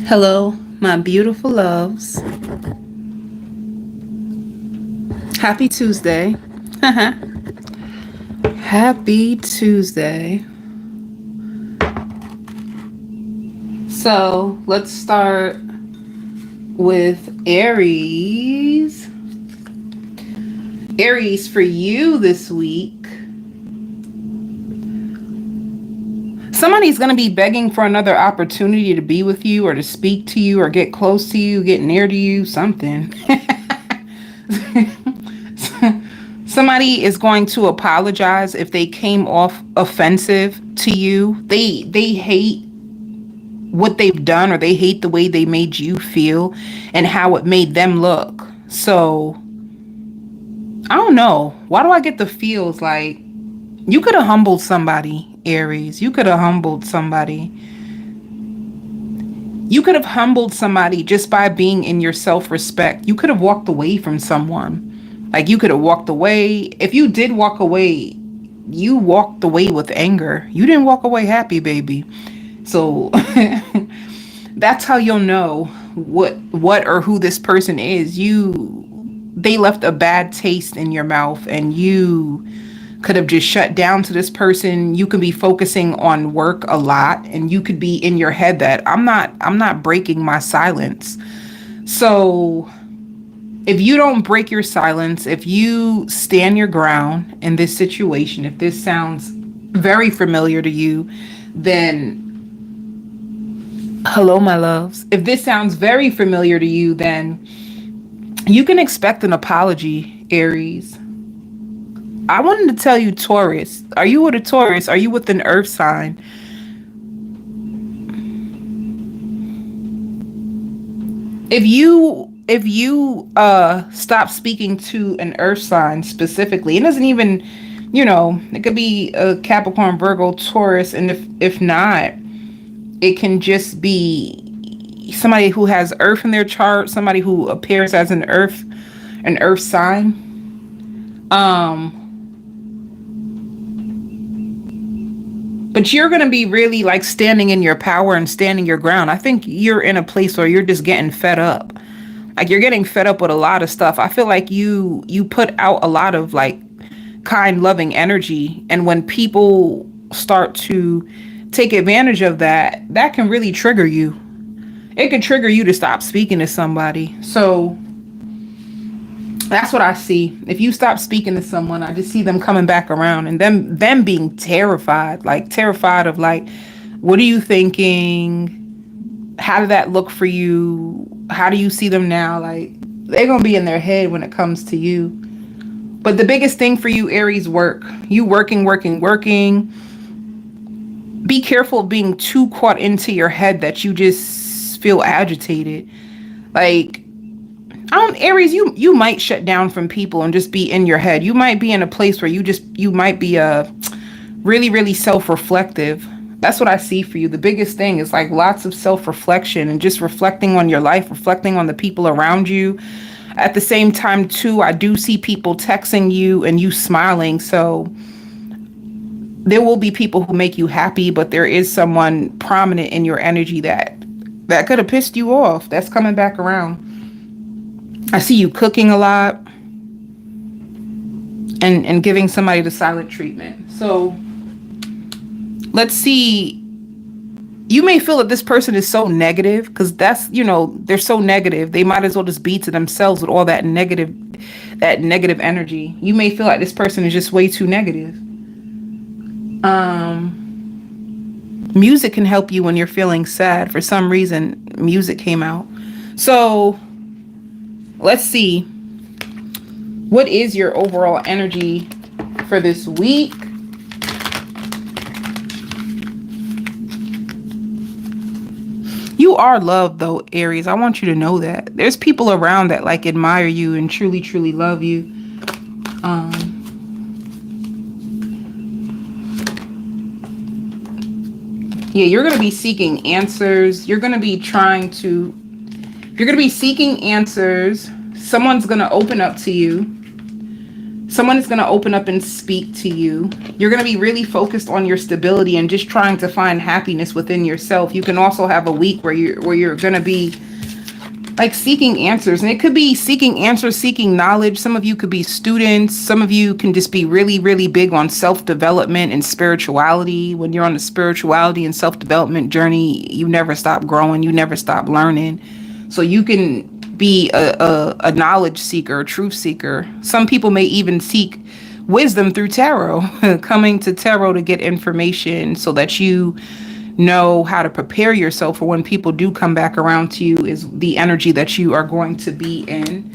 Hello, my beautiful loves. Happy Tuesday. Happy Tuesday. So let's start with Aries. Aries, for you this week, somebody's going to be begging for another opportunity to be with you or to speak to you or get close to you, get near to you, something. Somebody is going to apologize if they came off offensive to you. They hate what they've done, or they hate the way they made you feel and how it made them look. So I don't know. Why do I get the feels like you could have humbled somebody, Aries? You could have humbled somebody. You could have humbled somebody just by being in your self-respect. You could have walked away from someone. Like, you could have walked away. If you did walk away, you walked away with anger. You didn't walk away happy, baby. So that's how you'll know what or who this person is. They left a bad taste in your mouth, and you could have just shut down to this person. You could be focusing on work a lot, and you could be in your head that I'm not breaking my silence. So if you don't break your silence, if you stand your ground in this situation, if this sounds very familiar to you, then hello, my loves. If this sounds very familiar to you, then you can expect an apology, Aries. I wanted to tell you, Taurus. Are you with a Taurus? Are you with an earth sign? If you stop speaking to an earth sign specifically, it doesn't even, it could be a Capricorn, Virgo, Taurus, and if not, it can just be somebody who has earth in their chart, somebody who appears as an earth sign. But you're going to be really like standing in your power and standing your ground. I think you're in a place where you're just getting fed up. Like, you're getting fed up with a lot of stuff. I feel like you put out a lot of like kind, loving energy. And when people start to take advantage of that, that can really trigger you. It could trigger you to stop speaking to somebody. So that's what I see. If you stop speaking to someone, I just see them coming back around, and them being terrified of like, what are you thinking? How did that look for you? How do you see them now? Like, they're going to be in their head when it comes to you. But the biggest thing for you, Aries, work. You working. Be careful of being too caught into your head that you just feel agitated. Like, Aries, you might shut down from people and just be in your head. You might be in a place where you might be really, really self-reflective. That's what I see for you. The biggest thing is like lots of self-reflection and just reflecting on your life, reflecting on the people around you. At the same time, too, I do see people texting you and you smiling. So there will be people who make you happy, but there is someone prominent in your energy that could have pissed you off. That's coming back around. I see you cooking a lot and giving somebody the silent treatment. So let's see. You may feel that this person is so negative because they're so negative. They might as well just be to themselves with all that negative energy. You may feel like this person is just way too negative. Music can help you when you're feeling sad. For some reason, music came out. So let's see. What is your overall energy for this week? You are loved, though, Aries. I want you to know that. There's people around that like admire you and truly, truly love you. Yeah, you're going to be seeking answers. You're going to be seeking answers. Someone's going to open up to you. Someone is going to open up and speak to you. You're going to be really focused on your stability and just trying to find happiness within yourself. You can also have a week where you're going to be like seeking answers, and it could be seeking answers, seeking knowledge. Some of you could be students. Some of you can just be really, really big on self-development and spirituality. When you're on the spirituality and self-development journey, you never stop growing. You never stop learning. So you can be a knowledge seeker, a truth seeker. Some people may even seek wisdom through tarot, coming to tarot to get information so that you know how to prepare yourself for when people do come back around to you, is the energy that you are going to be in.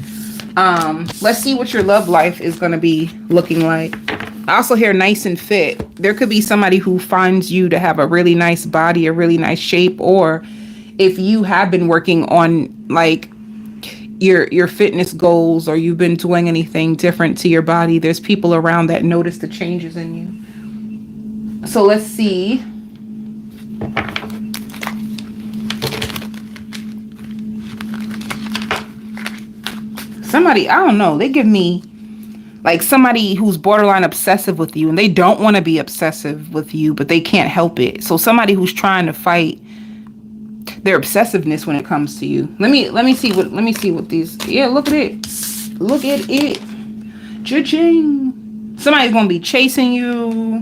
Let's see what your love life is going to be looking like. I also hear nice and fit. There could be somebody who finds you to have a really nice body, a really nice shape, or if you have been working on like your fitness goals, or you've been doing anything different to your body, there's people around that notice the changes in you. So let's see. Somebody, I don't know, they give me like somebody who's borderline obsessive with you, and they don't want to be obsessive with you, but they can't help it. So somebody who's trying to fight their obsessiveness when it comes to you. Let me see what these, yeah, look at it. Look at it. Cha-ching. Somebody's gonna be chasing you.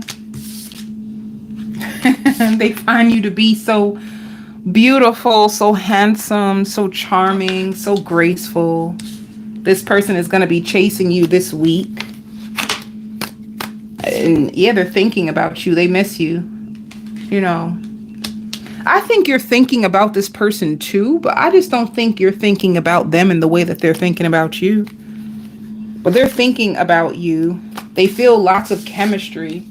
They find you to be so beautiful, so handsome, so charming, so graceful. This person is going to be chasing you this week. And yeah, they're thinking about you. They miss you. You know, I think you're thinking about this person too, but I just don't think you're thinking about them in the way that they're thinking about you. But they're thinking about you. They feel lots of chemistry.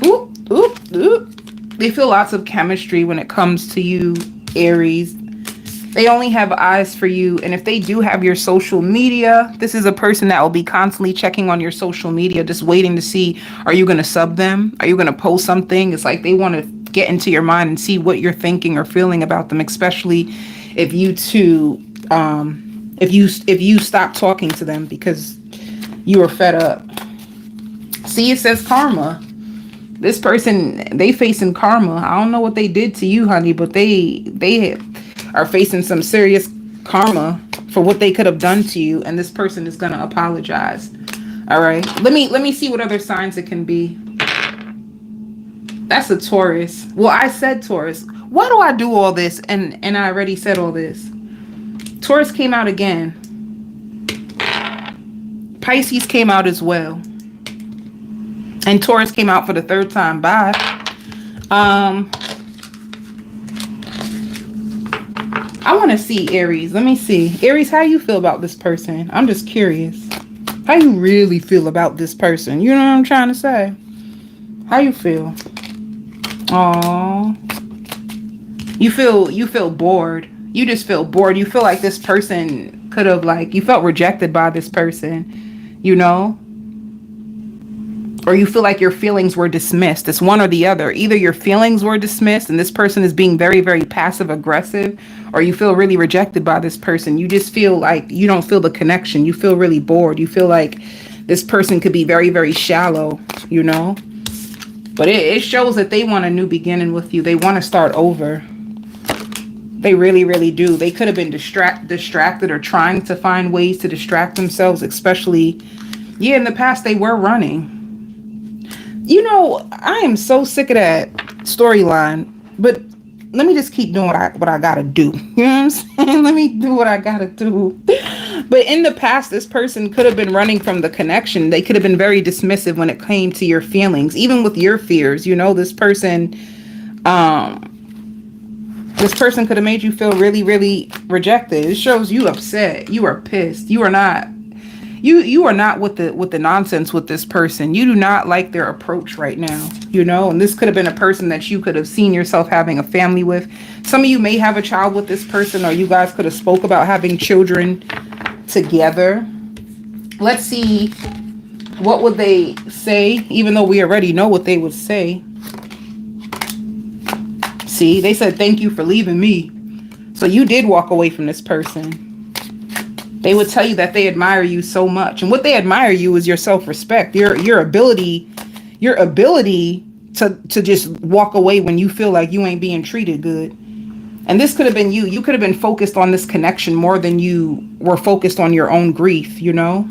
Oop, oop, oop. They feel lots of chemistry when it comes to you, Aries. They only have eyes for you. And if they do have your social media, this is a person that will be constantly checking on your social media, just waiting to see, are you going to sub them? Are you going to post something? It's like they want to get into your mind and see what you're thinking or feeling about them, especially if you two, if you stop talking to them because you are fed up. See, it says karma. This person, they facing karma. I don't know what they did to you, honey, but they are facing some serious karma for what they could have done to you, and this person is going to apologize. All right. Let me see what other signs it can be. That's a Taurus. Well, I said Taurus. Why do I do all this? And I already said all this. Taurus came out again. Pisces came out as well. And Taurus came out for the third time. Bye. I want to see Aries. Let me see. Aries, how you feel about this person? I'm just curious. How you really feel about this person? You know what I'm trying to say? How you feel? Aww. You feel bored. You just feel bored. You feel like this person could have, like, you felt rejected by this person, you know? Or you feel like your feelings were dismissed. It's one or the other. Either your feelings were dismissed and this person is being very, very passive aggressive, or you feel really rejected by this person. You just feel like you don't feel the connection. You feel really bored. You feel like this person could be very, very shallow, you know? But it shows that they want a new beginning with you. They want to start over. They really, really do. They could have been distracted or trying to find ways to distract themselves, especially, yeah, in the past they were running. You know, I am so sick of that storyline, but let me just keep doing what I gotta do. You know what I'm saying? Let me do what I gotta do. But in the past, this person could have been running from the connection. They could have been very dismissive when it came to your feelings, even with your fears. You know, this person could have made you feel really, really rejected. It shows you upset. You are pissed. You are not. You are not with the nonsense with this person. You do not like their approach right now, you know, and this could have been a person that you could have seen yourself having a family with. Some of you may have a child with this person, or you guys could have spoke about having children together. Let's see, what would they say, even though we already know what they would say. See, they said, thank you for leaving me. So you did walk away from this person. They would tell you that they admire you so much. And what they admire you is your self-respect, your ability, to just walk away when you feel like you ain't being treated good. And this could have been you. You could have been focused on this connection more than you were focused on your own grief, you know?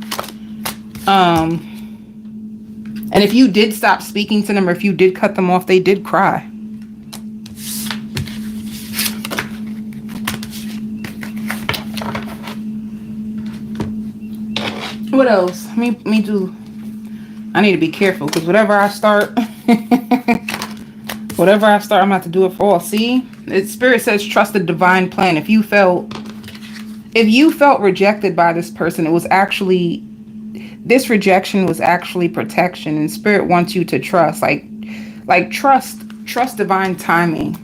And if you did stop speaking to them, or if you did cut them off, they did cry. What else? Me do. I need to be careful, because whatever I start, I'm about to do it for all. See, Spirit says trust the divine plan. If you felt rejected by this person, it was actually, this rejection was actually protection, and Spirit wants you to trust, like trust divine timing.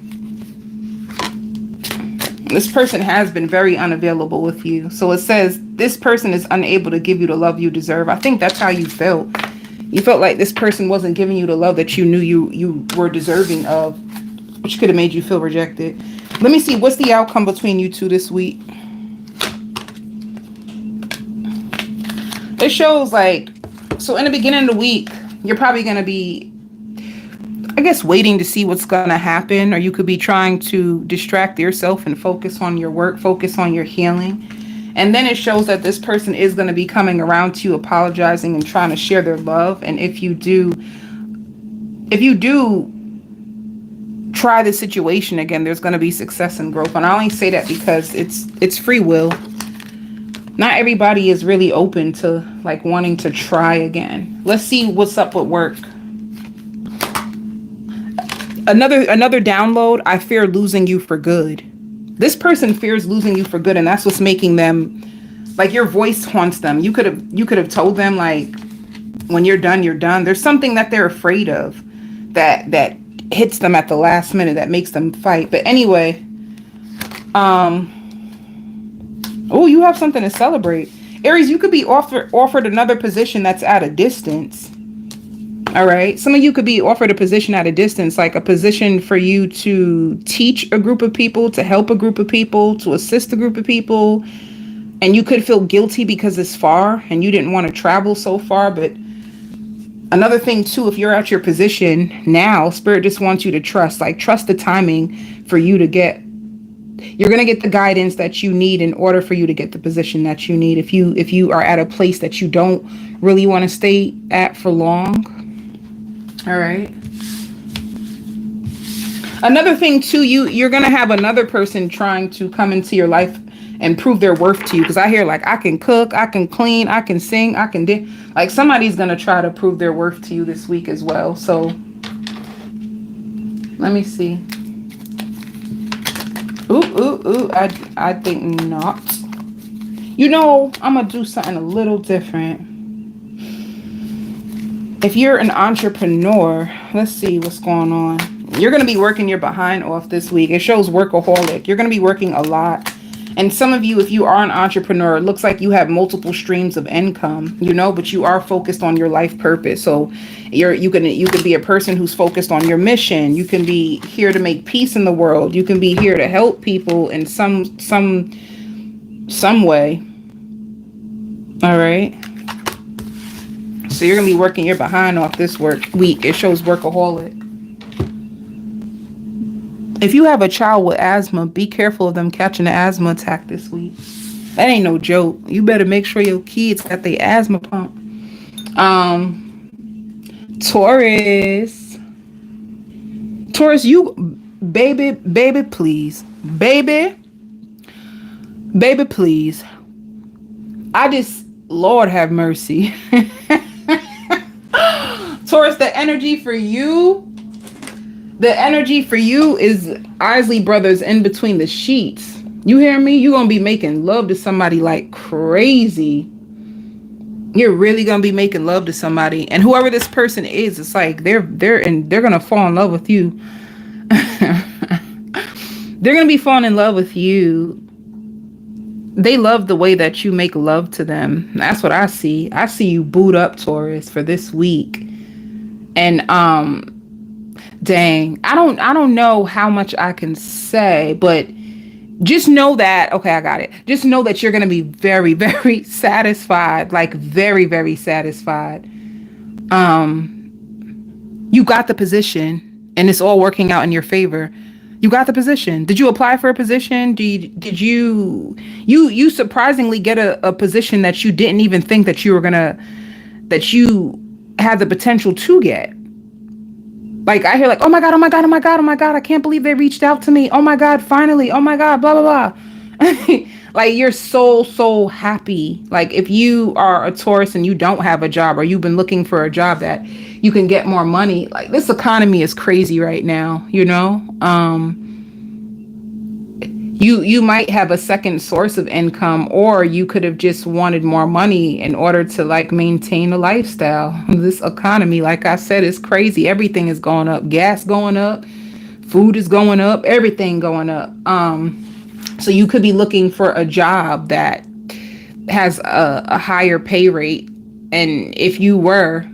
This person has been very unavailable with you. So it says this person is unable to give you the love you deserve. I think that's how you felt. You felt like this person wasn't giving you the love that you knew you were deserving of, which could have made you feel rejected. Let me see, what's the outcome between you two this week? It shows like, so in the beginning of the week, you're probably going to be, I guess, waiting to see what's going to happen, or you could be trying to distract yourself and focus on your work, focus on your healing. And then it shows that this person is going to be coming around to you, apologizing and trying to share their love. And if you do try the situation again, there's going to be success and growth. And I only say that because it's free will. Not everybody is really open to like wanting to try again. Let's see what's up with work. Another download. I fear losing you for good. This person fears losing you for good, and that's what's making them, like, your voice haunts them. You could have told them, like, when you're done, you're done. There's something that they're afraid of that hits them at the last minute, that makes them fight. But anyway, oh, you have something to celebrate. Aries, you could be offered another position that's at a distance. All right. Some of you could be offered a position at a distance, like a position for you to teach a group of people, to help a group of people, to assist a group of people. And you could feel guilty because it's far and you didn't want to travel so far. But another thing, too, if you're at your position now, Spirit just wants you to trust the timing for you to get. You're going to get the guidance that you need in order for you to get the position that you need. If you are at a place that you don't really want to stay at for long. All right. Another thing too, you're going to have another person trying to come into your life and prove their worth to you. Because I hear, like, I can cook, I can clean, I can sing, I can dance. Like, somebody's going to try to prove their worth to you this week as well. So let me see. Ooh, I think not. You know, I'm going to do something a little different. If you're an entrepreneur, let's see what's going on. You're going to be working your behind off this week. It shows workaholic. You're going to be working a lot. And some of you, if you are an entrepreneur, it looks like you have multiple streams of income, you know, but you are focused on your life purpose. So you can be a person who's focused on your mission. You can be here to make peace in the world. You can be here to help people in some way. All right. So you're going to be working your behind off this week. It shows workaholic. If you have a child with asthma, be careful of them catching an asthma attack this week. That ain't no joke. You better make sure your kids got their asthma pump. Taurus, you baby, please. Baby, please. Lord have mercy. Taurus, the energy for you is Isley Brothers in between the sheets. You hear me? You're going to be making love to somebody like crazy. You're really going to be making love to somebody. And whoever this person is, it's like they're going to fall in love with you. They're going to be falling in love with you. They love the way that you make love to them. That's what I see. I see you boot up, Taurus, for this week. And dang, I don't know how much I can say, but Just know that, okay, I got it. Just know that you're going to be very, very satisfied, like very, very satisfied. You got the position and it's all working out in your favor. You got the position. Did you apply for a position? Did you surprisingly get a position that you didn't even think that that you had the potential to get? Like I hear like, oh my God, oh my God, oh my God, oh my God, I can't believe they reached out to me. Oh my God, finally. Oh my God, blah, blah, blah. Like you're so happy. Like if you are a Taurus and you don't have a job, or you've been looking for a job that you can get more money, like this economy is crazy right now, you know? You might have a second source of income, or you could have just wanted more money in order to like maintain a lifestyle. This economy, like I said, is crazy. Everything is going up. Gas going up, food is going up, everything going up. So you could be looking for a job that has a higher pay rate. And if you were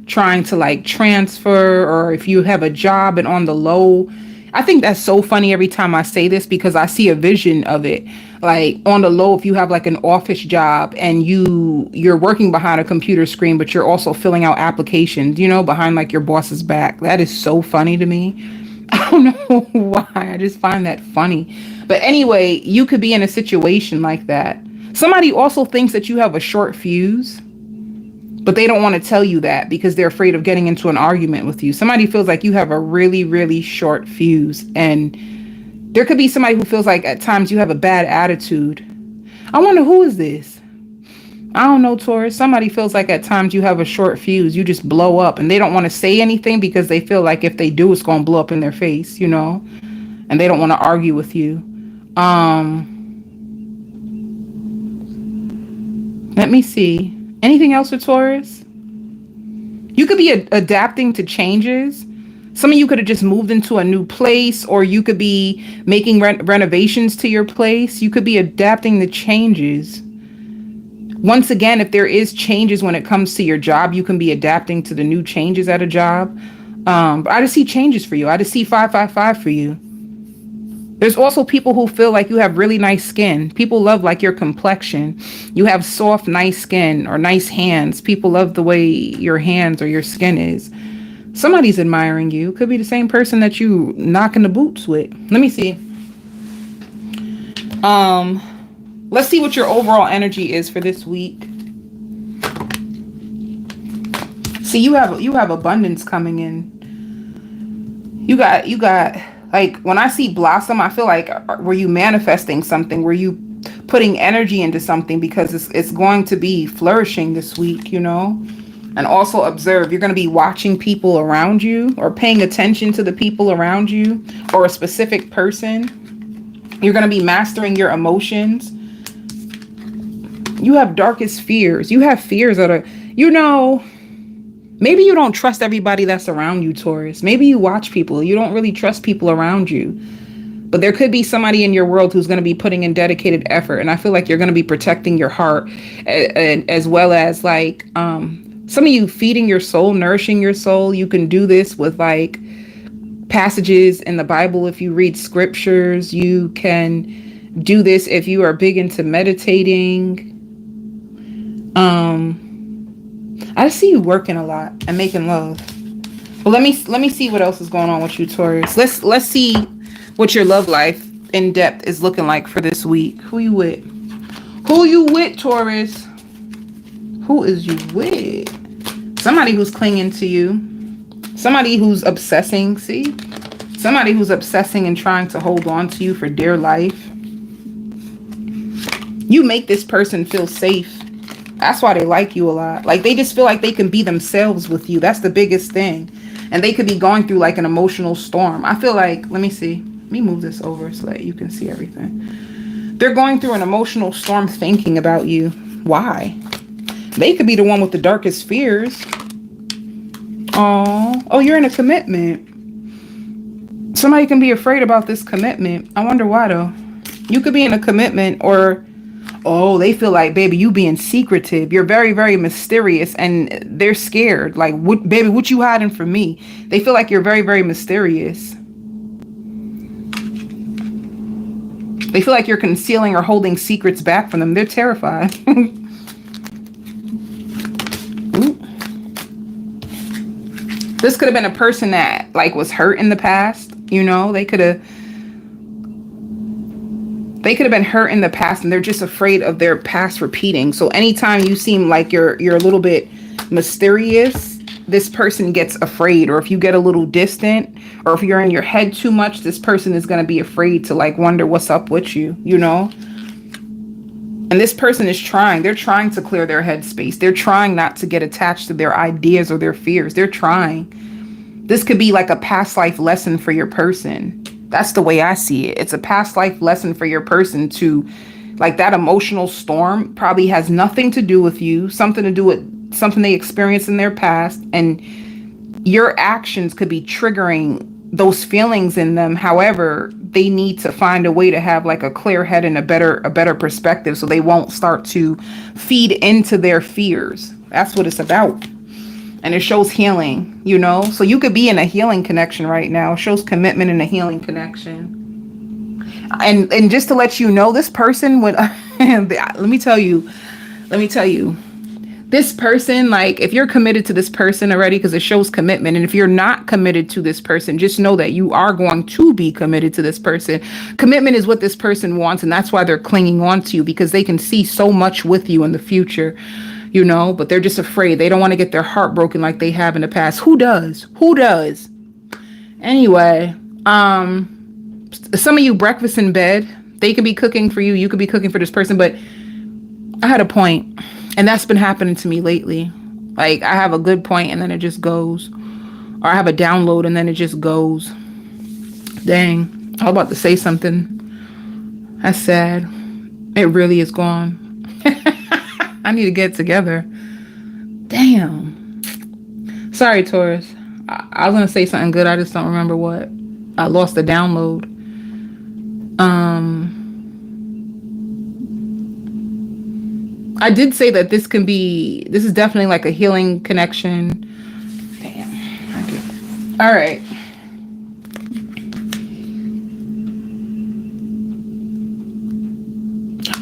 trying to like transfer, or if you have a job and on the low, I think that's so funny every time I say this, because I see a vision of it. Like on the low, if you have like an office job and you're working behind a computer screen, but you're also filling out applications, you know, behind like your boss's back. That is so funny to me. I don't know why. I just find that funny. But anyway, you could be in a situation like that. Somebody also thinks that you have a short fuse, but they don't want to tell you that because they're afraid of getting into an argument with you. Somebody feels like you have a really, really short fuse. And there could be somebody who feels like at times you have a bad attitude. I wonder, who is this? I don't know, Taurus. Somebody feels like at times you have a short fuse. You just blow up and they don't want to say anything because they feel like if they do, it's going to blow up in their face, you know, and they don't want to argue with you. Let me see. Anything else with Taurus? You could be adapting to changes. Some of you could have just moved into a new place, or you could be making renovations to your place. You could be adapting to changes. Once again, if there is changes when it comes to your job, you can be adapting to the new changes at a job. But I just see changes for you. I just see 555 for you. There's also people who feel like you have really nice skin. People love like your complexion. You have soft, nice skin or nice hands. People love the way your hands or your skin is. Somebody's admiring you. Could be the same person that you knocking the boots with. Let me see. Let's see what your overall energy is for this week. See, you have abundance coming in. You got like, when I see blossom, I feel like, were you manifesting something? Were you putting energy into something? Because it's going to be flourishing this week, you know? And also observe, you're going to be watching people around you, or paying attention to the people around you, or a specific person. You're going to be mastering your emotions. You have darkest fears. You have fears that are, you know, maybe you don't trust everybody that's around you, Taurus. Maybe you watch people. You don't really trust people around you. But there could be somebody in your world who's going to be putting in dedicated effort. And I feel like you're going to be protecting your heart, as well as like some of you feeding your soul, nourishing your soul. You can do this with like passages in the Bible. If you read scriptures, you can do this if you are big into meditating. I see you working a lot and making love. Well, let me see what else is going on with you, Taurus. Let's see what your love life in depth is looking like for this week. Who you with? Who you with, Taurus? Who is you with? Somebody who's clinging to you. Somebody who's obsessing. See? Somebody who's obsessing and trying to hold on to you for dear life. You make this person feel safe. That's why they like you a lot. Like, they just feel like they can be themselves with you. That's the biggest thing. And they could be going through like an emotional storm. I feel like, let me see. Let me move this over so that you can see everything. They're going through an emotional storm thinking about you. Why? They could be the one with the darkest fears. Oh, you're in a commitment. Somebody can be afraid about this commitment. I wonder why though. You could be in a commitment, or they feel like, baby, you being secretive. You're very, very mysterious, and they're scared. Like, baby, what you hiding from me? They feel like you're very, very mysterious. They feel like you're concealing or holding secrets back from them. They're terrified. This could have been a person that like was hurt in the past. You know, they could have been hurt in the past, and they're just afraid of their past repeating. So anytime you seem like you're a little bit mysterious, this person gets afraid. Or if you get a little distant, or if you're in your head too much, this person is going to be afraid to like wonder what's up with you, you know? And this person is trying. They're trying to clear their head space. They're trying not to get attached to their ideas or their fears. They're trying. This could be like a past life lesson for your person. That's the way I see it. It's a past life lesson for your person to, like, that emotional storm probably has nothing to do with you, something to do with something they experienced in their past. And your actions could be triggering those feelings in them. However, they need to find a way to have like a clear head and a better perspective, so they won't start to feed into their fears. That's what it's about. And it shows healing, you know? So you could be in a healing connection right now. It shows commitment in a healing connection. And just to let you know, this person would, let me tell you, this person, like, if you're committed to this person already, because it shows commitment, and if you're not committed to this person, just know that you are going to be committed to this person. Commitment is what this person wants, and that's why they're clinging on to you, because they can see so much with you in the future, you know, but they're just afraid. They don't want to get their heart broken like they have in the past. Who does? Who does? Anyway, some of you breakfast in bed, they could be cooking for you. You could be cooking for this person, but I had a point. And that's been happening to me lately. Like, I have a good point and then it just goes. Or I have a download and then it just goes. Dang. I was about to say something. That's sad. It really is gone. I need to get together. Damn. Sorry, Taurus. I was going to say something good. I just don't remember what. I lost the download. I did say that this is definitely like a healing connection. Damn. Okay. All right.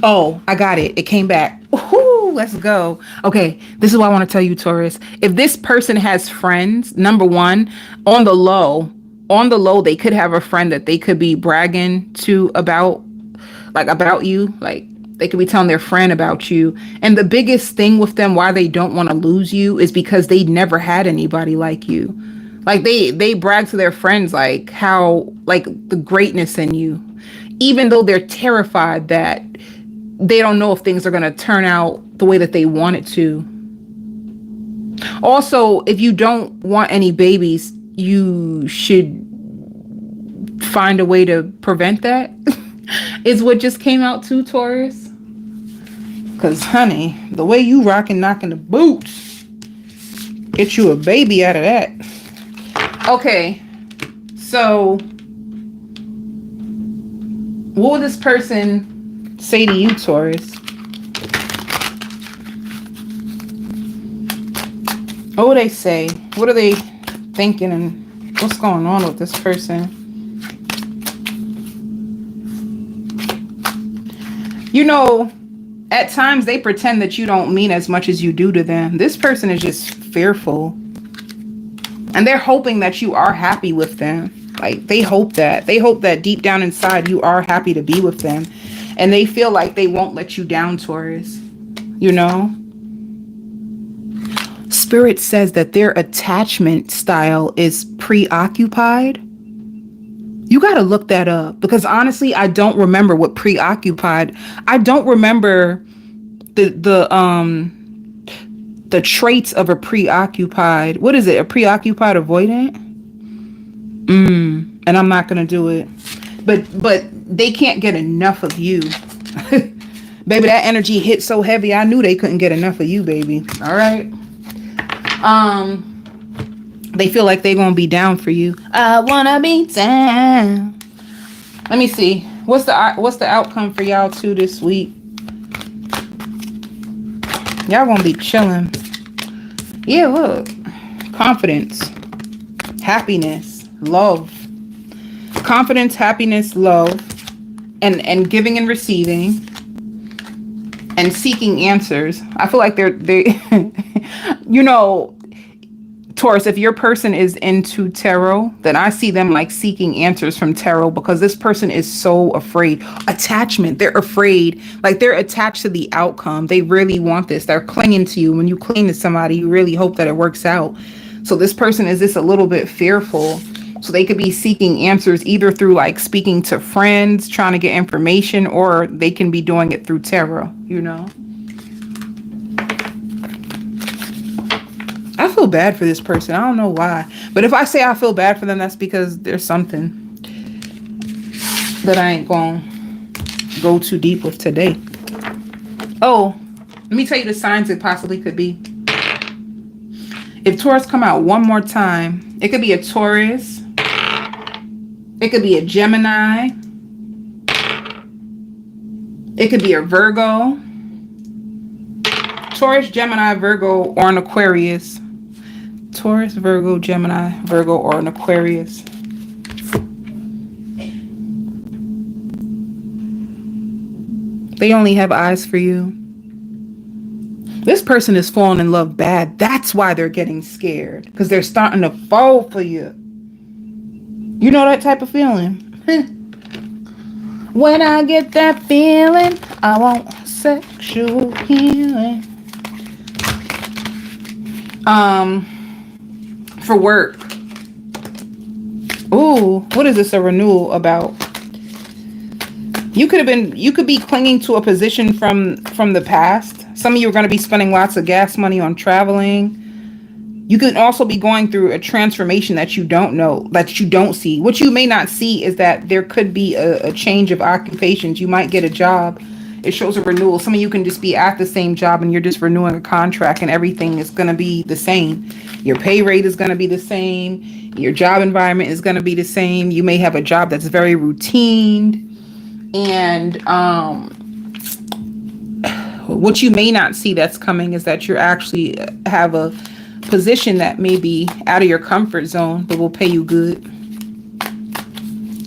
Oh, I got it. It came back. Ooh, let's go. Okay. This is what I want to tell you, Taurus. If this person has friends, number one, on the low, they could have a friend that they could be bragging to about you. Like, they could be telling their friend about you. And the biggest thing with them, why they don't want to lose you, is because they never had anybody like you. Like, they brag to their friends, like, how, like, the greatness in you, even though they're terrified that they don't know if things are going to turn out the way that they want it to. Also, if you don't want any babies, you should find a way to prevent that. Is what just came out too, Taurus. Because, honey, the way you rockin' knocking the boots, get you a baby out of that. Okay, so what would this person say to you, Taurus? What would they say? What are they thinking, and what's going on with this person? You know, at times they pretend that you don't mean as much as you do to them. This person is just fearful. And they're hoping that you are happy with them. Like, they hope that. They hope that deep down inside you are happy to be with them. And they feel like they won't let you down, Taurus. You know? Spirit says that their attachment style is preoccupied. You got to look that up, because honestly, I don't remember what preoccupied. I don't remember the traits of a preoccupied. What is it? A preoccupied avoidant? And I'm not going to do it. But they can't get enough of you. Baby, that energy hit so heavy. I knew they couldn't get enough of you, baby. All right. They feel like they're going to be down for you. I want to be down. Let me see. What's the outcome for y'all too this week? Y'all going to be chilling. Yeah, look. Confidence. Happiness. Love. Confidence, happiness, love. and giving and receiving and seeking answers. I feel like they you know, Taurus, if your person is into tarot, then I see them like seeking answers from tarot, because this person is so afraid. Attachment, they're afraid. Like they're attached to the outcome. They really want this. They're clinging to you. When you cling to somebody, you really hope that it works out. So this person is just a little bit fearful. So they could be seeking answers either through like speaking to friends, trying to get information, or they can be doing it through tarot, you know? I feel bad for this person. I don't know why. But if I say I feel bad for them, that's because there's something that I ain't going to go too deep with today. Oh, let me tell you the signs it possibly could be. If Taurus come out one more time, it could be a Taurus. It could be a Gemini. It could be a Virgo. Taurus, Gemini, Virgo, or an Aquarius. Taurus, Virgo, Gemini, Virgo, or an Aquarius. They only have eyes for you. This person is falling in love bad. That's why they're getting scared. Because they're starting to fall for you. You know that type of feeling? When I get that feeling, I want sexual healing. For work. Ooh, what is this a renewal about? You could be clinging to a position from the past. Some of you are going to be spending lots of gas money on traveling. You could also be going through a transformation that you don't know, that you don't see. What you may not see is that there could be a change of occupations. You might get a job. It shows a renewal. Some of you can just be at the same job and you're just renewing a contract, and everything is going to be the same. Your pay rate is going to be the same. Your job environment is going to be the same. You may have a job that's very routine. And what you may not see that's coming is that you actually have a position that may be out of your comfort zone, but will pay you good.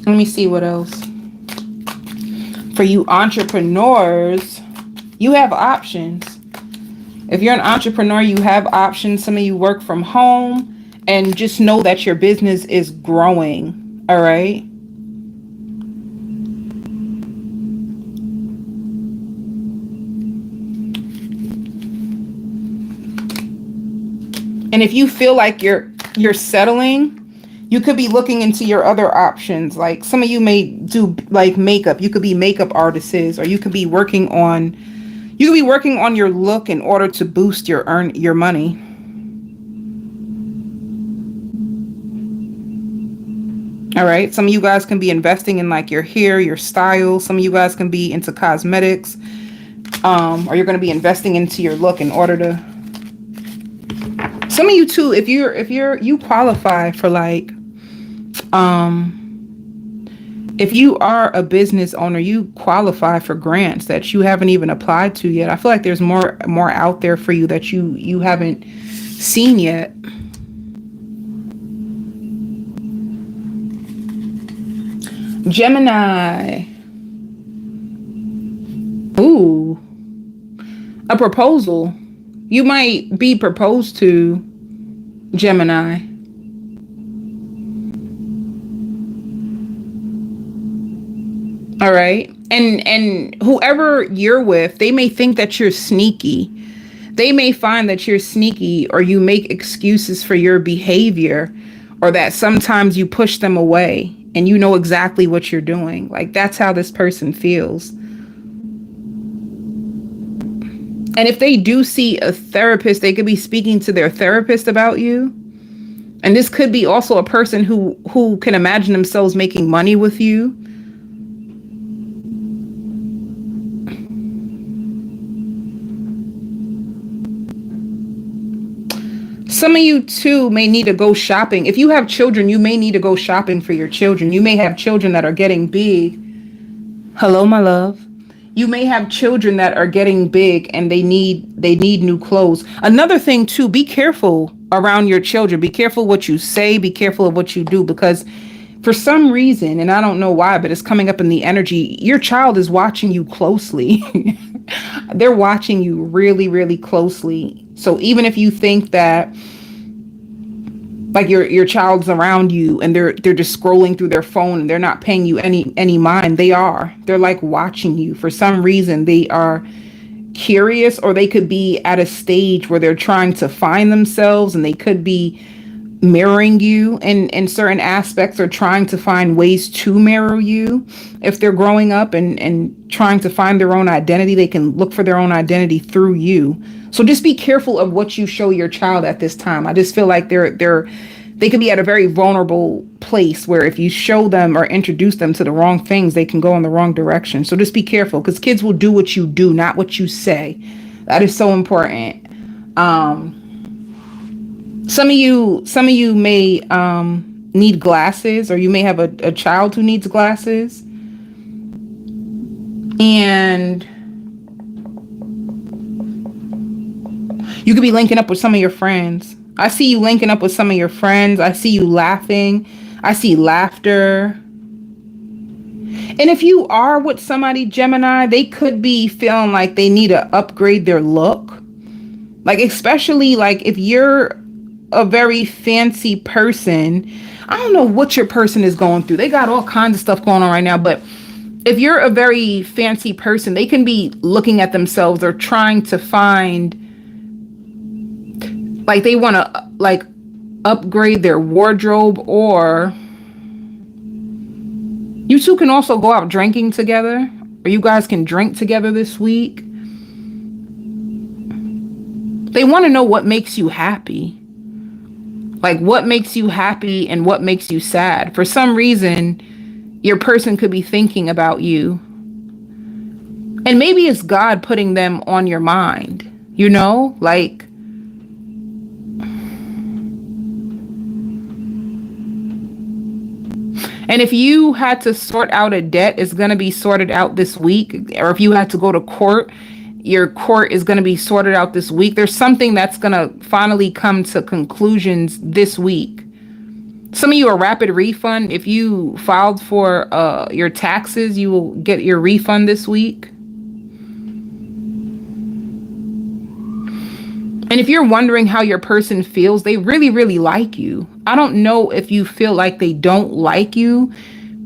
Let me see what else. For you entrepreneurs, you have options. If you're an entrepreneur, you have options. Some of you work from home, and just know that your business is growing. All right. And if you feel like you're settling, you could be looking into your other options. Like some of you may do like makeup. You could be makeup artists, or you could be working on your look in order to boost your money. All right. Some of you guys can be investing in like your hair, your style. Some of you guys can be into cosmetics, or you're going to be investing into your look in order to. Some of you too, if you qualify for like, if you are a business owner, you qualify for grants that you haven't even applied to yet. I feel like there's more out there for you that you haven't seen yet. Gemini. Ooh, a proposal. You might be proposed to, Gemini. All right. And whoever you're with, they may think that you're sneaky. They may find that you're sneaky, or you make excuses for your behavior, or that sometimes you push them away and you know exactly what you're doing. Like that's how this person feels. And if they do see a therapist, they could be speaking to their therapist about you. And this could be also a person who can imagine themselves making money with you. Some of you too may need to go shopping. If you have children, you may need to go shopping for your children. You may have children that are getting big. Hello, my love. You may have children that are getting big and they need new clothes. Another thing too, be careful around your children. Be careful what you say. Be careful of what you do, because For some reason, and I don't know why, but it's coming up in the energy, your child is watching you closely. They're watching you really, really closely. So even if you think that like your child's around you and they're just scrolling through their phone and they're not paying you any mind, they're like watching you. For some reason they are curious, or they could be at a stage where they're trying to find themselves, and they could be mirroring you in certain aspects, or trying to find ways to mirror you. If they're growing up and trying to find their own identity, they can look for their own identity through you. So just be careful of what you show your child at this time. I just feel like they could be at a very vulnerable place where if you show them or introduce them to the wrong things, they can go in the wrong direction. So just be careful, because kids will do what you do, not what you say. That is so important. Some of you may need glasses, or you may have a child who needs glasses. And you could be linking up with some of your friends. I see you linking up with some of your friends. I see you laughing. I see laughter. And if you are with somebody, Gemini, they could be feeling like they need to upgrade their look. Like, especially like if you're a very fancy person, I don't know what your person is going through. They got all kinds of stuff going on right now, but if you're a very fancy person, they can be looking at themselves or trying to find, like, they want to like upgrade their wardrobe. Or you two can also go out drinking together, or you guys can drink together this week. They want to know what makes you happy. Like, what makes you happy and what makes you sad. For some reason, your person could be thinking about you. And maybe it's God putting them on your mind, you know? Like, and if you had to sort out a debt, it's going to be sorted out this week. Or if you had to go to court, your court is going to be sorted out this week. There's something that's going to finally come to conclusions this week. Some of you, a rapid refund. If you filed for your taxes, you will get your refund this week. And if you're wondering how your person feels, they really, really like you. I don't know if you feel like they don't like you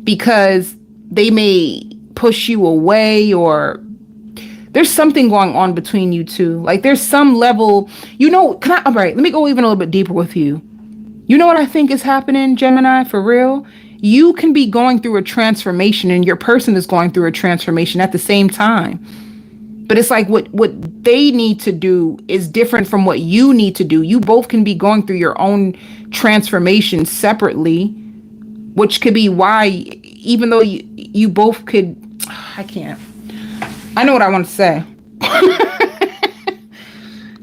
because they may push you away, or there's something going on between you two. Like, there's some level, all right, let me go even a little bit deeper with you. You know what I think is happening, Gemini, for real? You can be going through a transformation, and your person is going through a transformation at the same time. But it's like what they need to do is different from what you need to do. You both can be going through your own transformation separately, which could be why, even though you both could, I know what I want to say.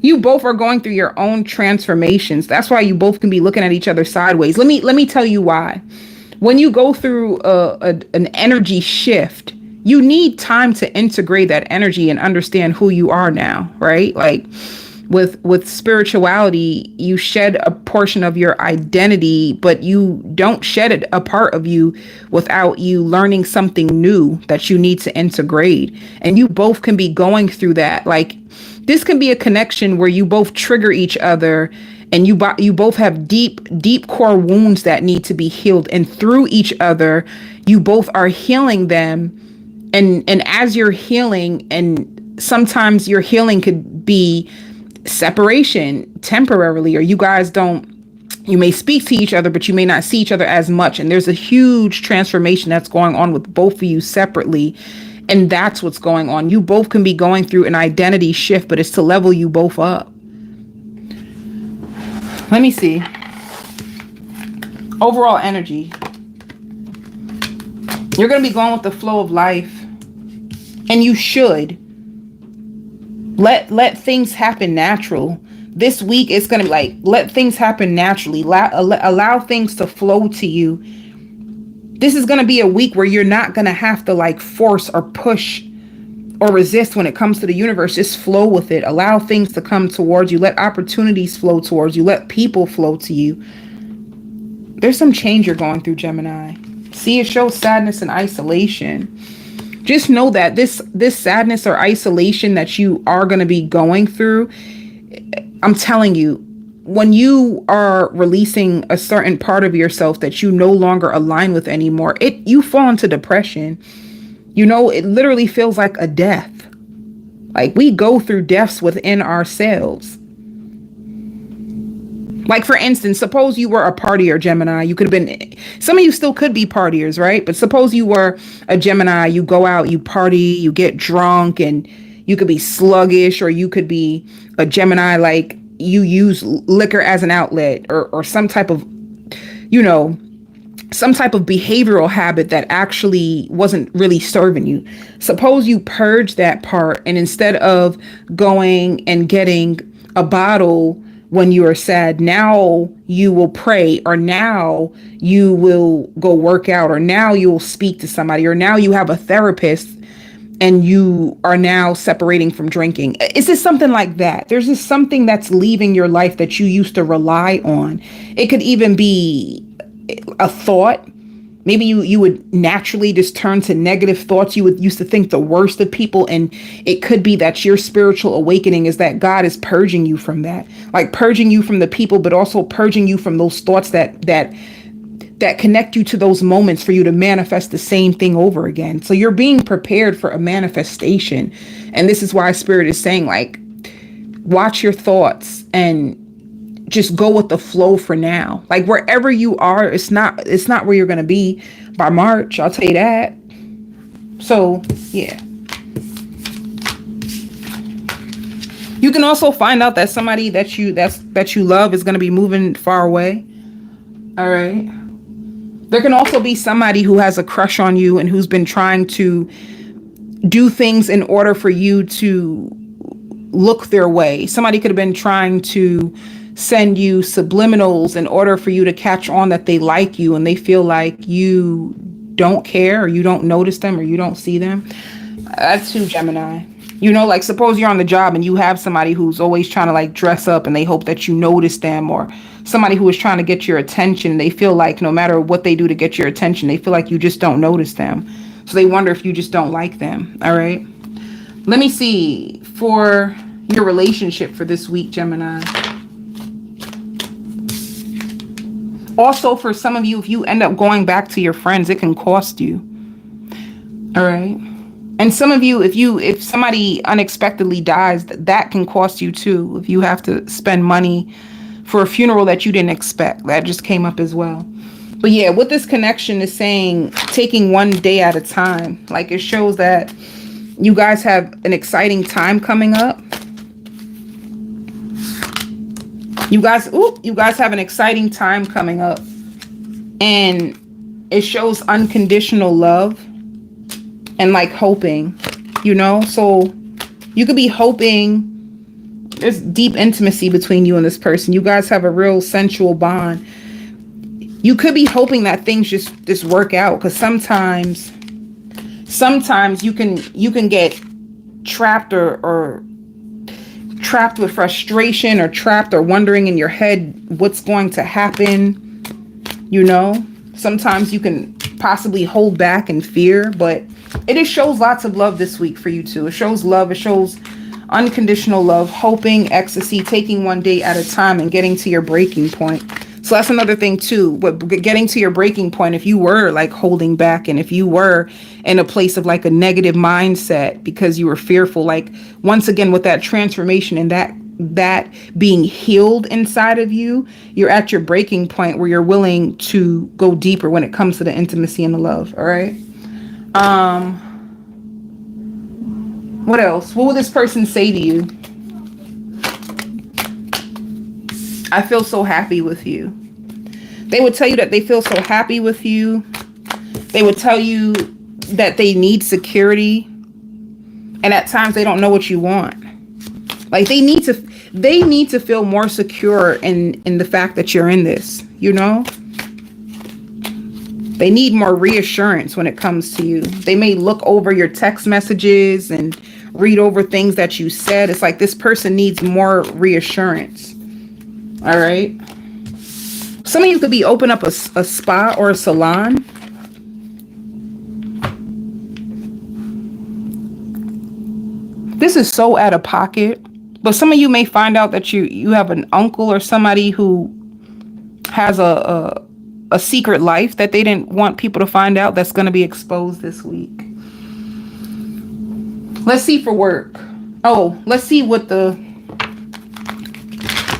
You both are going through your own transformations. That's why you both can be looking at each other sideways. Let me tell you why. When you go through an energy shift, you need time to integrate that energy and understand who you are now, right? Like with spirituality, you shed a portion of your identity, but you don't shed a part of you without you learning something new that you need to integrate. And you both can be going through that. Like, this can be a connection where you both trigger each other, and you both have deep core wounds that need to be healed. And through each other, you both are healing them. And as you're healing, and sometimes your healing could be separation temporarily, or you may speak to each other, but you may not see each other as much. And there's a huge transformation that's going on with both of you separately. And that's what's going on. You both can be going through an identity shift, but it's to level you both up. Let me see. Overall energy. You're going to be going with the flow of life. And you should. Let things happen natural. This week, it's going to be like, let things happen naturally. Allow things to flow to you. This is going to be a week where you're not going to have to like force or push or resist when it comes to the universe. Just flow with it. Allow things to come towards you. Let opportunities flow towards you. Let people flow to you. There's some change you're going through, Gemini. See, it shows sadness and isolation. Just know that this sadness or isolation that you are going to be going through, I'm telling you, when you are releasing a certain part of yourself that you no longer align with anymore, you fall into depression. You know, it literally feels like a death. Like, we go through deaths within ourselves. Like, for instance, suppose you were a partier, Gemini. You could have been, some of you still could be partiers, right? But suppose you were a Gemini, you go out, you party, you get drunk, and you could be sluggish, or you could be a Gemini, like you use liquor as an outlet, or some type of, you know, some type of behavioral habit that actually wasn't really serving you. Suppose you purge that part, and instead of going and getting a bottle when you are sad, now you will pray, or now you will go work out, or now you will speak to somebody, or now you have a therapist and you are now separating from drinking. Is this something like that? There's just something that's leaving your life that you used to rely on. It could even be a thought. Maybe you would naturally just turn to negative thoughts. You would used to think the worst of people. And it could be that your spiritual awakening is that God is purging you from that, like purging you from the people, but also purging you from those thoughts that connect you to those moments for you to manifest the same thing over again. So you're being prepared for a manifestation. And this is why Spirit is saying, like, watch your thoughts and just go with the flow for now. Like, wherever you are, it's not where you're going to be by March. I'll tell you that. So, yeah. You can also find out that somebody that you love is going to be moving far away. All right. There can also be somebody who has a crush on you and who's been trying to do things in order for you to look their way. Somebody could have been trying to send you subliminals in order for you to catch on that they like you, and they feel like you don't care, or you don't notice them, or you don't see them. That's who, Gemini. You know, like, suppose you're on the job and you have somebody who's always trying to, like, dress up, and they hope that you notice them, or somebody who is trying to get your attention, and they feel like no matter what they do to get your attention, they feel like you just don't notice them. So they wonder if you just don't like them. All right. Let me see for your relationship for this week, Gemini. Also, for some of you, if you end up going back to your friends, it can cost you. All right. And some of you, if somebody unexpectedly dies, that can cost you too. If you have to spend money for a funeral that you didn't expect, that just came up as well. But yeah, what this connection is saying, taking one day at a time. Like, it shows that you guys have an exciting time coming up. You guys have an exciting time coming up. And it shows unconditional love and, like, hoping, you know? So you could be hoping there's deep intimacy between you and this person. You guys have a real sensual bond. You could be hoping that things just work out, because sometimes you can get trapped or trapped with frustration, or trapped or wondering in your head what's going to happen. You know, sometimes you can possibly hold back in fear, but it shows lots of love this week for you too. It shows love. It shows unconditional love, hoping, ecstasy, taking one day at a time, and getting to your breaking point. So that's another thing too, but getting to your breaking point, if you were, like, holding back, and if you were in a place of, like, a negative mindset because you were fearful, like, once again, with that transformation and that being healed inside of you, you're at your breaking point where you're willing to go deeper when it comes to the intimacy and the love. All right. What else? What will this person say to you? I feel so happy with you. They would tell you that they feel so happy with you. They would tell you that they need security. And at times they don't know what you want. Like, they need to feel more secure in the fact that you're in this, you know? They need more reassurance when it comes to you. They may look over your text messages and read over things that you said. It's like this person needs more reassurance. All right. Some of you could be open up a spa or a salon. This is so out of pocket. But some of you may find out that you have an uncle or somebody who has a secret life that they didn't want people to find out, that's going to be exposed this week. Let's see for work. Oh, let's see what the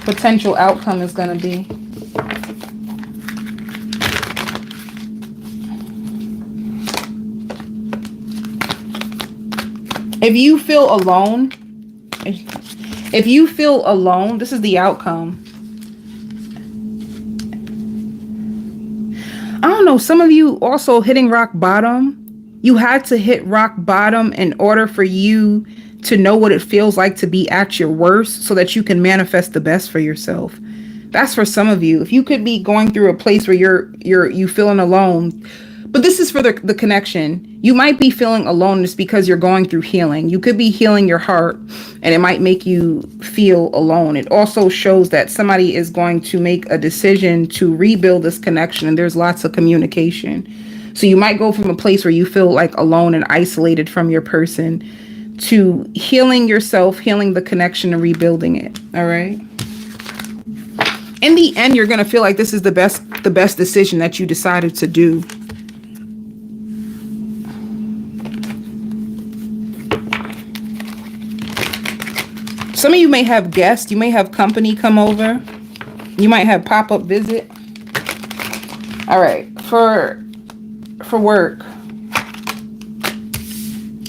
potential outcome is going to be. If you feel alone, this is the outcome. I don't know, some of you also hitting rock bottom. You had to hit rock bottom in order for you to know what it feels like to be at your worst so that you can manifest the best for yourself. That's for some of you. If you could be going through a place where you feeling alone, but this is for the connection. You might be feeling alone just because you're going through healing. You could be healing your heart and it might make you feel alone. It also shows that somebody is going to make a decision to rebuild this connection, and there's lots of communication. So you might go from a place where you feel like alone and isolated from your person to healing yourself, healing the connection, and rebuilding it. All right. In the end, you're going to feel like this is the best decision that you decided to do. Some of you may have guests. You may have company come over. You might have pop-up visit. All right. For work,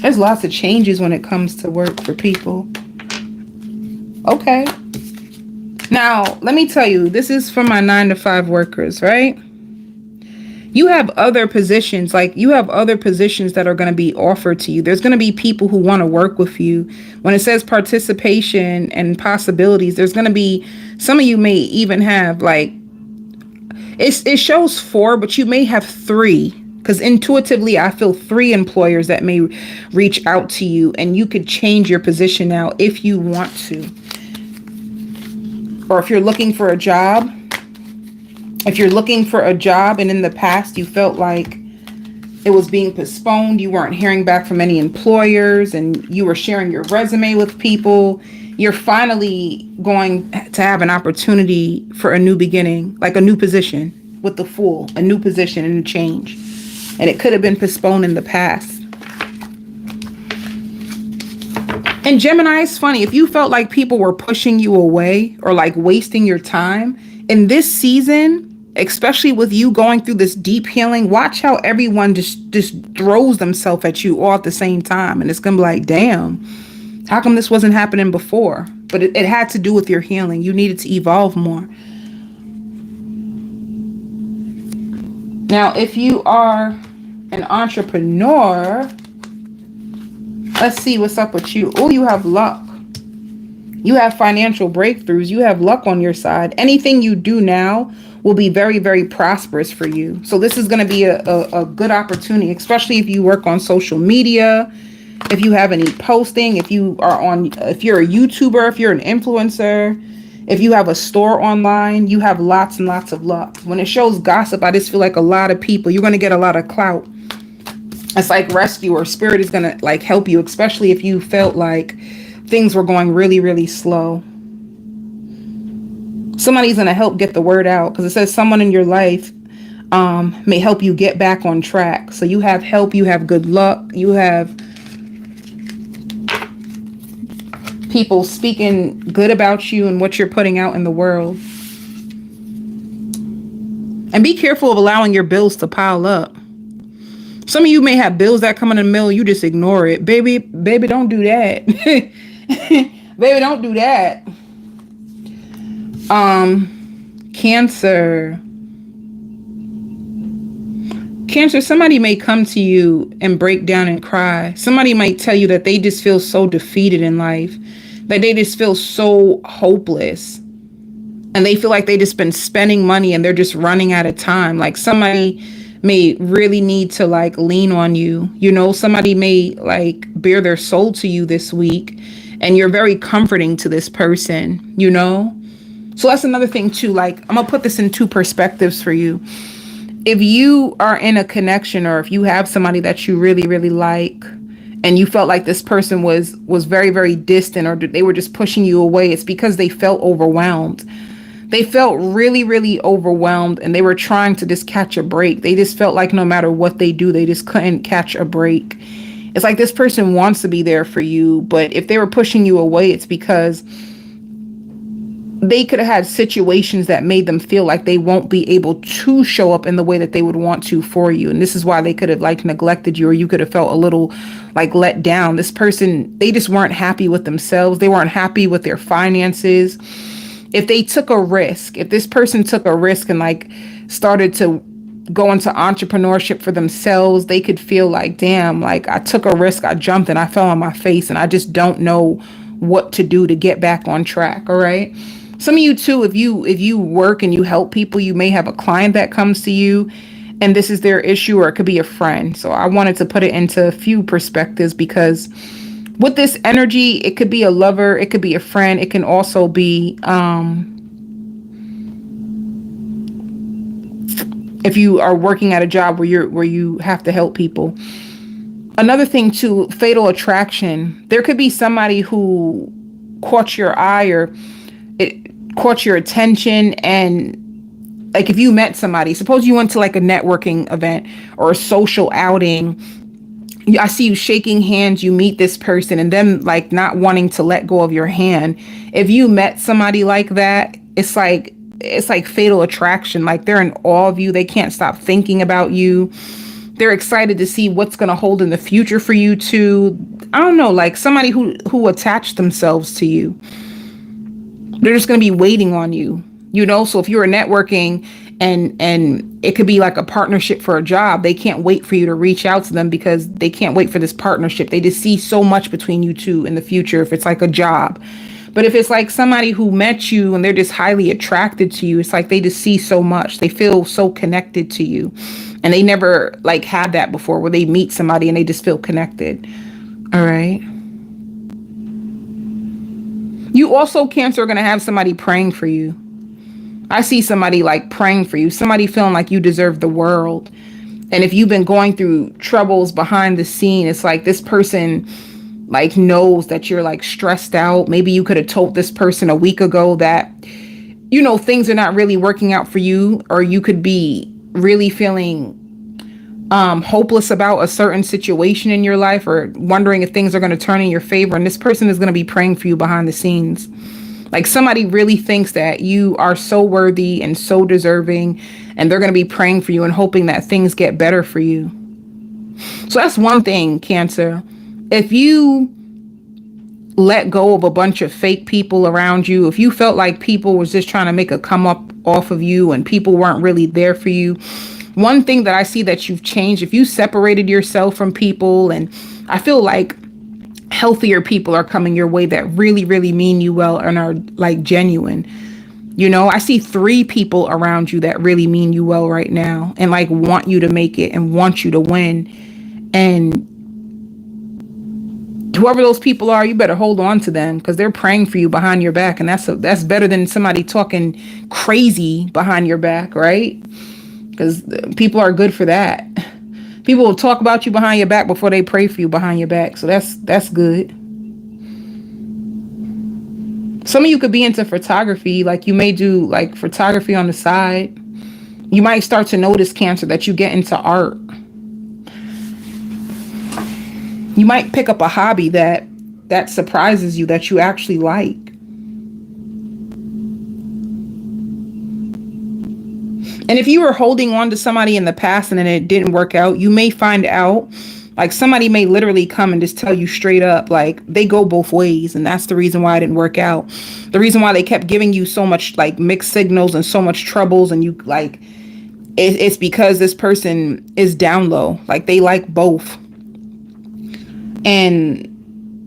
there's lots of changes when it comes to work for people. Okay. Now, let me tell you, this is for my 9-to-5 workers, right? You have other positions, that are going to be offered to you. There's going to be people who want to work with you. When it says participation and possibilities, there's going to be, some of you may even have it shows 4, but you may have 3. Because intuitively, I feel 3 employers that may reach out to you, and you could change your position now if you want to. Or if you're looking for a job, and in the past you felt like it was being postponed, you weren't hearing back from any employers, and you were sharing your resume with people, you're finally going to have an opportunity for a new beginning, like a new position with the Fool, a new position and a change. And it could have been postponed in the past. And Gemini, it's funny. If you felt like people were pushing you away or like wasting your time in this season, especially with you going through this deep healing, watch how everyone just throws themselves at you all at the same time. And it's going to be like, damn, how come this wasn't happening before? But it had to do with your healing. You needed to evolve more. Now, if you are an entrepreneur, let's see what's up with you. Oh, you have luck. You have financial breakthroughs. You have luck on your side. Anything you do now will be very, very prosperous for you. So this is going to be a good opportunity, especially if you work on social media, if you have any posting, if you're a YouTuber, if you're an influencer, if you have a store online, you have lots and lots of luck. When it shows gossip, I just feel like a lot of people, you're going to get a lot of clout. It's like rescue, or spirit is going to like help you, especially if you felt like things were going really, really slow. Somebody's going to help get the word out, because it says someone in your life may help you get back on track. So you have help, you have good luck, you have people speaking good about you and what you're putting out in the world. And be careful of allowing your bills to pile up. Some of you may have bills that come in the mail, you just ignore it. Baby, don't do that. Baby, don't do that. Cancer. Cancer, somebody may come to you and break down and cry. Somebody might tell you that they just feel so defeated in life, that they just feel so hopeless. And they feel like they just been spending money and they're just running out of time. Like somebody may really need to like lean on you. You know, somebody may like bare their soul to you this week, and you're very comforting to this person, you know? So that's another thing too. Like, I'm gonna put this in 2 perspectives for you. If you are in a connection, or if you have somebody that you really, really like, and you felt like this person was very, very distant, or they were just pushing you away, it's because they felt overwhelmed. They felt really, really overwhelmed, and they were trying to just catch a break. They just felt like no matter what they do, they just couldn't catch a break. It's like this person wants to be there for you, but if they were pushing you away, it's because they could have had situations that made them feel like they won't be able to show up in the way that they would want to for you. And this is why they could have like neglected you, or you could have felt a little like let down. This person, they just weren't happy with themselves. They weren't happy with their finances. If they took a risk, if this person took a risk and like started to go into entrepreneurship for themselves, they could feel like, damn, like I took a risk, I jumped and I fell on my face and I just don't know what to do to get back on track. All right. Some of you too, if you work and you help people, you may have a client that comes to you and this is their issue, or it could be a friend. So I wanted to put it into a few perspectives, because with this energy, it could be a lover, it could be a friend, it can also be if you are working at a job where you have to help people. Another thing too, fatal attraction. There could be somebody who caught your eye, or it caught your attention, and like if you met somebody, suppose you went to like a networking event or a social outing, I see you shaking hands, you meet this person and them like not wanting to let go of your hand. If you met somebody like that, it's like fatal attraction. Like they're in awe of you. They can't stop thinking about you. They're excited to see what's going to hold in the future for you too. I don't know, like somebody who attached themselves to you. They're just going to be waiting on you, you know? So if you're networking and it could be like a partnership for a job, they can't wait for you to reach out to them because they can't wait for this partnership. They just see so much between you two in the future if it's like a job. But if it's like somebody who met you and they're just highly attracted to you, it's like they just see so much. They feel so connected to you. And they never like had that before, where they meet somebody and they just feel connected. All right. You also, Cancer, are going to have somebody praying for you. I see somebody like praying for you, somebody feeling like you deserve the world. And if you've been going through troubles behind the scene, it's like this person like knows that you're like stressed out. Maybe you could have told this person a week ago that, you know, things are not really working out for you, or you could be really feeling hopeless about a certain situation in your life, or wondering if things are going to turn in your favor. And this person is going to be praying for you behind the scenes. Like somebody really thinks that you are so worthy and so deserving, and they're going to be praying for you and hoping that things get better for you. So that's one thing, Cancer. If you let go of a bunch of fake people around you, if you felt like people was just trying to make a come up off of you and people weren't really there for you, one thing that I see that you've changed, if you separated yourself from people, and I feel like healthier people are coming your way that really, really mean you well and are like genuine. You know, I see 3 people around you that really mean you well right now and like want you to make it and want you to win. And whoever those people are, you better hold on to them, because they're praying for you behind your back. And that's better than somebody talking crazy behind your back, right? Because people are good for that. People will talk about you behind your back before they pray for you behind your back. So that's good. Some of you could be into photography. Like you may do like photography on the side. You might start to notice, Cancer, that you get into art. You might pick up a hobby that surprises you, that you actually like. And if you were holding on to somebody in the past and then it didn't work out, you may find out, like somebody may literally come and just tell you straight up, like they go both ways. And that's the reason why it didn't work out. The reason why they kept giving you so much like mixed signals and so much troubles. And you like, it's because this person is down low. Like they like both. And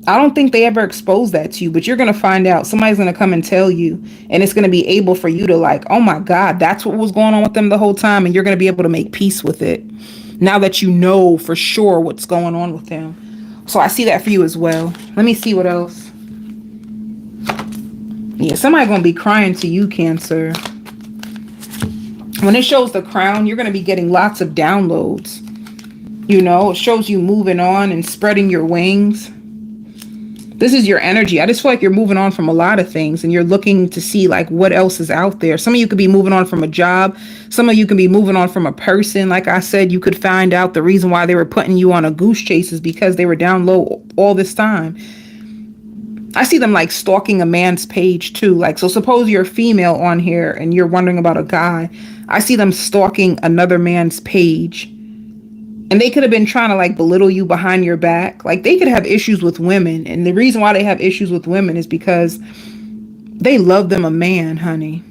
I don't think they ever expose that to you, but you're going to find out. Somebody's going to come and tell you, and it's going to be able for you to like, oh my God, that's what was going on with them the whole time. And you're going to be able to make peace with it now that you know for sure what's going on with them. So I see that for you as well. Let me see what else. Yeah, somebody's going to be crying to you, Cancer. When it shows the crown, you're going to be getting lots of downloads. You know, it shows you moving on and spreading your wings. This is your energy. I just feel like you're moving on from a lot of things and you're looking to see like what else is out there. Some of you could be moving on from a job. Some of you can be moving on from a person. Like I said, you could find out the reason why they were putting you on a goose chase is because they were down low all this time. I see them like stalking a man's page too. Like, so suppose you're a female on here and you're wondering about a guy. I see them stalking another man's page. And they could have been trying to like belittle you behind your back. Like they could have issues with women. And the reason why they have issues with women is because they love them a man, honey.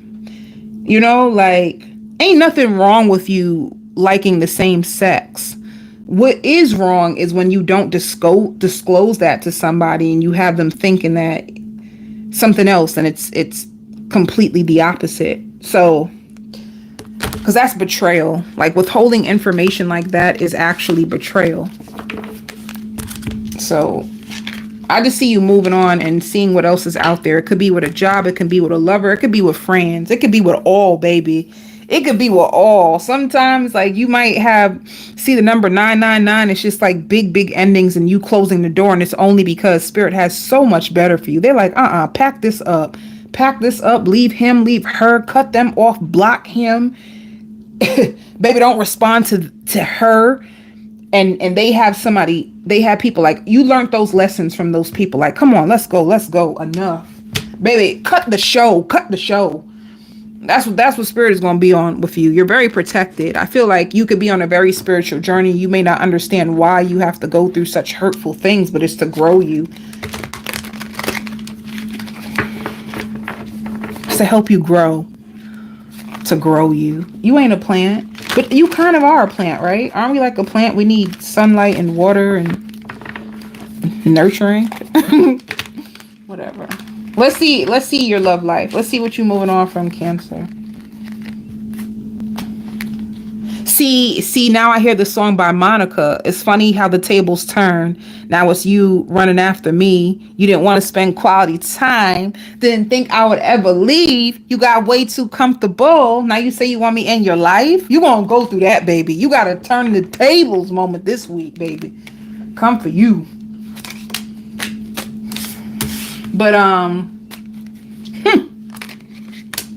You know, like ain't nothing wrong with you liking the same sex. What is wrong is when you don't disclose that to somebody and you have them thinking that something else and it's completely the opposite. So, because that's betrayal. Like withholding information like that is actually betrayal. So I just see you moving on and seeing what else is out there. It could be with a job. It can be with a lover. It could be with friends. It could be with all, baby. It could be with all. Sometimes like you might see the number 999. It's just like big endings and you closing the door. And it's only because spirit has so much better for you. They're like, pack this up. Pack this up. Leave him, leave her, cut them off, block him. Baby, don't respond to her. And they have people like you learned those lessons from those people. Like, come on, let's go. Enough. Baby, cut the show. That's what spirit is going to be on with you. You're very protected. I feel like you could be on a very spiritual journey. You may not understand why you have to go through such hurtful things, but it's to grow you. It's to help you grow. To grow you. You ain't a plant, but you kind of are a plant, right? Aren't we like a plant? We need sunlight and water and nurturing. Whatever. Let's see your love life. Let's see what you're moving on from, Cancer. See, now I hear the song by Monica. It's funny how the tables turn. Now it's you running after me. You didn't want to spend quality time. Didn't think I would ever leave. You got way too comfortable. Now you say you want me in your life? You gonna go through that, baby. You got to turn the tables moment this week, baby. Come for you. But,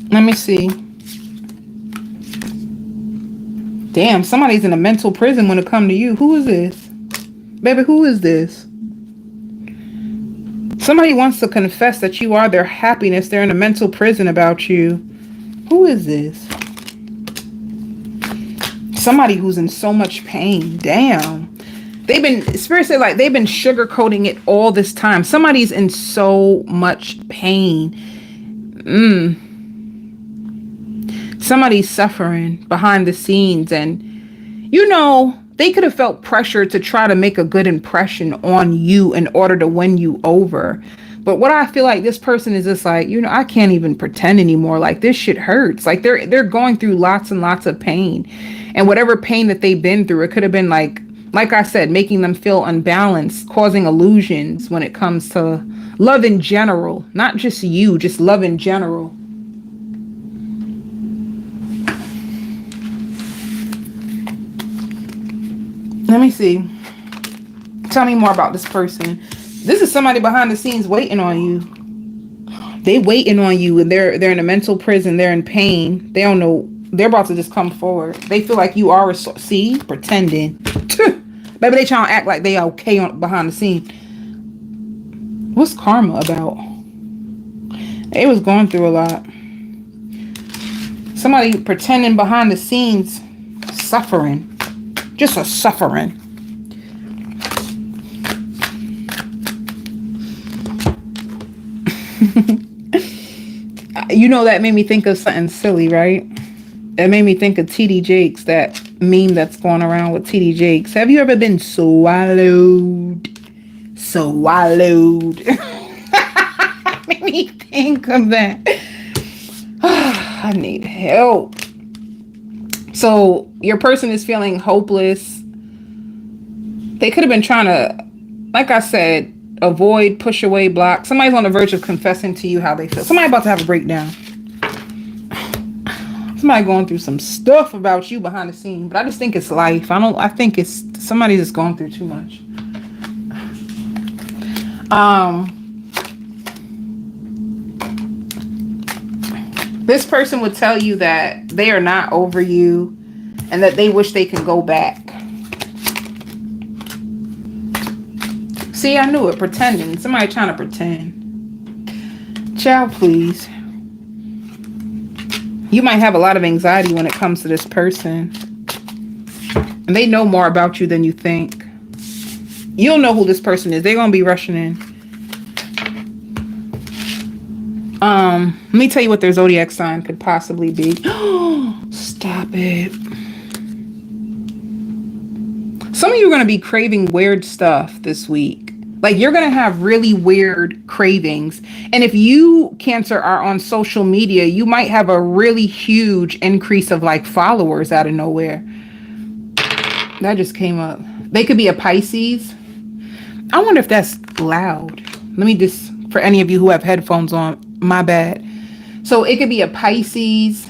let me see. Damn, somebody's in a mental prison when it comes to you. Who is this? Baby, who is this? Somebody wants to confess that you are their happiness. They're in a mental prison about you. Who is this? Somebody who's in so much pain. Damn. Spirit said like they've been sugarcoating it all this time. Somebody's in so much pain. Somebody's suffering behind the scenes, and you know they could have felt pressure to try to make a good impression on you in order to win you over. But what I feel like this person is just like, I can't even pretend anymore. Like this shit hurts. Like they're going through lots and lots of pain, and whatever pain that they've been through, it could have been like I said, making them feel unbalanced, causing illusions when it comes to love in general, not just you, just love in general. Let me see. Tell me more about this person. This is somebody behind the scenes waiting on you. They waiting on you, and they're in a mental prison. They're in pain. They don't know. They're about to just come forward. They feel like you are pretending. Maybe they trying to act like they okay behind the scene. What's karma about? They was going through a lot. Somebody pretending behind the scenes, suffering. Just a suffering. That made me think of something silly, right? It made me think of TD Jakes, that meme that's going around with TD Jakes. Have you ever been swallowed? Made me think of that. I need help. So your person is feeling hopeless. They could have been trying to, like I said, avoid, push away, block. Somebody's on the verge of confessing to you how they feel. Somebody about to have a breakdown. Somebody going through some stuff about you behind the scene, but I just think it's life. I think it's somebody that's going through too much. This person would tell you that they are not over you and that they wish they can go back. See, I knew it. Pretending. Somebody trying to pretend. Child, please. You might have a lot of anxiety when it comes to this person. And they know more about you than you think. You'll know who this person is. They're going to be rushing in. Let me tell you what their zodiac sign could possibly be. Stop it. Some of you are going to be craving weird stuff this week. Like, you're going to have really weird cravings. And if you, Cancer, are on social media, you might have a really huge increase of like followers out of nowhere. That just came up. They could be a Pisces. I wonder if that's loud. Let me just, for any of you who have headphones on, my bad. So it could be a Pisces.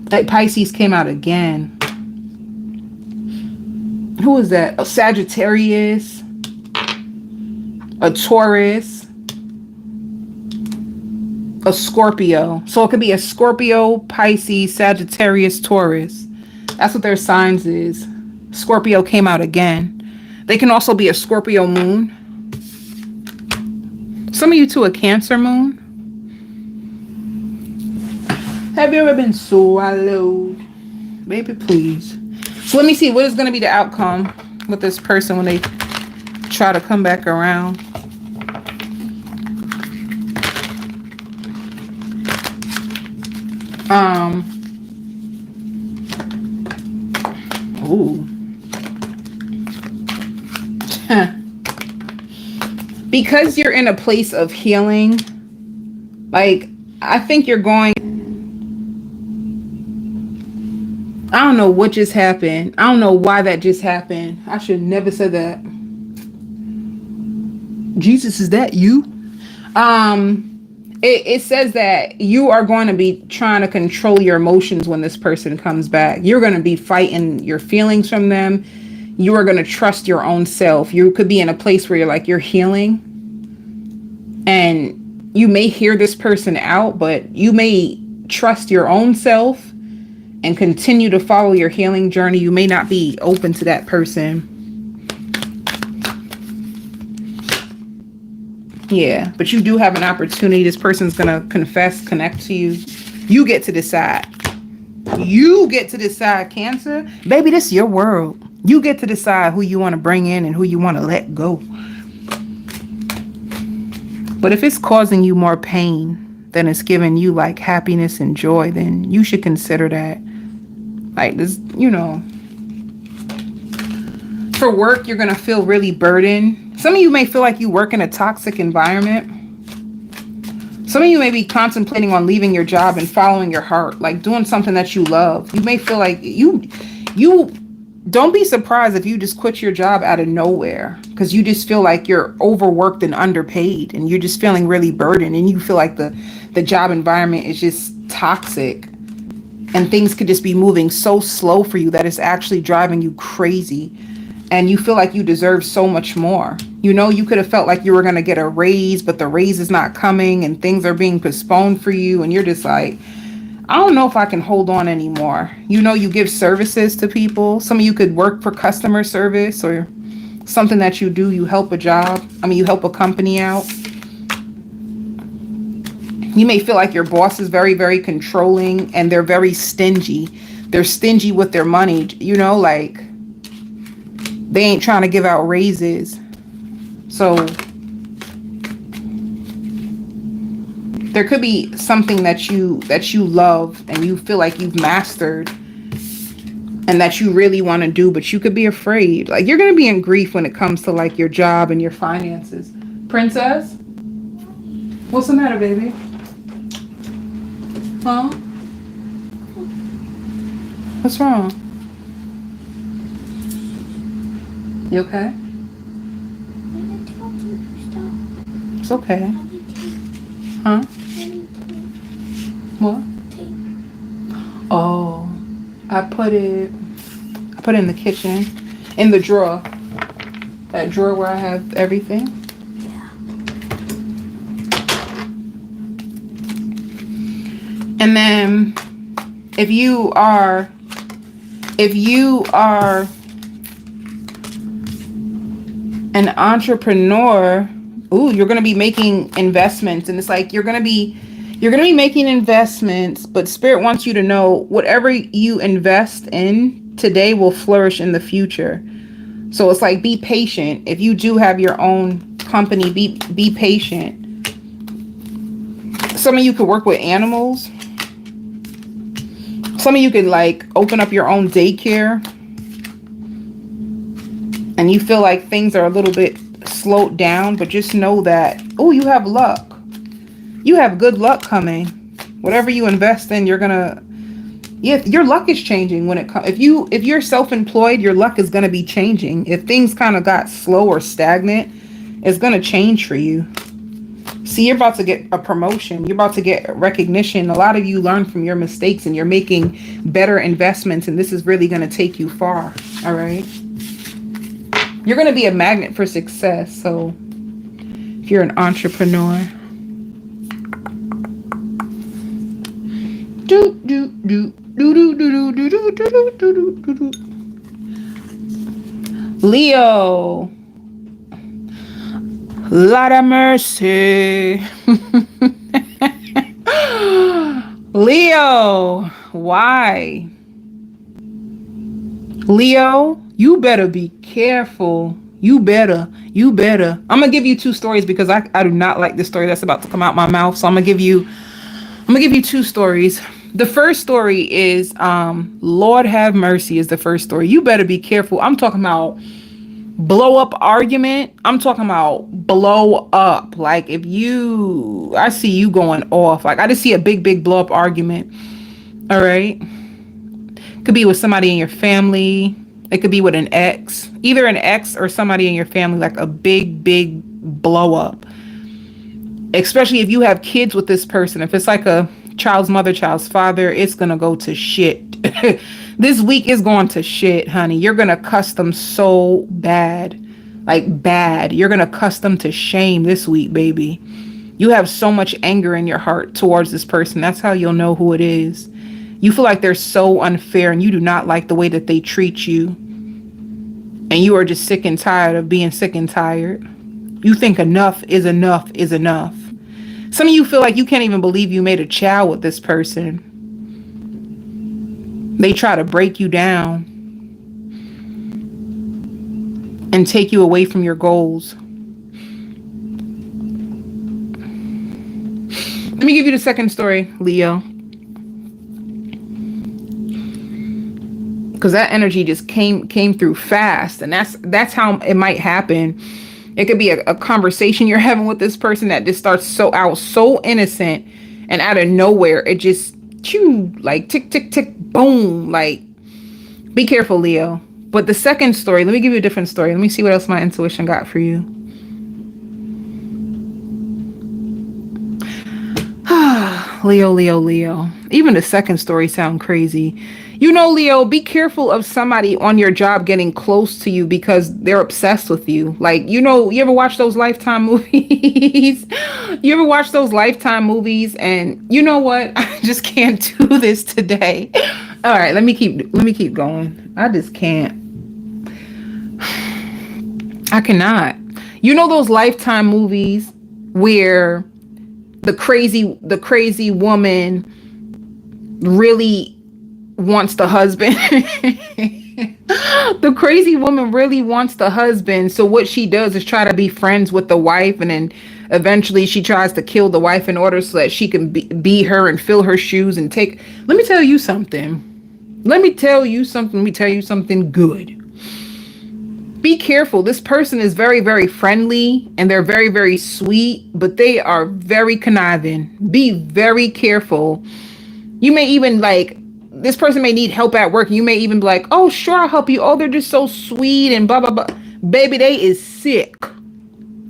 That Pisces came out again. Who is that? A Sagittarius. A Taurus. A Scorpio. So it could be a Scorpio, Pisces, Sagittarius, Taurus. That's what their signs is. Scorpio came out again. They can also be a Scorpio moon. Some of you too, a Cancer moon. Have you ever been swallowed? Baby, please. So let me see, what is going to be the outcome with this person when they try to come back around? Ooh. Because you're in a place of healing, like, I think you're going, I don't know what just happened. I don't know why that just happened. I should never say that. Jesus, is that you? It says that you are going to be trying to control your emotions when this person comes back. You're going to be fighting your feelings from them. You are going to trust your own self. You could be in a place where you're like, you're healing. And you may hear this person out, but you may trust your own self and continue to follow your healing journey. You may not be open to that person. Yeah, but you do have an opportunity. This person's going to confess, connect to you. You get to decide. You get to decide, Cancer. Baby, this is your world. You get to decide who you want to bring in and who you want to let go. But if it's causing you more pain than it's giving you like happiness and joy, then you should consider that. Like this, you know. For work, you're going to feel really burdened. Some of you may feel like you work in a toxic environment. Some of you may be contemplating on leaving your job and following your heart, like doing something that you love. You may feel like you don't be surprised if you just quit your job out of nowhere because you just feel like you're overworked and underpaid and you're just feeling really burdened and you feel like the job environment is just toxic and things could just be moving so slow for you that it's actually driving you crazy. And you feel like you deserve so much more. You know, you could have felt like you were going to get a raise, but the raise is not coming and things are being postponed for you. And you're just like, I don't know if I can hold on anymore. You know, you give services to people. Some of you could work for customer service or something that you do. You help a job. You help a company out. You may feel like your boss is very, very controlling and they're very stingy. They're stingy with their money. You know, like, they ain't trying to give out raises. So there could be something that you love and you feel like you've mastered and that you really want to do, but you could be afraid. Like, you're going to be in grief when it comes to like your job and your finances. Princess? What's the matter, baby? Huh? What's wrong? You okay? It's okay. Huh? What? Oh, I put it in the kitchen, in the drawer. That drawer where I have everything. Yeah. And then if you are an entrepreneur, ooh, you're going to be making investments, and it's like you're going to be making investments, but spirit wants you to know whatever you invest in today will flourish in the future. So it's like, be patient. If you do have your own company, be patient. Some of you could work with animals. Some of you could like open up your own daycare, and you feel like things are a little bit slowed down, but just know that, oh, you have luck. You have good luck coming. Whatever you invest in, you're gonna, yeah, your luck is changing when it comes. If you're self-employed, your luck is gonna be changing. If things kind of got slow or stagnant, it's gonna change for you. See, you're about to get a promotion. You're about to get recognition. A lot of you learn from your mistakes, and you're making better investments, and this is really gonna take you far. All right. You're gonna be a magnet for success. So if you're an entrepreneur. Leo. Lot of mercy. Leo, why? Leo, you better be careful. You better. I'm gonna give you two stories because I do not like this story that's about to come out my mouth. So I'm gonna give you two stories. The first story is Lord have mercy is the first story. You better be careful. I'm talking about blow up argument. I'm talking about blow up. Like I see you going off. Like I just see a big blow up argument. All right. Could be with somebody in your family. It could be with an ex, either an ex or somebody in your family, like a big blow up. Especially if you have kids with this person. If it's like a child's mother, child's father, it's going to go to shit. This week is going to shit, honey. You're going to cuss them so bad. Like bad. You're going to cuss them to shame this week, baby. You have so much anger in your heart towards this person. That's how you'll know who it is. You feel like they're so unfair and you do not like the way that they treat you. And you are just sick and tired of being sick and tired. You think enough is enough is enough. Some of you feel like you can't even believe you made a child with this person. They try to break you down and take you away from your goals. Let me give you the second story, Leo. Because that energy just came through fast, and that's how it might happen. It could be a conversation you're having with this person that just starts so innocent, and out of nowhere it just like tick tick tick boom. Like, be careful, Leo. But the second story, let me give you a different story. Let me see what else my intuition got for you. Leo. Even the second story sound crazy. You know, Leo, be careful of somebody on your job getting close to you because they're obsessed with you. Like, you know, you ever watch those Lifetime movies? You ever watch those Lifetime movies? And you know what? I just can't do this today. All right, let me keep going. I just can't. I cannot. You know those Lifetime movies where the crazy woman really wants the husband. The crazy woman really wants the husband. So what she does is try to be friends with the wife, and then eventually she tries to kill the wife in order so that she can be her and fill her shoes and take. Let me tell you something good. Be careful. This person is very, very friendly and they're very, very sweet, but they are very conniving. Be very careful. You may even this person may need help at work. And you may even be like, oh, sure, I'll help you. Oh, they're just so sweet and blah, blah, blah. Baby, they is sick.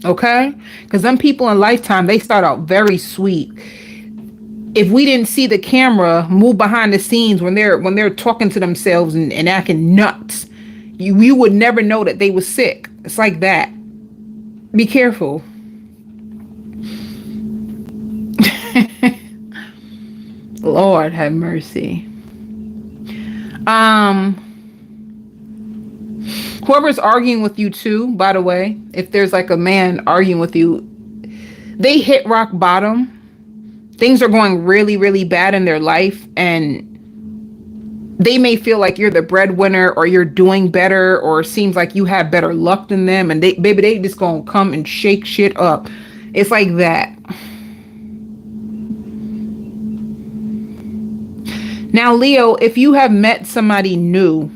Okay? Because some people in Lifetime, they start out very sweet. if we didn't see the camera move behind the scenes when they're talking to themselves and acting nuts, you would never know that they was sick. It's like that. Be careful. Lord have mercy. Whoever's arguing with you too, by the way, if there's like a man arguing with you, they hit rock bottom. Things are going really, really bad in their life, and they may feel like you're the breadwinner or you're doing better or it seems like you have better luck than them, and they just gonna come and shake shit up. It's like that. Now, Leo, if you have met somebody new,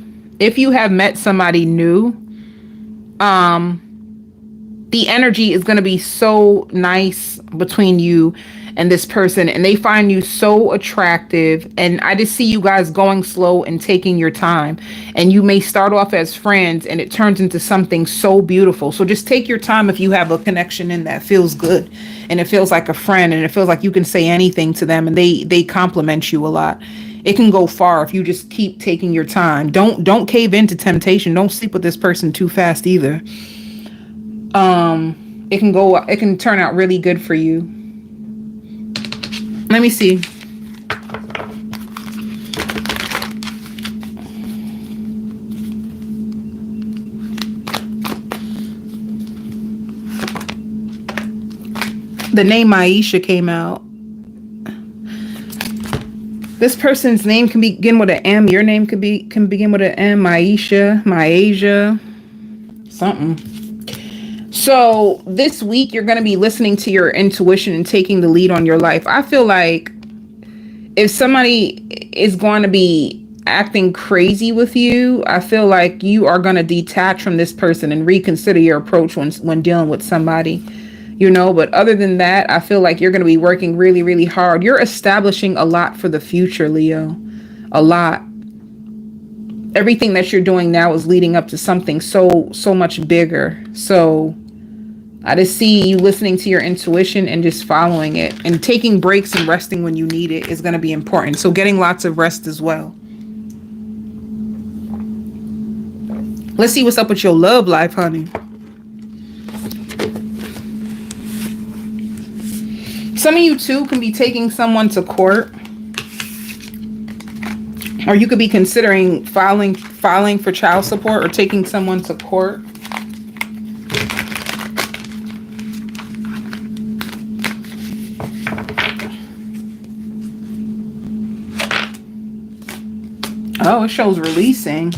the energy is going to be so nice between you and this person, and they find you so attractive, and I just see you guys going slow and taking your time, and you may start off as friends and it turns into something so beautiful. So just take your time if you have a connection in that feels good and it feels like a friend and it feels like you can say anything to them and they compliment you a lot. It can go far if you just keep taking your time. Don't cave into temptation. Don't sleep with this person too fast either. It can turn out really good for you. Let me see. The name Aisha came out. This person's name can begin with an M. Your name can begin with an M. Maisha, something. So this week you're going to be listening to your intuition and taking the lead on your life. I feel like if somebody is going to be acting crazy with you, I feel like you are going to detach from this person and reconsider your approach when dealing with somebody. But other than that, I feel like you're going to be working really, really hard. You're establishing a lot for the future, Leo. A lot. Everything that you're doing now is leading up to something so much bigger. So I just see you listening to your intuition and just following it. And taking breaks and resting when you need it is going to be important. So getting lots of rest as well. Let's see what's up with your love life, honey. Some of you too can be taking someone to court, or you could be considering filing for child support or taking someone to court. Oh, it shows releasing.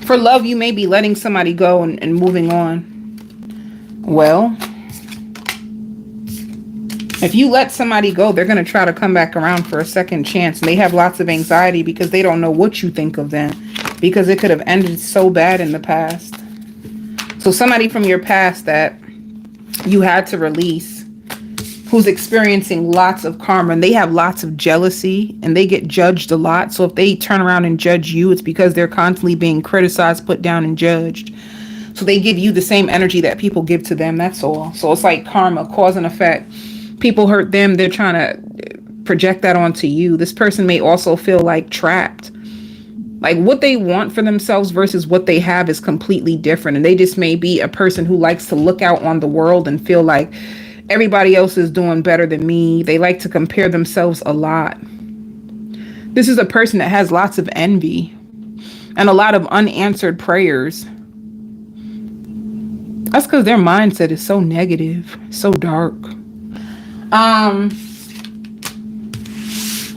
For love, you may be letting somebody go and moving on. Well, if you let somebody go, they're going to try to come back around for a second chance. And they have lots of anxiety because they don't know what you think of them, because it could have ended so bad in the past. So somebody from your past that you had to release, who's experiencing lots of karma, and they have lots of jealousy and they get judged a lot. So if they turn around and judge you, it's because they're constantly being criticized, put down, and judged. So they give you the same energy that people give to them. That's all. So it's like karma, cause and effect. People hurt them, they're trying to project that onto you. This person may also feel like trapped. Like what they want for themselves versus what they have is completely different. And they just may be a person who likes to look out on the world and feel like everybody else is doing better than me. They like to compare themselves a lot. This is a person that has lots of envy and a lot of unanswered prayers. That's because their mindset is so negative, so dark.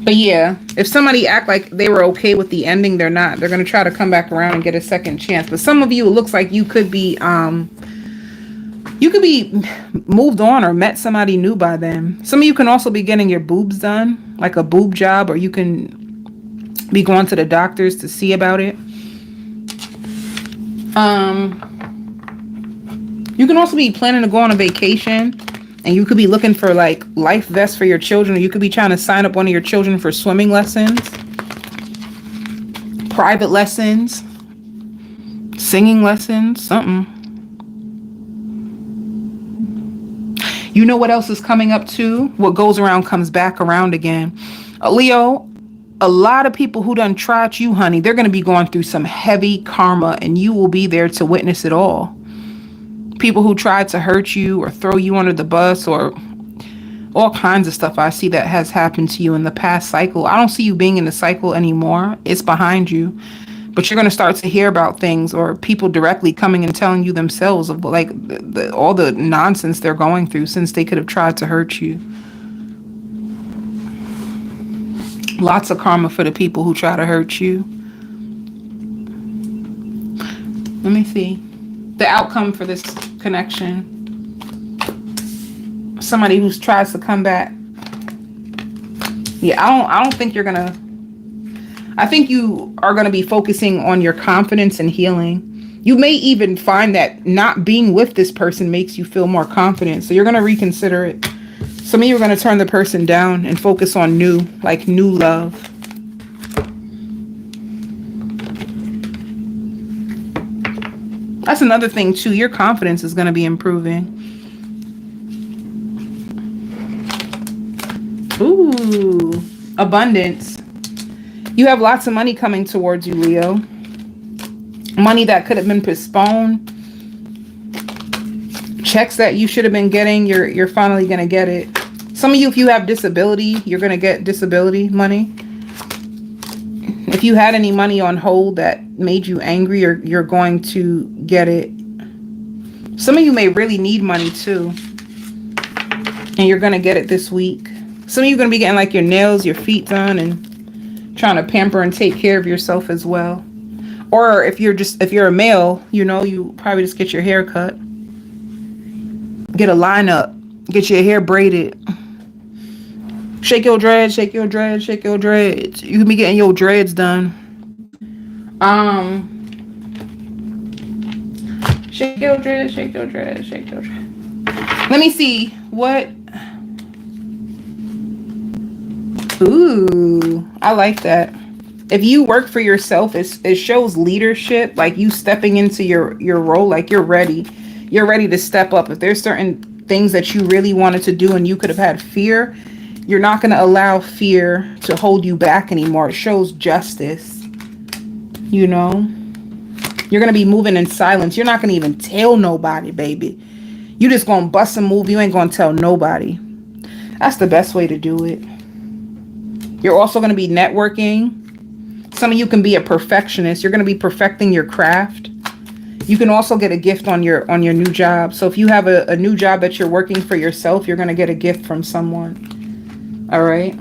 But yeah, if somebody act like they were okay with the ending, they're not. They're going to try to come back around and get a second chance. But some of you, it looks like you could be moved on or met somebody new by them. Some of you can also be getting your boobs done, like a boob job, or you can be going to the doctors to see about it. You can also be planning to go on a vacation. And you could be looking for like life vests for your children, or you could be trying to sign up one of your children for swimming lessons, private lessons, singing lessons, something. You know what else is coming up too? What goes around comes back around again. Leo, a lot of people who done tried you, honey, they're going to be going through some heavy karma, and you will be there to witness it all. People who tried to hurt you or throw you under the bus or all kinds of stuff I see that has happened to you in the past cycle. I don't see you being in the cycle anymore. It's behind you. But you're going to start to hear about things or people directly coming and telling you themselves of like all the nonsense they're going through since they could have tried to hurt you. Lots of karma for the people who try to hurt you. Let me see. The outcome for this connection. Somebody who tries to come back. Yeah, I don't think you're going to. I think you are going to be focusing on your confidence and healing. You may even find that not being with this person makes you feel more confident. So you're going to reconsider it. Some of you are going to turn the person down and focus on new love. That's another thing too. Your confidence is going to be improving. Ooh, abundance. You have lots of money coming towards you, Leo. Money that could have been postponed. Checks that you should have been getting, you're finally going to get it. Some of you, if you have disability, you're going to get disability money. If you had any money on hold that made you angry, you're going to get it. Some of you may really need money too. And you're going to get it this week. Some of you are going to be getting like your nails, your feet done and trying to pamper and take care of yourself as well. Or if you're a male, you know, you probably just get your hair cut. Get a lineup. Get your hair braided. Shake your dreads, shake your dreads, shake your dreads. You can be getting your dreads done. Shake your dreads, shake your dreads, shake your dreads. Let me see what. Ooh, I like that. If you work for yourself, it shows leadership, like you stepping into your role, like you're ready. You're ready to step up. If there's certain things that you really wanted to do and you could have had fear, you're not going to allow fear to hold you back anymore. It shows justice. You know, you're going to be moving in silence. You're not going to even tell nobody, baby. You just going to bust a move. You ain't going to tell nobody. That's the best way to do it. You're also going to be networking. Some of you can be a perfectionist. You're going to be perfecting your craft. You can also get a gift on your new job. So if you have a new job that you're working for yourself, you're going to get a gift from someone. All right.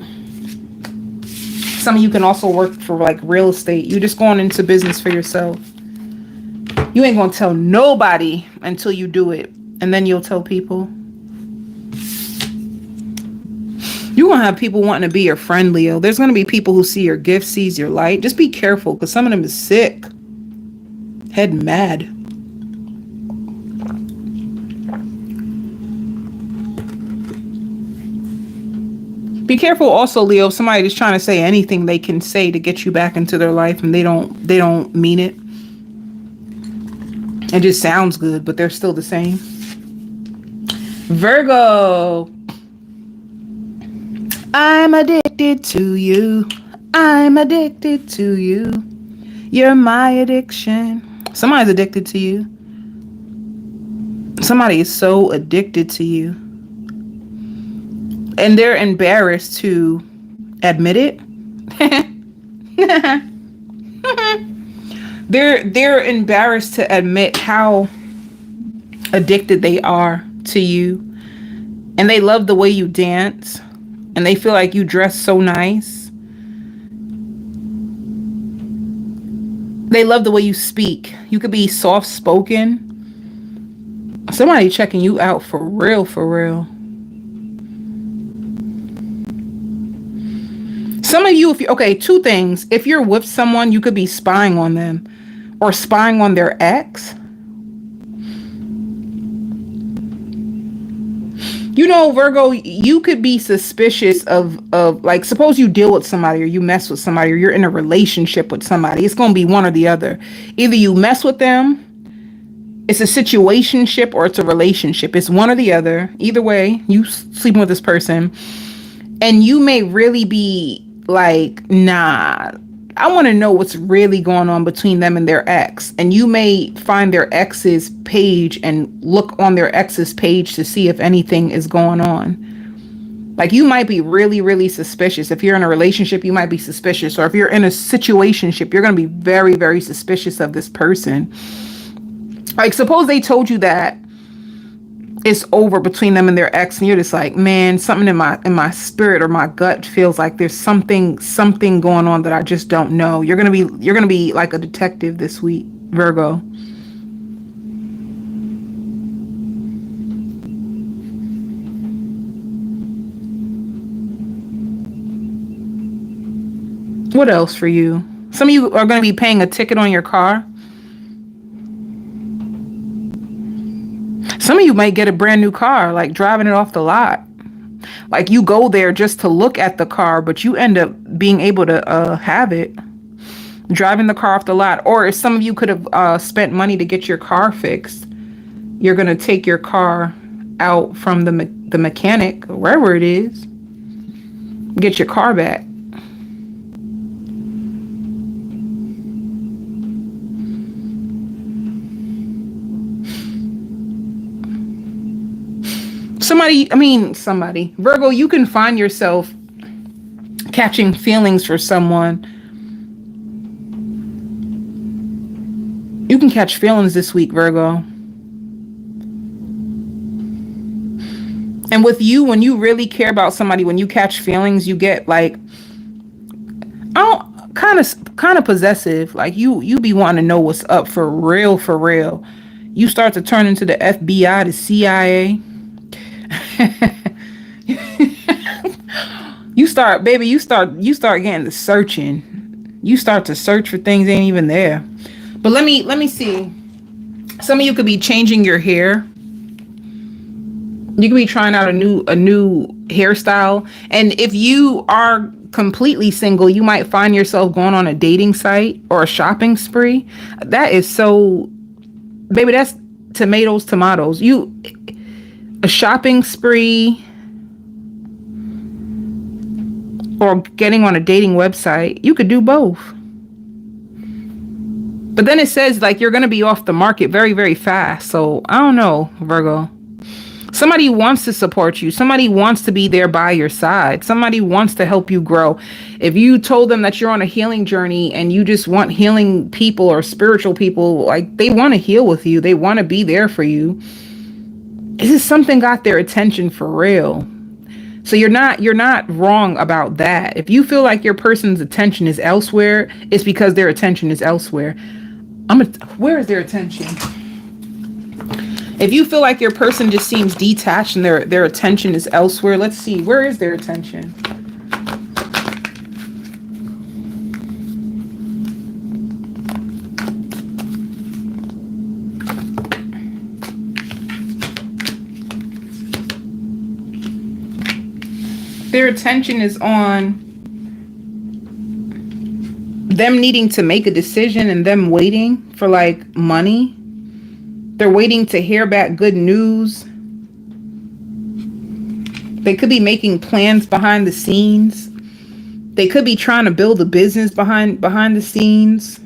Some of you can also work for like real estate. You're just going into business for yourself. You ain't going to tell nobody until you do it. And then you'll tell people. You're going to have people wanting to be your friend, Leo. There's going to be people who see your gift, sees your light. Just be careful because some of them is sick. Head mad. Be careful also, Leo, if somebody is trying to say anything they can say to get you back into their life and they don't mean it. It just sounds good, but they're still the same. Virgo. I'm addicted to you. I'm addicted to you. You're my addiction. Somebody's addicted to you. Somebody is so addicted to you. And they're embarrassed to admit it. They're embarrassed to admit how addicted they are to you. And they love the way you dance. And they feel like you dress so nice. They love the way you speak. You could be soft-spoken. Somebody checking you out for real, for real. Some of you, two things. If you're with someone, you could be spying on them or spying on their ex. You know, Virgo, you could be suspicious of like, suppose you deal with somebody or you mess with somebody or you're in a relationship with somebody. It's going to be one or the other. Either you mess with them It's a situationship or it's a relationship. It's one or the other. Either way, you sleeping with this person. And you may really be like, nah, I want to know what's really going on between them and their ex. And you may find their ex's page and look on their ex's page to see if anything is going on. Like, you might be really, really suspicious. If you're in a relationship, you might be suspicious. Or if you're in a situationship, you're going to be very, very suspicious of this person. Like, suppose they told you that it's over between them and their ex, and you're just like, man, something in my spirit or my gut feels like there's something going on that I just don't know. You're gonna be like a detective this week, Virgo. What else for you? Some of you are going to be paying a ticket on your car. Some of you might get a brand new car, like driving it off the lot. Like, you go there just to look at the car, but you end up being able to have it. Driving the car off the lot. Or if some of you could have spent money to get your car fixed, you're going to take your car out from the mechanic, or wherever it is, get your car back. Somebody, Virgo, you can find yourself catching feelings for someone. You can catch feelings this week, Virgo. And with you, when you really care about somebody, when you catch feelings, you get like, kind of possessive. Like, you be wanting to know what's up for real, for real. You start to turn into the FBI, the CIA. you start getting to searching. You start to search for things ain't even there. But let me see. Some of you could be changing your hair. You could be trying out a new hairstyle. And if you are completely single, you might find yourself going on a dating site or a shopping spree. That is so, baby, that's tomatoes. A shopping spree or getting on a dating website. You could do both. But then it says like you're going to be off the market very, very fast. So I don't know, Virgo. Somebody wants to support you. Somebody wants to be there by your side. Somebody wants to help you grow. If you told them that you're on a healing journey and you just want healing people or spiritual people, like, they want to heal with you. They want to be there for you. This is something got their attention for real. So you're not wrong about that. If you feel like your person's attention is elsewhere, it's because their attention is elsewhere. Where is their attention? If you feel like your person just seems detached and their attention is elsewhere, let's see, where is their attention? Their attention is on them needing to make a decision and them waiting for like money. They're waiting to hear back good news. They could be making plans behind the scenes. They could be trying to build a business behind the scenes.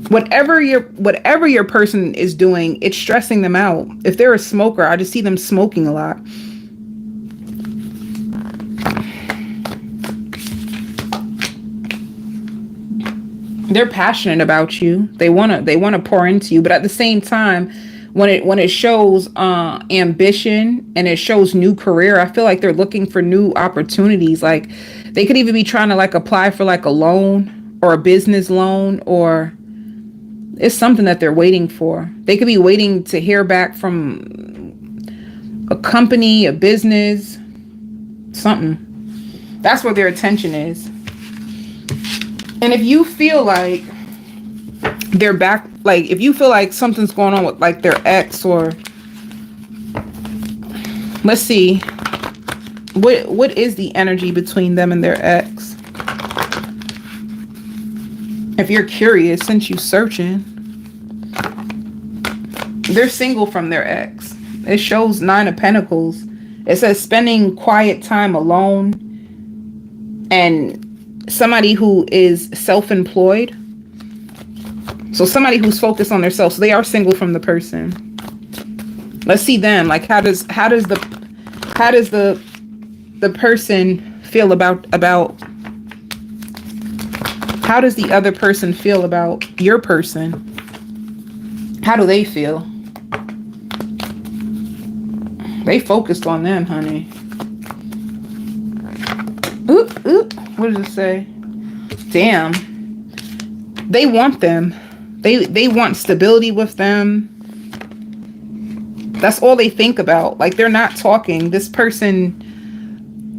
Whatever your person is doing, it's stressing them out. If they're a smoker, I just see them smoking a lot. They're passionate about you. They wanna pour into you, but at the same time, when it shows ambition and it shows new career, I feel like they're looking for new opportunities. Like, they could even be trying to like apply for like a loan or a business loan, or it's something that they're waiting for. They could be waiting to hear back from a company, a business, something. That's where their attention is. And if you feel like they're back, like if you feel like something's going on with like their ex, or let's see, what is the energy between them and their ex? If you're curious, since you searching, they're single from their ex. It shows 9 of Pentacles. It says spending quiet time alone, and somebody who is self-employed. So somebody who's focused on themselves. So they are single from the person. Let's see them. Like how does the person feel about how does the other person feel about your person? How do they feel? They focused on them, honey. Oop, oop. What does it say? Damn. They want them. They want stability with them. That's all they think about. Like, they're not talking. This person,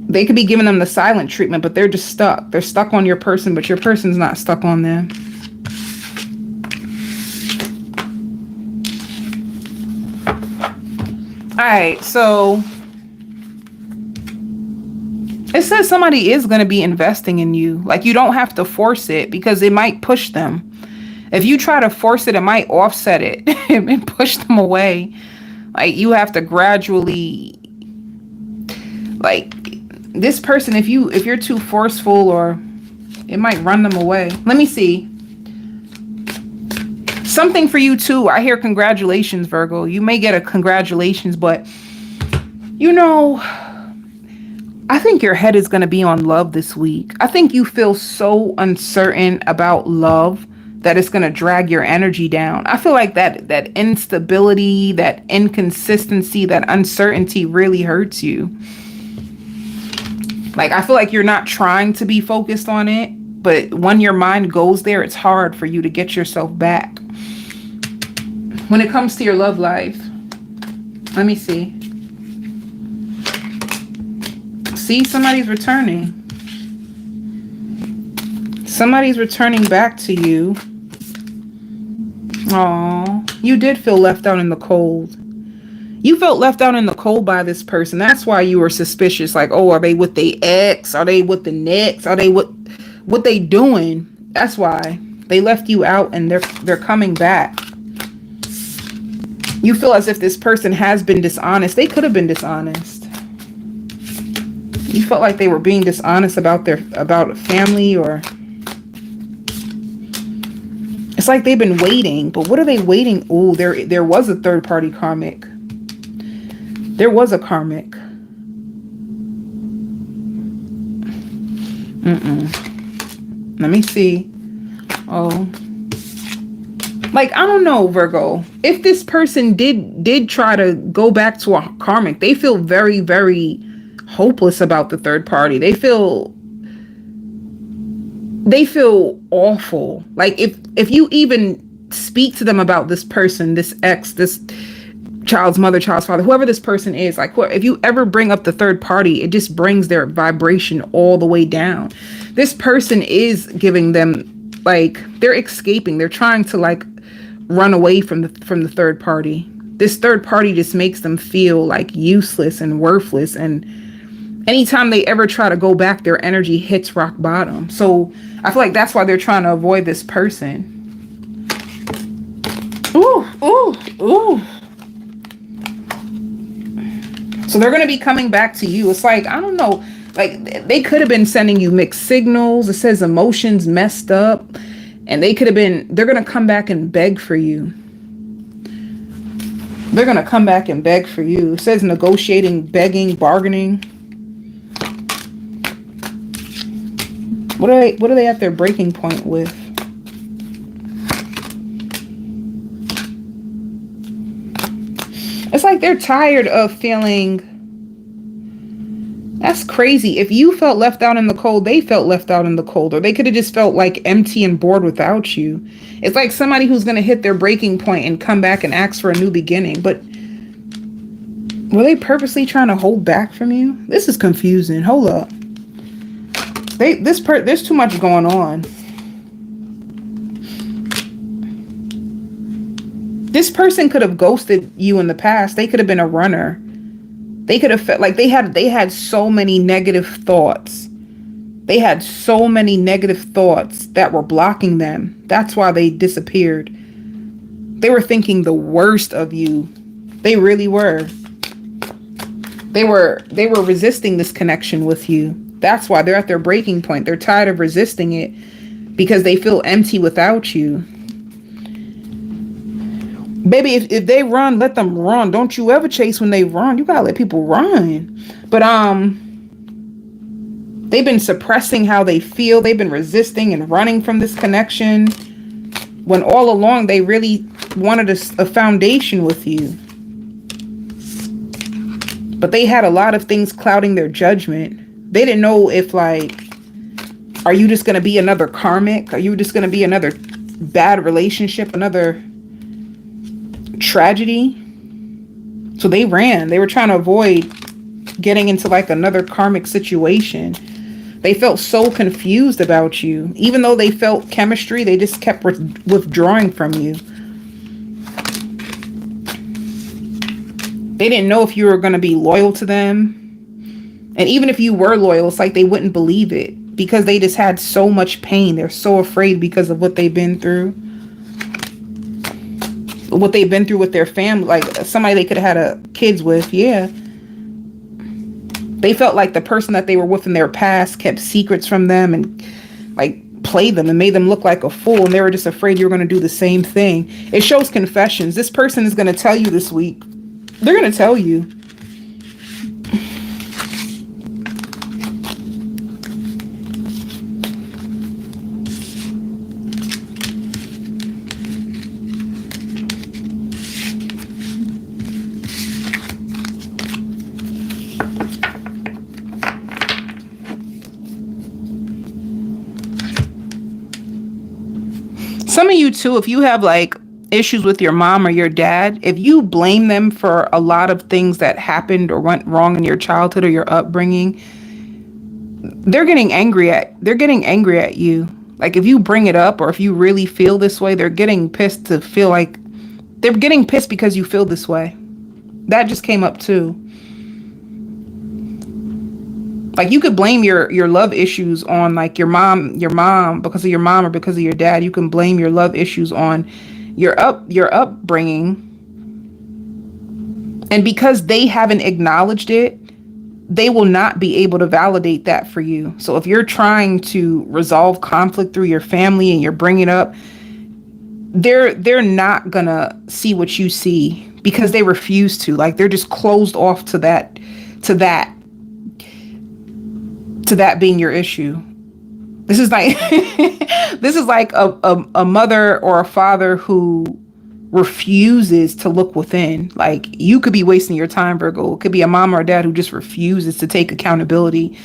they could be giving them the silent treatment, but they're just stuck. They're stuck on your person, but your person's not stuck on them. All right, so it says somebody is going to be investing in you. Like, you don't have to force it because it might push them. If you try to force it, it might offset it and push them away. Like, you have to gradually, like, this person, if you're too forceful, or it might run them away. Let me see. Something for you too. I hear congratulations, Virgo. You may get a congratulations, but you know, I think your head is going to be on love this week. I think you feel so uncertain about love that it's going to drag your energy down. I feel like that instability, that inconsistency, that uncertainty really hurts you. Like, I feel like you're not trying to be focused on it, but when your mind goes there, it's hard for you to get yourself back. When it comes to your love life, let me see. See, somebody's returning. Somebody's returning back to you. Aw, you did feel left out in the cold. You felt left out in the cold by this person. That's why you were suspicious. Like, oh, are they with the ex? Are they with the next? Are they what they doing? That's why they left you out, and they're coming back. You feel as if this person has been dishonest. They could have been dishonest. You felt like they were being dishonest about family, or it's like they've been waiting. But what are they waiting? Oh, there was a third party karmic. There was a karmic. Let me see. Oh. Like, I don't know, Virgo. If this person did try to go back to a karmic, they feel very, very hopeless about the third party. They feel awful. Like, if you even speak to them about this person, this ex, this child's mother, child's father, whoever this person is, like, if you ever bring up the third party, it just brings their vibration all the way down. This person is giving them, like, they're escaping. They're trying to, like, run away from the third party. This third party just makes them feel like useless and worthless, and anytime they ever try to go back, their energy hits rock bottom. So I feel like that's why they're trying to avoid this person. Ooh, ooh, ooh. So they're going to be coming back to you. It's like, I don't know, like, they could have been sending you mixed signals. It says emotions messed up. And they're going to come back and beg for you. They're going to come back and beg for you. It says negotiating, begging, bargaining. What are they at their breaking point with? It's like they're tired of feeling. That's crazy. If you felt left out in the cold, they felt left out in the cold, or they could have just felt like empty and bored without you. It's like somebody who's going to hit their breaking point and come back and ask for a new beginning. But were they purposely trying to hold back from you? This is confusing. Hold up. There's too much going on. This person could have ghosted you in the past. They could have been a runner. They could have felt like they had so many negative thoughts They had so many negative thoughts that were blocking them. That's why they disappeared. They were thinking the worst of you. They really were. They were resisting this connection with you. That's why they're at their breaking point. They're tired of resisting it because they feel empty without you. Baby, if they run, let them run. Don't you ever chase when they run. You gotta let people run. But they've been suppressing how they feel. They've been resisting and running from this connection, when all along they really wanted a foundation with you. But they had a lot of things clouding their judgment. They didn't know if, like, are you just going to be another karmic? Are you just going to be another bad relationship, another tragedy? So they ran. They were trying to avoid getting into like another karmic situation. They felt so confused about you. Even though they felt chemistry, they just kept withdrawing from you. They didn't know if you were going to be loyal to them. And even if you were loyal, it's like they wouldn't believe it because they just had so much pain. They're so afraid because of what they've been through. What they've been through with their family, like somebody they could have had kids with. Yeah. They felt like the person that they were with in their past kept secrets from them and like played them and made them look like a fool. And they were just afraid you were going to do the same thing. It shows confessions. This person is going to tell you this week. They're going to tell you. Some of you too, if you have like issues with your mom or your dad, if you blame them for a lot of things that happened or went wrong in your childhood or your upbringing, they're getting angry at you. Like if you bring it up or if you really feel this way, they're getting pissed to feel like they're getting pissed because you feel this way. That just came up too. Like you could blame your love issues on like your mom because of your mom or because of your dad. You can blame your love issues on your upbringing. And because they haven't acknowledged it, they will not be able to validate that for you. So if you're trying to resolve conflict through your family and you're bringing it up, they're not gonna see what you see because they refuse to. Like they're just closed off to that being your issue. This is like this is like a mother or a father who refuses to look within. Like you could be wasting your time, Virgo. It could be a mom or a dad who just refuses to take accountability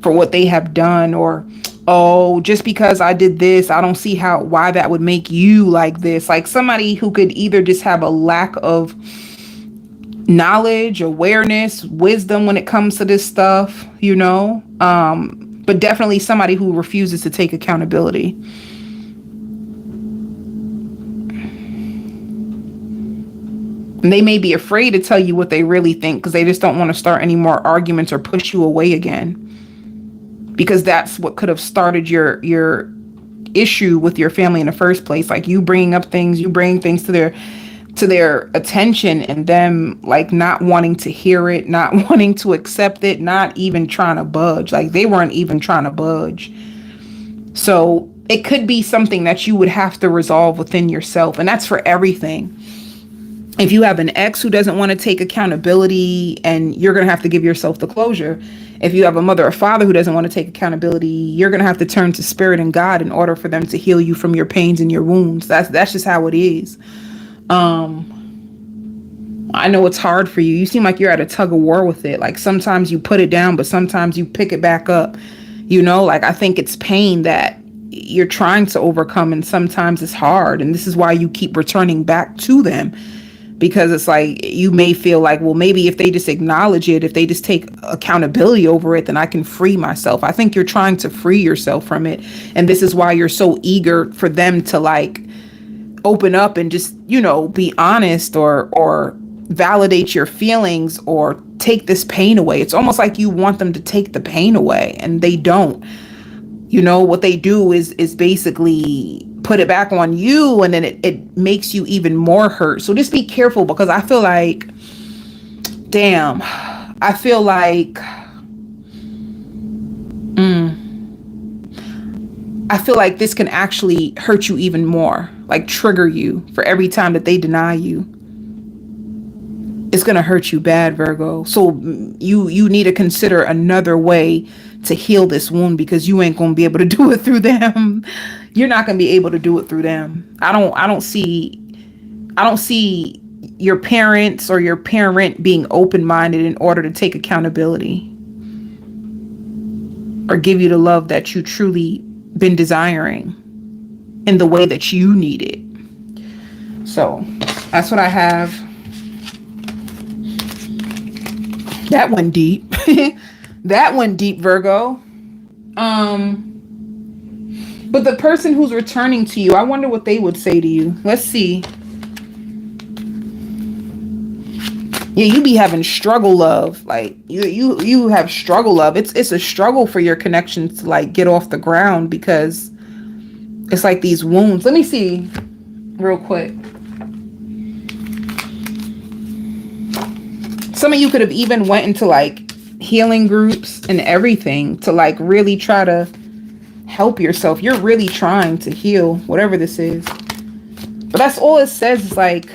for what they have done, or oh, just because I did this, I don't see why that would make you like this. Like somebody who could either just have a lack of knowledge, awareness, wisdom when it comes to this stuff, you know, but definitely somebody who refuses to take accountability. And they may be afraid to tell you what they really think because they just don't want to start any more arguments or push you away again, because that's what could have started your issue with your family in the first place. Like you bringing up things, you bring things to their attention and them like not wanting to hear it, not wanting to accept it, not even trying to budge. Like they weren't even trying to budge. So it could be something that you would have to resolve within yourself. And that's for everything. If you have an ex who doesn't want to take accountability, and you're going to have to give yourself the closure. If you have a mother or father who doesn't want to take accountability, you're going to have to turn to spirit and God in order for them to heal you from your pains and your wounds. That's just how it is. I know it's hard for you. You seem like you're at a tug of war with it. Like sometimes you put it down, but sometimes you pick it back up. You know, like I think it's pain that you're trying to overcome, and sometimes it's hard. And this is why you keep returning back to them, because it's like you may feel like, well, maybe if they just acknowledge it, if they just take accountability over it, then I can free myself. I think you're trying to free yourself from it. And this is why you're so eager for them to like open up and just, you know, be honest or validate your feelings or take this pain away. It's almost like you want them to take the pain away, and they don't. You know, what they do is basically put it back on you, and then it makes you even more hurt. So just be careful, because I feel like, damn, I feel like, I feel like this can actually hurt you even more, like trigger you for every time that they deny you. It's going to hurt you bad, Virgo. So you need to consider another way to heal this wound, because you ain't going to be able to do it through them. You're not going to be able to do it through them. I don't see your parents or your parent being open-minded in order to take accountability or give you the love that you truly been desiring in the way that you need it. So that's what I have. That went deep. That went deep, Virgo. But the person who's returning to you, I wonder what they would say to you. Let's see. Yeah, you be having struggle love. Like you have struggle love. It's a struggle for your connections to like get off the ground, because it's like these wounds. Let me see real quick. Some of you could have even went into like healing groups and everything to like really try to help yourself. You're really trying to heal whatever this is. But that's all it says, is like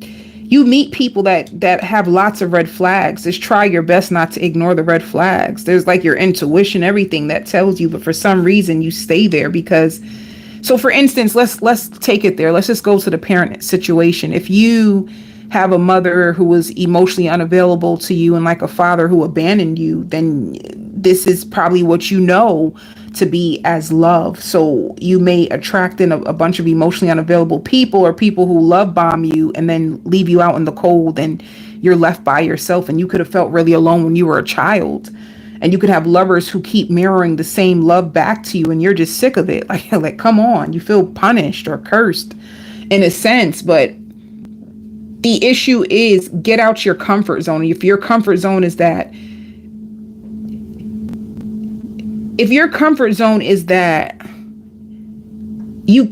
you meet people that have lots of red flags. Just try your best not to ignore the red flags. There's like your intuition, everything that tells you, but for some reason you stay there because, so for instance, let's take it there. Let's just go to the parent situation. If you have a mother who was emotionally unavailable to you and like a father who abandoned you, then this is probably what you know to be as love. So you may attract in a bunch of emotionally unavailable people, or people who love bomb you and then leave you out in the cold, and you're left by yourself. And you could have felt really alone when you were a child. And you could have lovers who keep mirroring the same love back to you, and you're just sick of it. Like come on, you feel punished or cursed in a sense. But the issue is, get out your comfort zone. If your comfort zone is that, you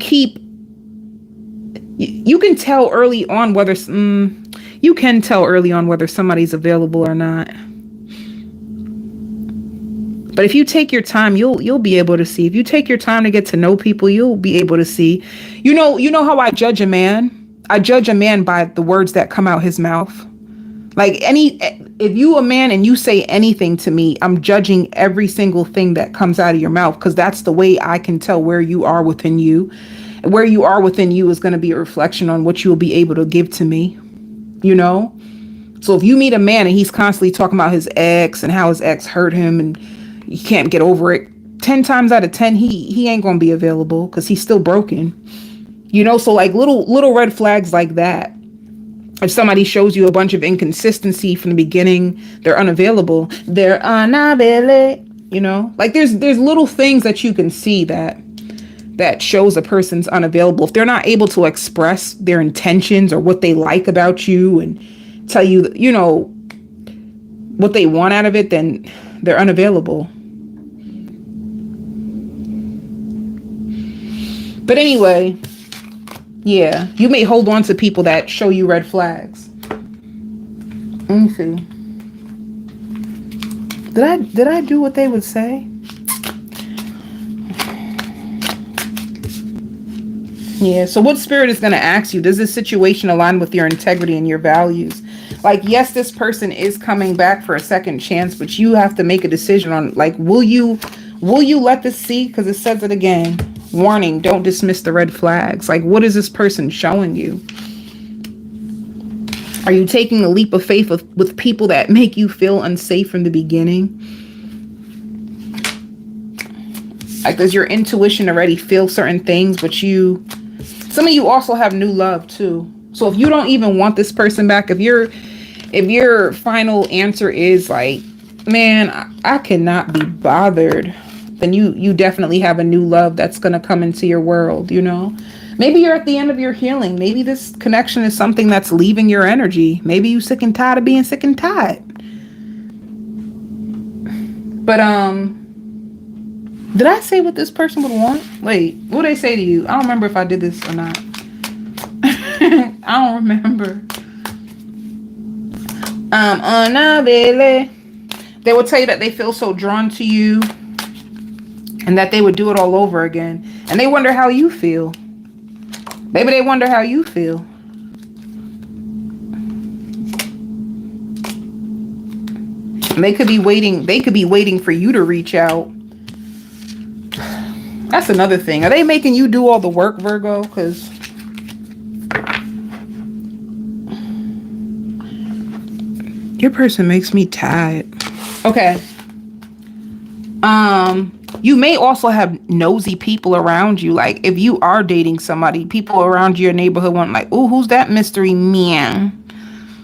can tell early on whether somebody's available or not. But if you take your time, you'll be able to see. If you take your time to get to know people, you'll be able to see. You know how I judge a man? I judge a man by the words that come out his mouth. Like if you a man and you say anything to me, I'm judging every single thing that comes out of your mouth, because that's the way I can tell where you are within you. And where you are within you is going to be a reflection on what you will be able to give to me, you know? So if you meet a man and he's constantly talking about his ex and how his ex hurt him and he can't get over it, 10 times out of 10, he ain't going to be available, because he's still broken. You know, so like little red flags like that. If somebody shows you a bunch of inconsistency from the beginning, they're unavailable. They're unavailable. You know, like there's little things that you can see that shows a person's unavailable. If they're not able to express their intentions or what they like about you and tell you, you know, what they want out of it, then they're unavailable. But anyway, yeah, you may hold on to people that show you red flags. Let me see. Did I do what they would say? Yeah, so what spirit is going to ask you? Does this situation align with your integrity and your values? Like, yes, this person is coming back for a second chance, but you have to make a decision on, like, will you let this see? Because it says it again. Warning, don't dismiss the red flags. Like, what is this person showing you? Are you taking a leap of faith with people that make you feel unsafe from the beginning? Like, does your intuition already feel certain things, but some of you also have new love too. So if you don't even want this person back, if your final answer is like, man, I cannot be bothered, then you definitely have a new love that's going to come into your world, you know? Maybe you're at the end of your healing. Maybe this connection is something that's leaving your energy. Maybe you're sick and tired of being sick and tired. But Did I say what this person would want? Wait, what did they say to you? I don't remember if I did this or not. I don't remember. Unavailable. They will tell you that they feel so drawn to you and that they would do it all over again. And they wonder how you feel. Maybe they wonder how you feel. They could be waiting for you to reach out. That's another thing. Are they making you do all the work, Virgo? Because your person makes me tired. Okay. You may also have nosy people around you. Like, if you are dating somebody, people around your neighborhood want, like, oh, who's that mystery man?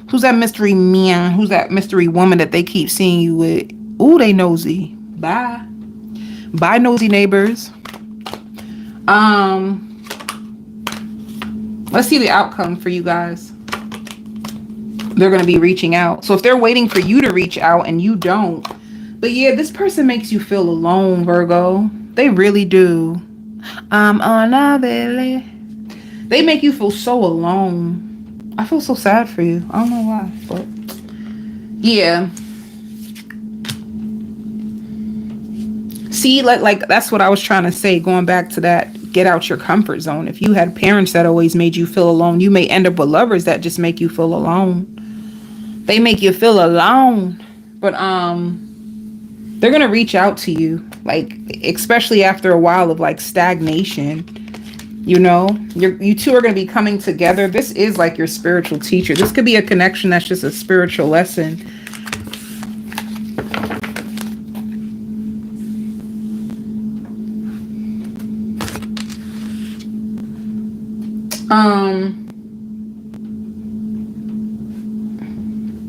Who's that mystery man? Who's that mystery woman that they keep seeing you with? Ooh, they nosy. Bye. Bye, nosy neighbors. Let's see the outcome for you guys. They're going to be reaching out. So if they're waiting for you to reach out and you don't. But yeah, this person makes you feel alone, Virgo. They really do. They make you feel so alone. I feel so sad for you. I don't know why, but yeah. See, like that's what I was trying to say, going back to that, get out your comfort zone. If you had parents that always made you feel alone, you may end up with lovers that just make you feel alone. They make you feel alone. But they're going to reach out to you, like, especially after a while of like stagnation. You know, you two are going to be coming together. This is like your spiritual teacher. This could be a connection that's just a spiritual lesson.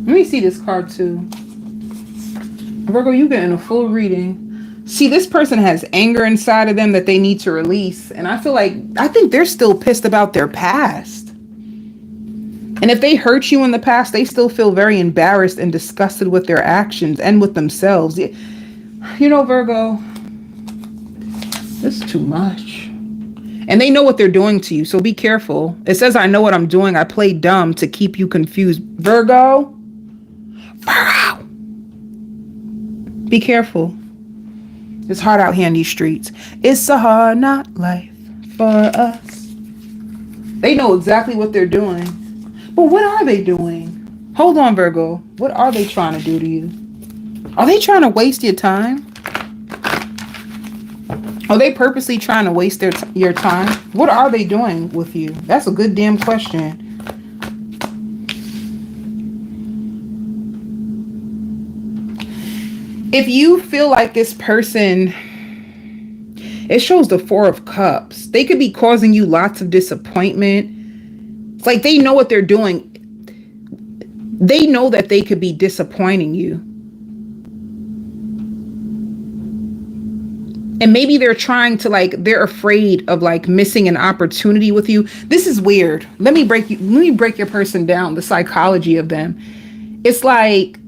Let me see this card too. Virgo, you getting a full reading. See, this person has anger inside of them that they need to release. And I think they're still pissed about their past. And if they hurt you in the past, they still feel very embarrassed and disgusted with their actions and with themselves. You know, Virgo, this is too much. And they know what they're doing to you, so be careful. It says, I know what I'm doing. I play dumb to keep you confused. Virgo. Virgo. Be careful. It's hard out here in these streets. It's a hard not life for us. They know exactly what they're doing. But what are they doing? Hold on, Virgo. What are they trying to do to you? Are they trying to waste your time? Are they purposely trying to waste your time? What are they doing with you? That's a good damn question. If you feel like this person, it shows the Four of Cups. They could be causing you lots of disappointment. It's like they know what they're doing. They know that they could be disappointing you. And maybe they're trying to, like, they're afraid of like missing an opportunity with you. This is weird. Let me break your person down, the psychology of them. It's like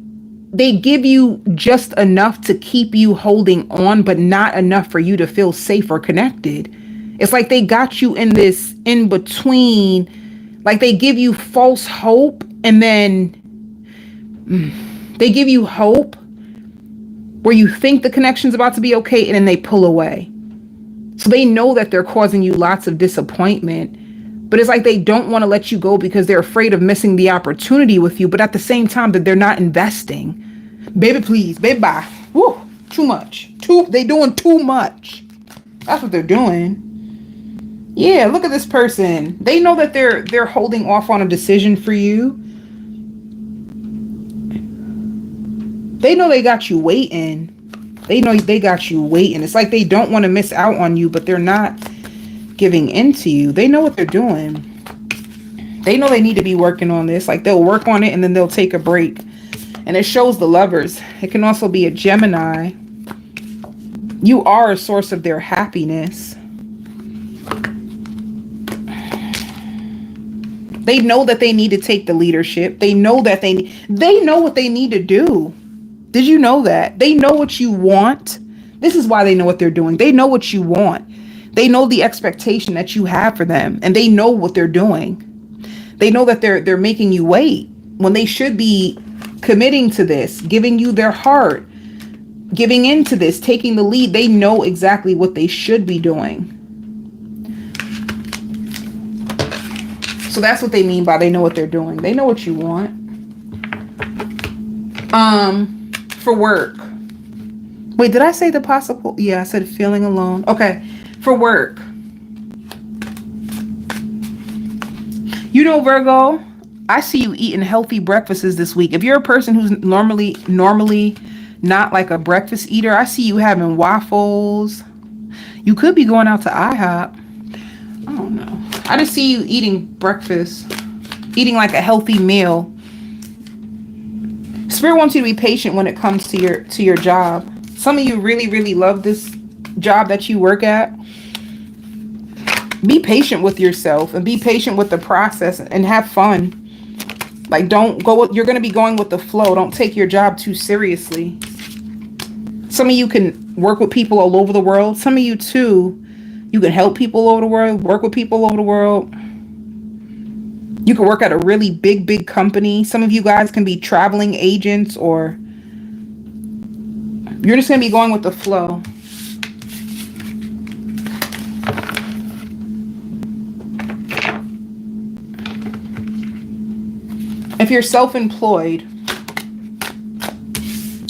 they give you just enough to keep you holding on, but not enough for you to feel safe or connected. It's like they got you in this in between, like they give you false hope, and then they give you hope where you think the connection's about to be okay, and then they pull away. So they know that they're causing you lots of disappointment, but it's like they don't want to let you go because they're afraid of missing the opportunity with you, but at the same time that they're not investing. Baby, please. Baby, bye. Woo, too much. They doing too much. That's what they're doing. Yeah, look at this person. They know that they're holding off on a decision for you. They know they got you waiting. They know they got you waiting. It's like they don't want to miss out on you, but they're not giving in to you. They know what they're doing. They know they need to be working on this. Like they'll work on it and then they'll take a break. And it shows the Lovers. It can also be a Gemini. You are a source of their happiness. They know that they need to take the leadership. They know that they know what they need to do. Did you know that? They know what you want. This is why they know what they're doing. They know what you want. They know the expectation that you have for them, and they know what they're doing. They know that they're making you wait when they should be committing to this, giving you their heart, giving into this, taking the lead. They know exactly what they should be doing. So that's what they mean by they know what they're doing. They know what you want. For work. Wait, did I say the possible? Yeah, I said feeling alone. Okay, for work. You know, Virgo, I see you eating healthy breakfasts this week. If you're a person who's normally not like a breakfast eater, I see you having waffles. You could be going out to IHOP. I don't know. I just see you eating breakfast, eating like a healthy meal. Spirit wants you to be patient when it comes to your job. Some of you really love this job that you work at. Be patient with yourself and be patient with the process and have fun. Like, don't go, you're going to be going with the flow. Don't take your job too seriously. Some of you can work with people all over the world. Some of you too, you can help people all over the world, work with people all over the world. You can work at a really big company. Some of you guys can be traveling agents, or you're just going to be going with the flow. If you're self-employed,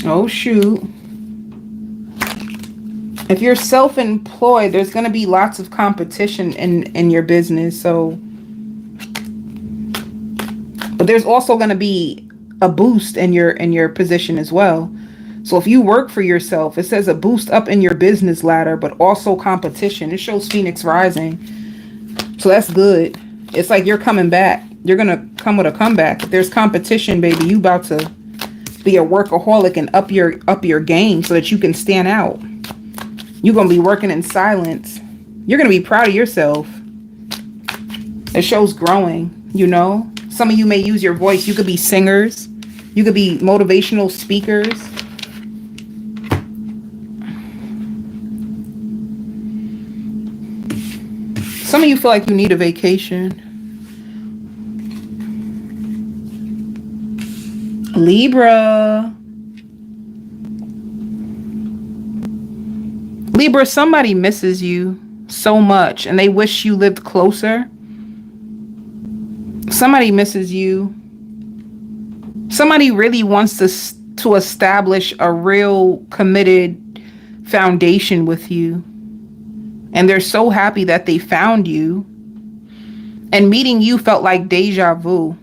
oh shoot. If you're self-employed, there's going to be lots of competition in your business. So, but there's also going to be a boost in your position as well. So if you work for yourself, it says a boost up in your business ladder, but also competition. It shows Phoenix rising. So that's good. It's like you're coming back. You're going to come with a comeback. If there's competition, baby, you about to be a workaholic and up your game so that you can stand out. You're going to be working in silence. You're going to be proud of yourself. It shows growing, you know. Some of you may use your voice. You could be singers. You could be motivational speakers. Some of you feel like you need a vacation. Libra. Libra, somebody misses you so much and they wish you lived closer. Somebody misses you. Somebody really wants to establish a real committed foundation with you. And they're so happy that they found you. And meeting you felt like deja vu.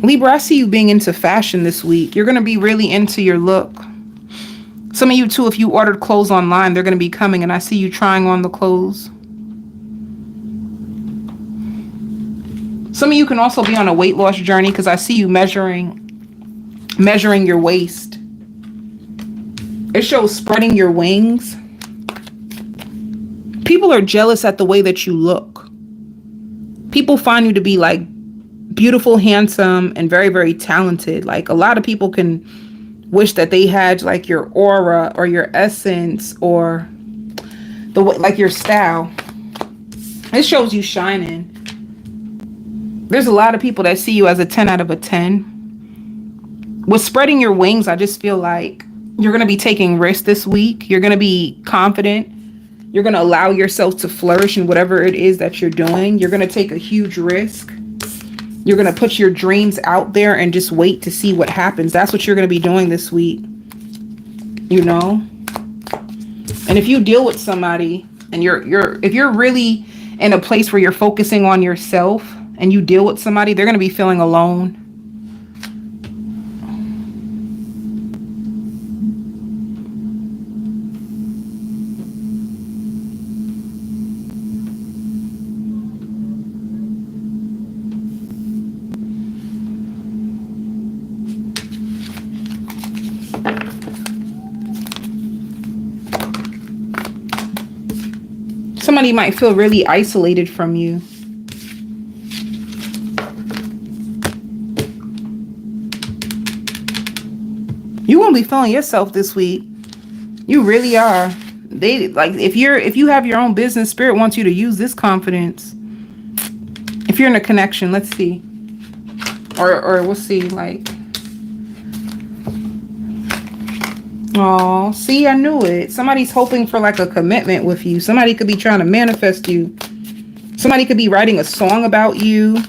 Libra, I see you being into fashion this week. You're going to be really into your look. Some of you too, if you ordered clothes online, they're going to be coming, and I see you trying on the clothes. Some of you can also be on a weight loss journey because I see you measuring your waist. It shows spreading your wings. People are jealous at the way that you look. People find you to be like beautiful, handsome, and very talented. Like, a lot of people can wish that they had like your aura or your essence or the way, like your style. It shows you shining. There's a lot of people that see you as a 10 out of a 10. With spreading your wings, I just feel like you're going to be taking risks this week. You're going to be confident. You're going to allow yourself to flourish in whatever it is that you're doing. You're going to take a huge risk. You're going to put your dreams out there and just wait to see what happens. That's what you're going to be doing this week. You know? And if you deal with somebody and if you're really in a place where you're focusing on yourself and you deal with somebody, they're going to be feeling alone. Somebody might feel really isolated from you. You won't be feeling yourself this week. You really are. They like if you have your own business, spirit wants you to use this confidence. If you're in a connection, let's see. Or we'll see, like, oh, see, I knew it. Somebody's hoping for like a commitment with you. Somebody could be trying to manifest you. Somebody could be writing a song about you,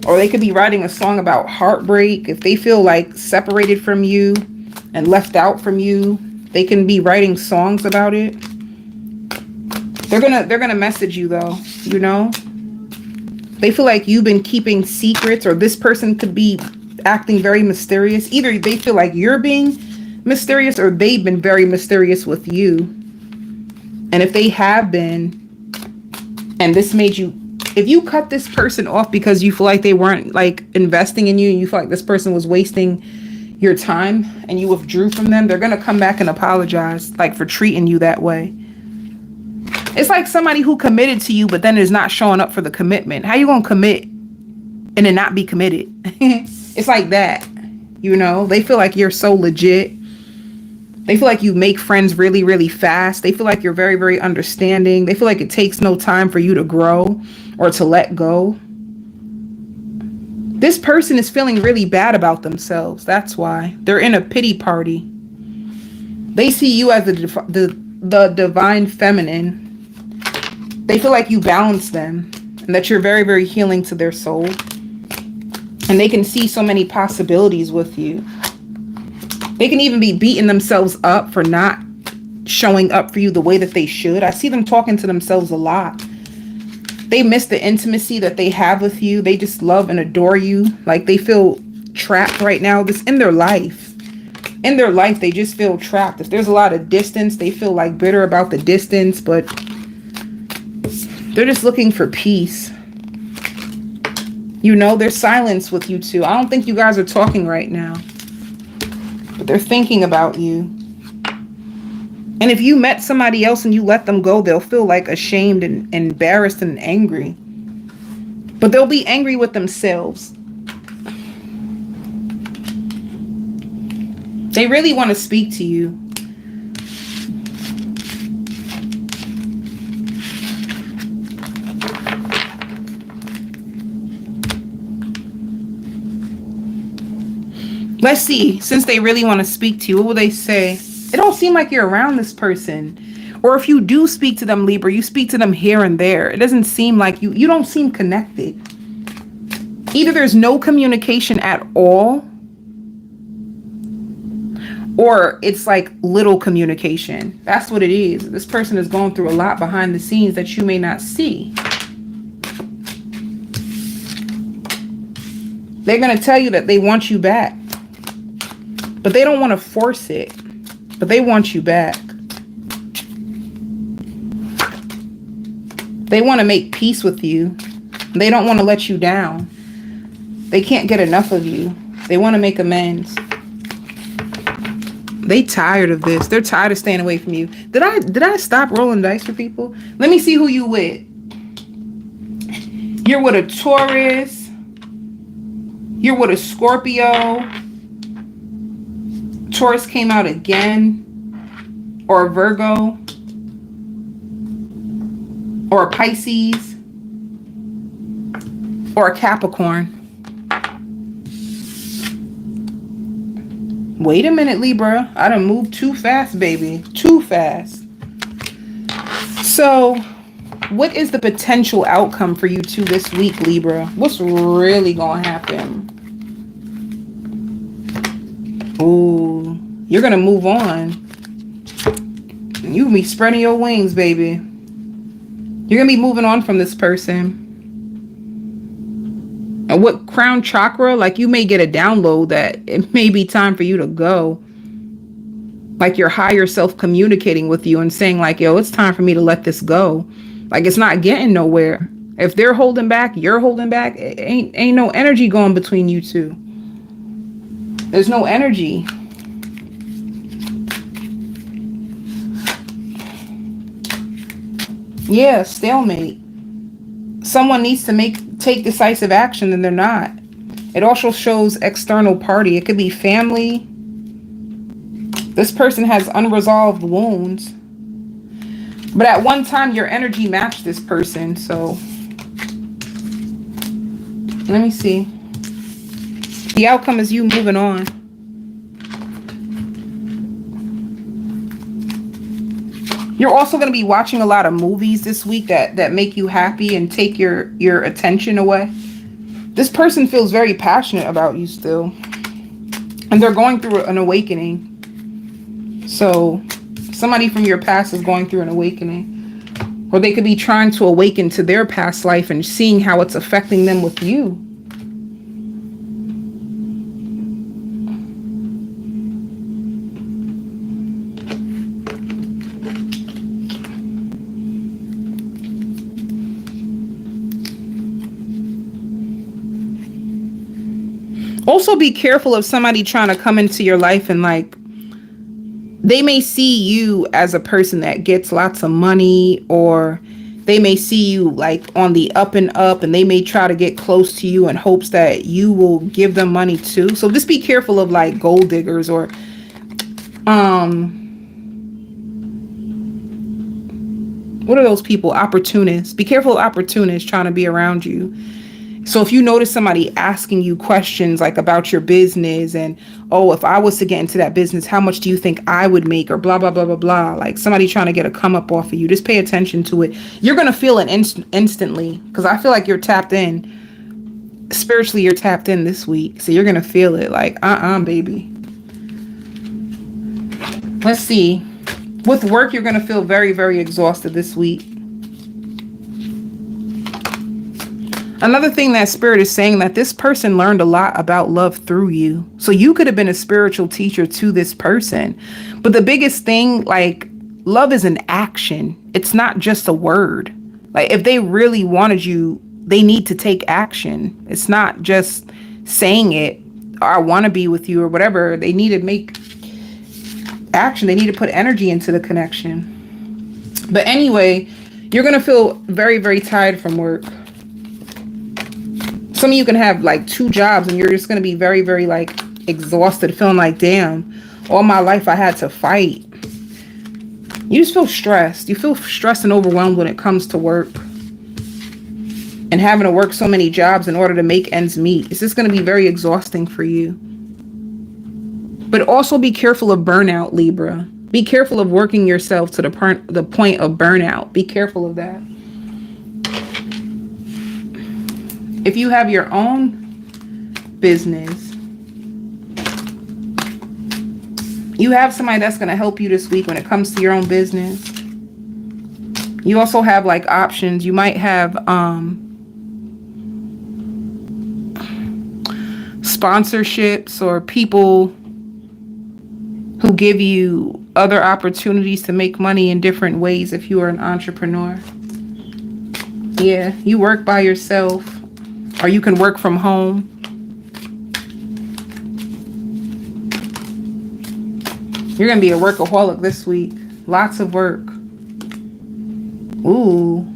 or they could be writing a song about heartbreak. If they feel like separated from you and left out from you, they can be writing songs about it. They're gonna message you though, you know? They feel like you've been keeping secrets, or this person could be acting very mysterious. Either they feel like you're being mysterious, or they've been very mysterious with you. And if they have been, and this made you, if you cut this person off because you feel like they weren't like investing in you, and you feel like this person was wasting your time and you withdrew from them, they're gonna come back and apologize, like, for treating you that way. It's like somebody who committed to you but then is not showing up for the commitment. How you gonna commit and then not be committed? It's like that, you know? They feel like you're so legit. They feel like you make friends really, really fast. They feel like you're very, very understanding. They feel like it takes no time for you to grow or to let go. This person is feeling really bad about themselves. That's why. They're in a pity party. They see you as the divine feminine. They feel like you balance them and that you're very, very healing to their soul. And they can see so many possibilities with you. They can even be beating themselves up for not showing up for you the way that they should. I see them talking to themselves a lot. They miss the intimacy that they have with you. They just love and adore you. Like, they feel trapped right now. This in their life. In their life, they just feel trapped. If there's a lot of distance, they feel like bitter about the distance, but they're just looking for peace. You know, there's silence with you two. I don't think you guys are talking right now, but they're thinking about you. And if you met somebody else and you let them go, they'll feel like ashamed and embarrassed and angry. But they'll be angry with themselves. They really want to speak to you. Let's see, since they really want to speak to you, what will they say? It don't seem like you're around this person. Or if you do speak to them, Libra, you speak to them here and there. It doesn't seem like you don't seem connected. Either there's no communication at all, or it's like little communication. That's what it is. This person is going through a lot behind the scenes that you may not see. They're going to tell you that they want you back. But they don't want to force it. But they want you back. They want to make peace with you. They don't want to let you down. They can't get enough of you. They want to make amends. They tired of this. They're tired of staying away from you. Did I stop rolling dice for people? Let me see who you with. You're with a Taurus. You're with a Scorpio. Taurus came out again, or a Virgo, or a Pisces, or a Capricorn. Wait a minute, Libra. I done moved too fast, baby. Too fast. So, what is the potential outcome for you two this week, Libra? What's really gonna happen? Ooh, you're gonna move on. You can be spreading your wings, baby. You're gonna be moving on from this person. And what crown chakra? Like, you may get a download that it may be time for you to go. Like, your higher self communicating with you and saying like, yo, it's time for me to let this go. Like, it's not getting nowhere. If they're holding back, you're holding back. It ain't no energy going between you two. There's no energy. Yeah, stalemate. Someone needs to take decisive action and they're not. It also shows external party. It could be family. This person has unresolved wounds. But at one time, your energy matched this person. So let me see. The outcome is you moving on. You're also going to be watching a lot of movies this week that make you happy and take your attention away. This person feels very passionate about you still. And they're going through an awakening. So somebody from your past is going through an awakening. Or they could be trying to awaken to their past life and seeing how it's affecting them with you. Also be careful of somebody trying to come into your life and like, they may see you as a person that gets lots of money, or they may see you like on the up and up, and they may try to get close to you in hopes that you will give them money too. So just be careful of like gold diggers or what are those people? Opportunists. Be careful of opportunists trying to be around you. So if you notice somebody asking you questions like about your business and, oh, if I was to get into that business, how much do you think I would make, or blah, blah, blah, blah, blah. Like somebody trying to get a come up off of you. Just pay attention to it. You're going to feel it instantly, because I feel like you're tapped in. Spiritually, you're tapped in this week. So you're going to feel it like, baby. Let's see. With work, you're going to feel very, very exhausted this week. Another thing that Spirit is saying, that this person learned a lot about love through you. So you could have been a spiritual teacher to this person. But the biggest thing, like, love is an action. It's not just a word. Like, if they really wanted you, they need to take action. It's not just saying it, or I want to be with you, or whatever. They need to make action. They need to put energy into the connection. But anyway, you're going to feel very, very tired from work. Some of you can have like 2 jobs and you're just going to be very, very like exhausted, feeling like, damn, all my life I had to fight. You just feel stressed. You feel stressed and overwhelmed when it comes to work. And having to work so many jobs in order to make ends meet. It's just going to be very exhausting for you. But also be careful of burnout, Libra. Be careful of working yourself to the point of burnout. Be careful of that. If you have your own business, you have somebody that's going to help you this week when it comes to your own business. You also have like options. You might have sponsorships or people who give you other opportunities to make money in different ways if you are an entrepreneur. Yeah, you work by yourself. Or you can work from home. You're going to be a workaholic this week. Lots of work. Ooh.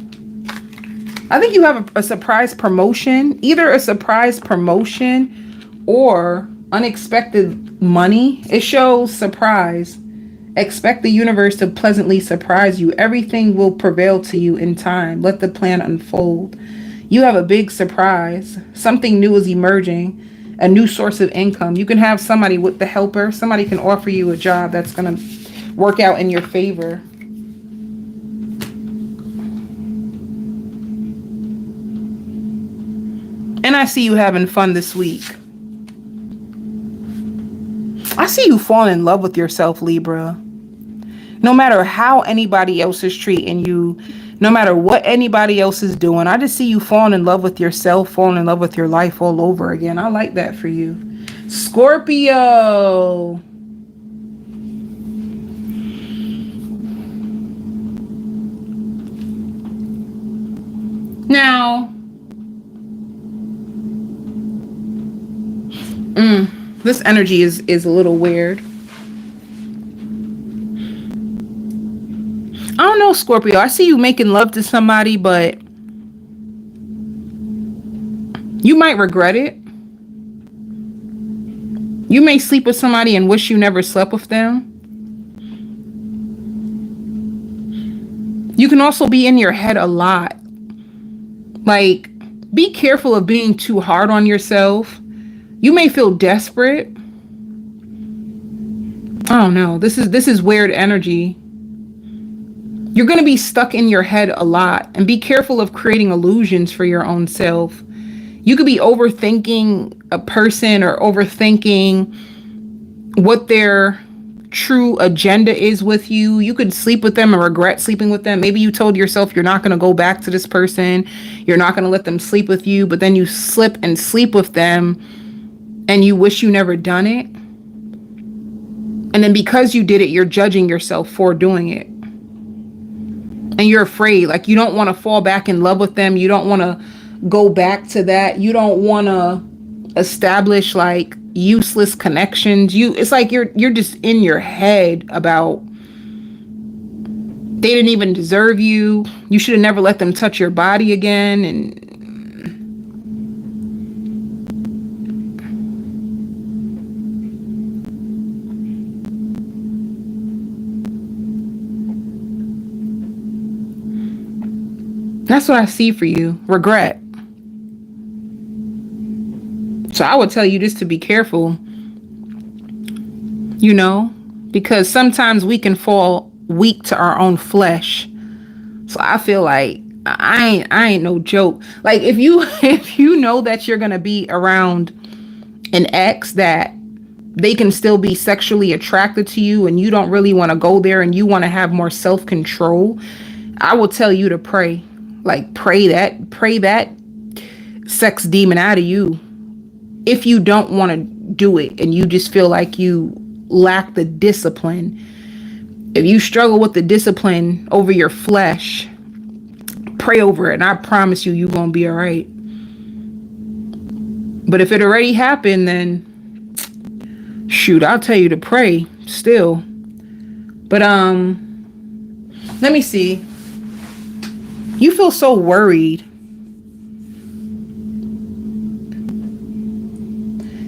I think you have a surprise promotion. Either a surprise promotion or unexpected money. It shows surprise. Expect the universe to pleasantly surprise you. Everything will prevail to you in time. Let the plan unfold. You have a big surprise. Something new is emerging. A new source of income. You can have somebody with the helper. Somebody can offer you a job that's going to work out in your favor. And I see you having fun this week. I see you falling in love with yourself, Libra. No matter how anybody else is treating you, no matter what anybody else is doing, I just see you falling in love with yourself, falling in love with your life all over again. I like that for you. Scorpio. Now, this energy is a little weird. I don't know, Scorpio. I see you making love to somebody, but you might regret it. You may sleep with somebody and wish you never slept with them. You can also be in your head a lot. Like, be careful of being too hard on yourself. You may feel desperate. I don't know. This is weird energy. You're going to be stuck in your head a lot, and be careful of creating illusions for your own self. You could be overthinking a person or overthinking what their true agenda is with you. You could sleep with them and regret sleeping with them. Maybe you told yourself you're not going to go back to this person. You're not going to let them sleep with you, but then you slip and sleep with them and you wish you never done it. And then because you did it, you're judging yourself for doing it. And you're afraid, like you don't want to fall back in love with them. You don't want to go back to that. You don't want to establish like useless connections. It's like you're just in your head about they didn't even deserve you. You should have never let them touch your body again. And that's what I see for you. Regret. So I would tell you just to be careful, you know, because sometimes we can fall weak to our own flesh. So I feel like I ain't no joke. Like if you know that you're going to be around an ex that they can still be sexually attracted to you and you don't really want to go there and you want to have more self-control, I will tell you to pray. Like pray that sex demon out of you. If you don't want to do it and you just feel like you lack the discipline, if you struggle with the discipline over your flesh, pray over it and I promise you, you're going to be all right. But if it already happened, then shoot, I'll tell you to pray still. But let me see. You feel so worried.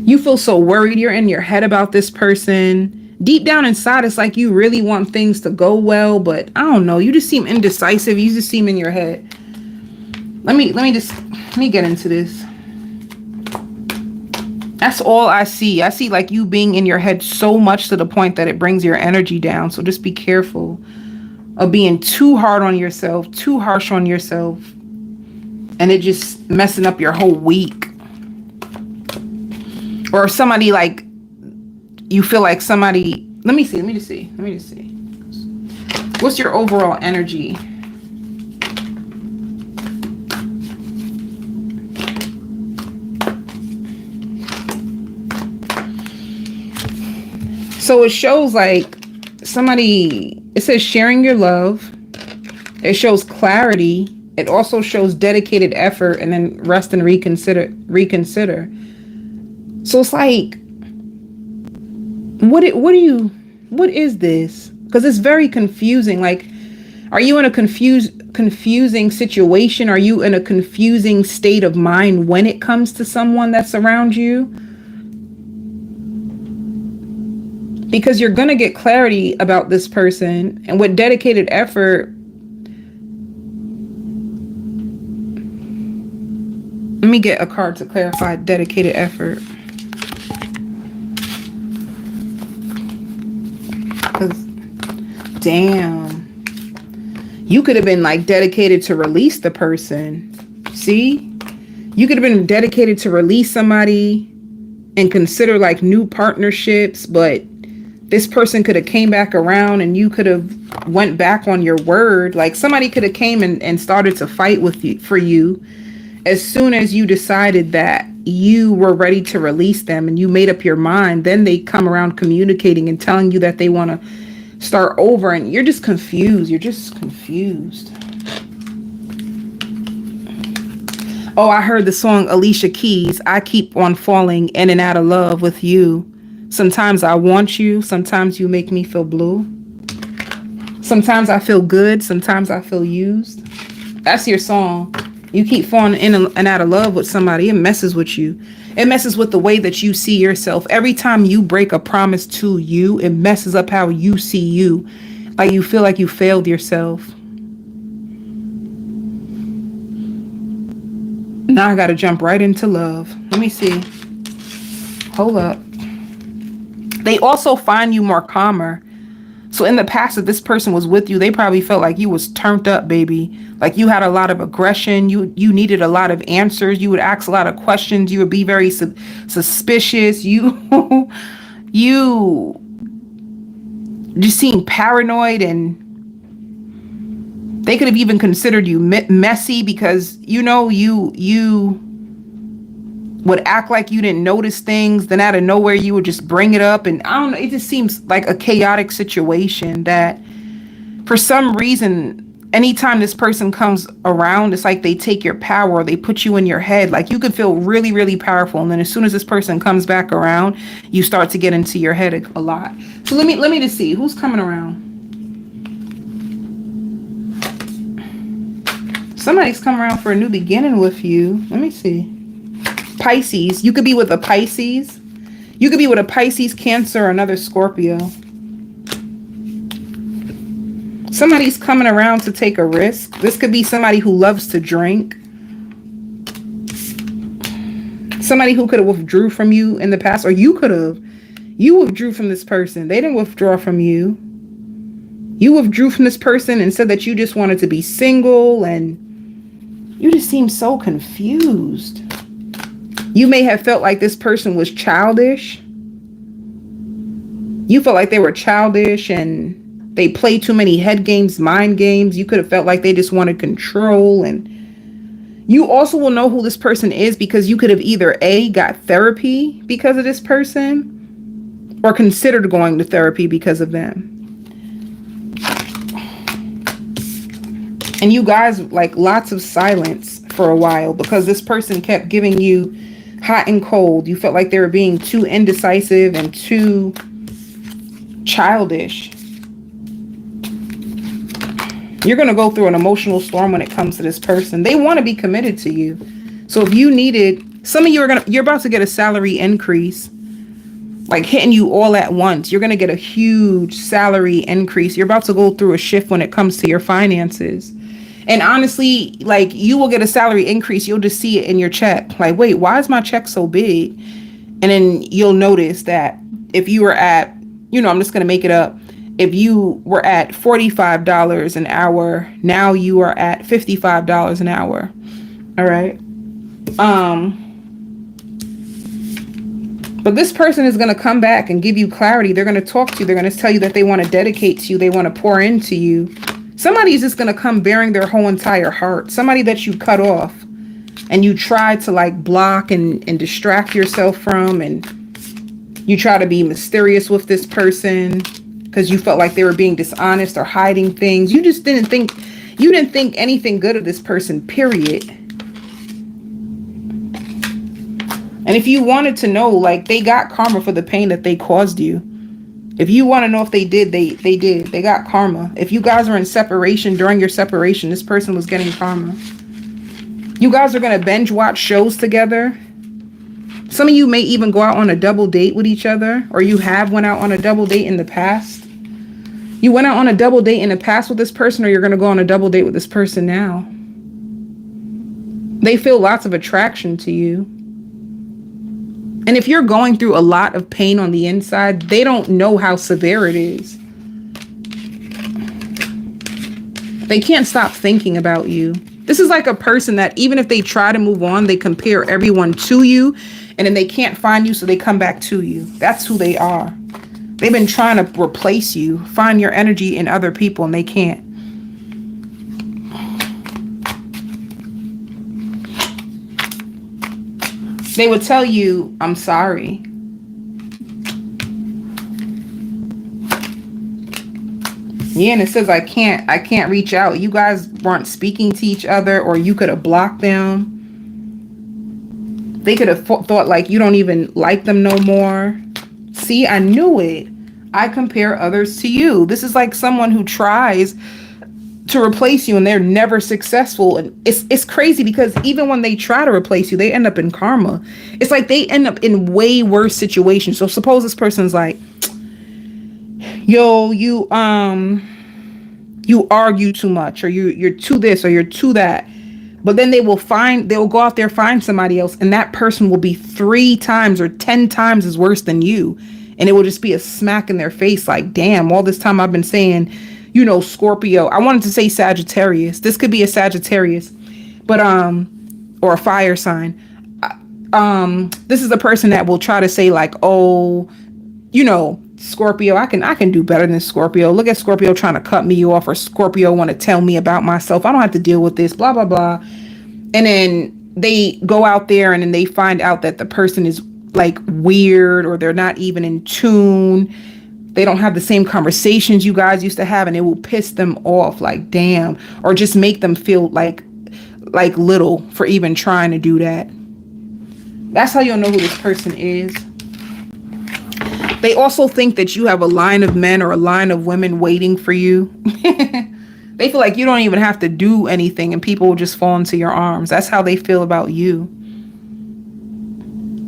You feel so worried. You're in your head about this person. Deep down inside, it's like you really want things to go well, but I don't know. You just seem indecisive. You just seem in your head. Let me get into this. That's all I see. I see like you being in your head so much to the point that it brings your energy down. So just be careful of being too hard on yourself, too harsh on yourself, and it just messing up your whole week. Or somebody like, you feel like somebody, let me just see. What's your overall energy? So it shows like somebody, it says sharing your love. It shows clarity. It also shows dedicated effort and then rest and reconsider. So it's like, what is this? Because it's very confusing. Like, are you in a confusing situation? Are you in a confusing state of mind when it comes to someone that's around you? Because you're going to get clarity about this person, and with dedicated effort, let me get a card to clarify dedicated effort. Damn, you could have been like dedicated to release the person. See, you could have been dedicated to release somebody and consider like new partnerships, but this person could have came back around and you could have went back on your word. Like somebody could have came and started to fight with you for you as soon as you decided that you were ready to release them and you made up your mind. Then they come around communicating and telling you that they want to start over, and you're just confused. Oh, I heard the song Alicia Keys, I keep on falling in and out of love with you. Sometimes I want you, sometimes you make me feel blue. Sometimes I feel good, sometimes I feel used. That's your song. You keep falling in and out of love with somebody, it messes with you. It messes with the way that you see yourself. Every time you break a promise to you, it messes up how you see you. Like you feel like you failed yourself. Now I gotta jump right into love. Let me see. Hold up. They also find you more calmer. So in the past, if this person was with you, they probably felt like you was turned up, baby. Like you had a lot of aggression. You needed a lot of answers. You would ask a lot of questions. You would be very suspicious. You you just seemed paranoid, and they could have even considered you messy because you would act like you didn't notice things, then out of nowhere you would just bring it up. And I don't know, it just seems like a chaotic situation that for some reason, anytime this person comes around, it's like they take your power, or they put you in your head. Like you could feel really, really powerful, and then as soon as this person comes back around, you start to get into your head a lot. So let me just see who's coming around. Somebody's coming around for a new beginning with you. Let me see. Pisces. You could be with a Pisces. You could be with a Pisces, Cancer, or another Scorpio. Somebody's coming around to take a risk. This could be somebody who loves to drink. Somebody who could have withdrew from you in the past, or you could have. You withdrew from this person. They didn't withdraw from you. You withdrew from this person and said that you just wanted to be single, and you just seem so confused. You may have felt like this person was childish. You felt like they were childish and they played too many head games, mind games. You could have felt like they just wanted control. And you also will know who this person is because you could have either A, got therapy because of this person, or considered going to therapy because of them. And you guys like lots of silence for a while because this person kept giving you hot and cold. You felt like they were being too indecisive and too childish. You're going to go through an emotional storm when it comes to this person. They want to be committed to you. So if you needed, some of you you're about to get a salary increase, like hitting you all at once. You're going to get a huge salary increase. You're about to go through a shift when it comes to your finances. And honestly, like you will get a salary increase. You'll just see it in your check. Like, wait, why is my check so big? And then you'll notice that if you were at, I'm just going to make it up. If you were at $45 an hour, now you are at $55 an hour. All right. But this person is going to come back and give you clarity. They're going to talk to you. They're going to tell you that they want to dedicate to you. They want to pour into you. Somebody's just going to come bearing their whole entire heart. Somebody that you cut off and you try to like block and distract yourself from. And you try to be mysterious with this person because you felt like they were being dishonest or hiding things. You just didn't think anything good of this person, period. And if you wanted to know, like they got karma for the pain that they caused you. If you want to know if they did, they did. They got karma. If you guys were in separation, during your separation, this person was getting karma. You guys are going to binge watch shows together. Some of you may even go out on a double date with each other, or you have went out on a double date in the past. You went out on a double date in the past with this person, or you're going to go on a double date with this person now. They feel lots of attraction to you. And if you're going through a lot of pain on the inside, they don't know how severe it is. They can't stop thinking about you. This is like a person that even if they try to move on, they compare everyone to you, and then they can't find you, so they come back to you. That's who they are. They've been trying to replace you, find your energy in other people, and they can't. They would tell you, I'm sorry. Yeah, and it says I can't reach out. You guys weren't speaking to each other, or you could have blocked them. They could have thought like you don't even like them no more. See, I knew it. I compare others to you. This is like someone who tries to replace you and they're never successful. And it's crazy because even when they try to replace you, they end up in karma. It's like they end up in way worse situations. So suppose this person's like, yo, you argue too much, or you're too this or you're too that. But then they'll go out there, find somebody else, and that person will be 3 times or 10 times as worse than you. And it will just be a smack in their face like, damn, all this time I've been saying, Scorpio. I wanted to say Sagittarius. This could be a Sagittarius, but or a fire sign. This is a person that will try to say like, oh, Scorpio, I can do better than Scorpio. Look at Scorpio trying to cut me off, or Scorpio want to tell me about myself. I don't have to deal with this, blah, blah, blah. And then they go out there and then they find out that the person is like weird, or they're not even in tune. They don't have the same conversations you guys used to have, and it will piss them off like, damn, or just make them feel like little for even trying to do that. That's how you'll know who this person is. They also think that you have a line of men or a line of women waiting for you. They feel like you don't even have to do anything and people will just fall into your arms. That's how they feel about you.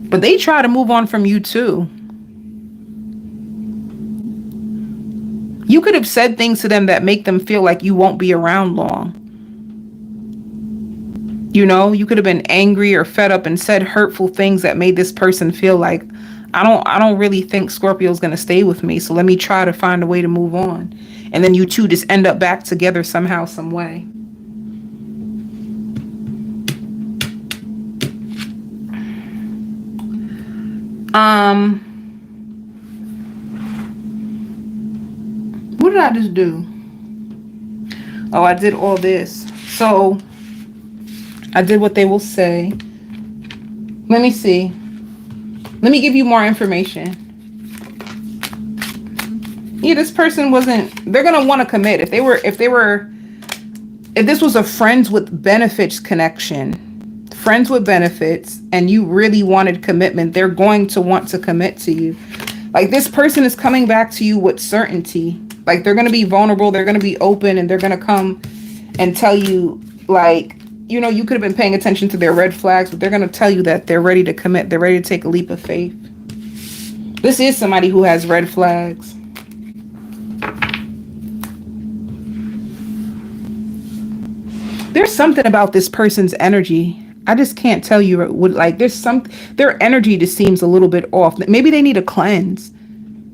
But they try to move on from you too. You could have said things to them that make them feel like you won't be around long. You could have been angry or fed up and said hurtful things that made this person feel like, I don't really think Scorpio's going to stay with me. So let me try to find a way to move on. And then you two just end up back together somehow, some way. What did I just do? Oh, I did all this. So I did what they will say. Let me see. Let me give you more information. Yeah, this person they're going to want to commit. If this was a friends with benefits connection, friends with benefits, and you really wanted commitment, they're going to want to commit to you. Like, this person is coming back to you with certainty. Like, they're going to be vulnerable. They're going to be open, and they're going to come and tell you, like, you could have been paying attention to their red flags, but they're going to tell you that they're ready to commit. They're ready to take a leap of faith. This is somebody who has red flags. There's something about this person's energy. I just can't tell you their energy just seems a little bit off. Maybe they need a cleanse.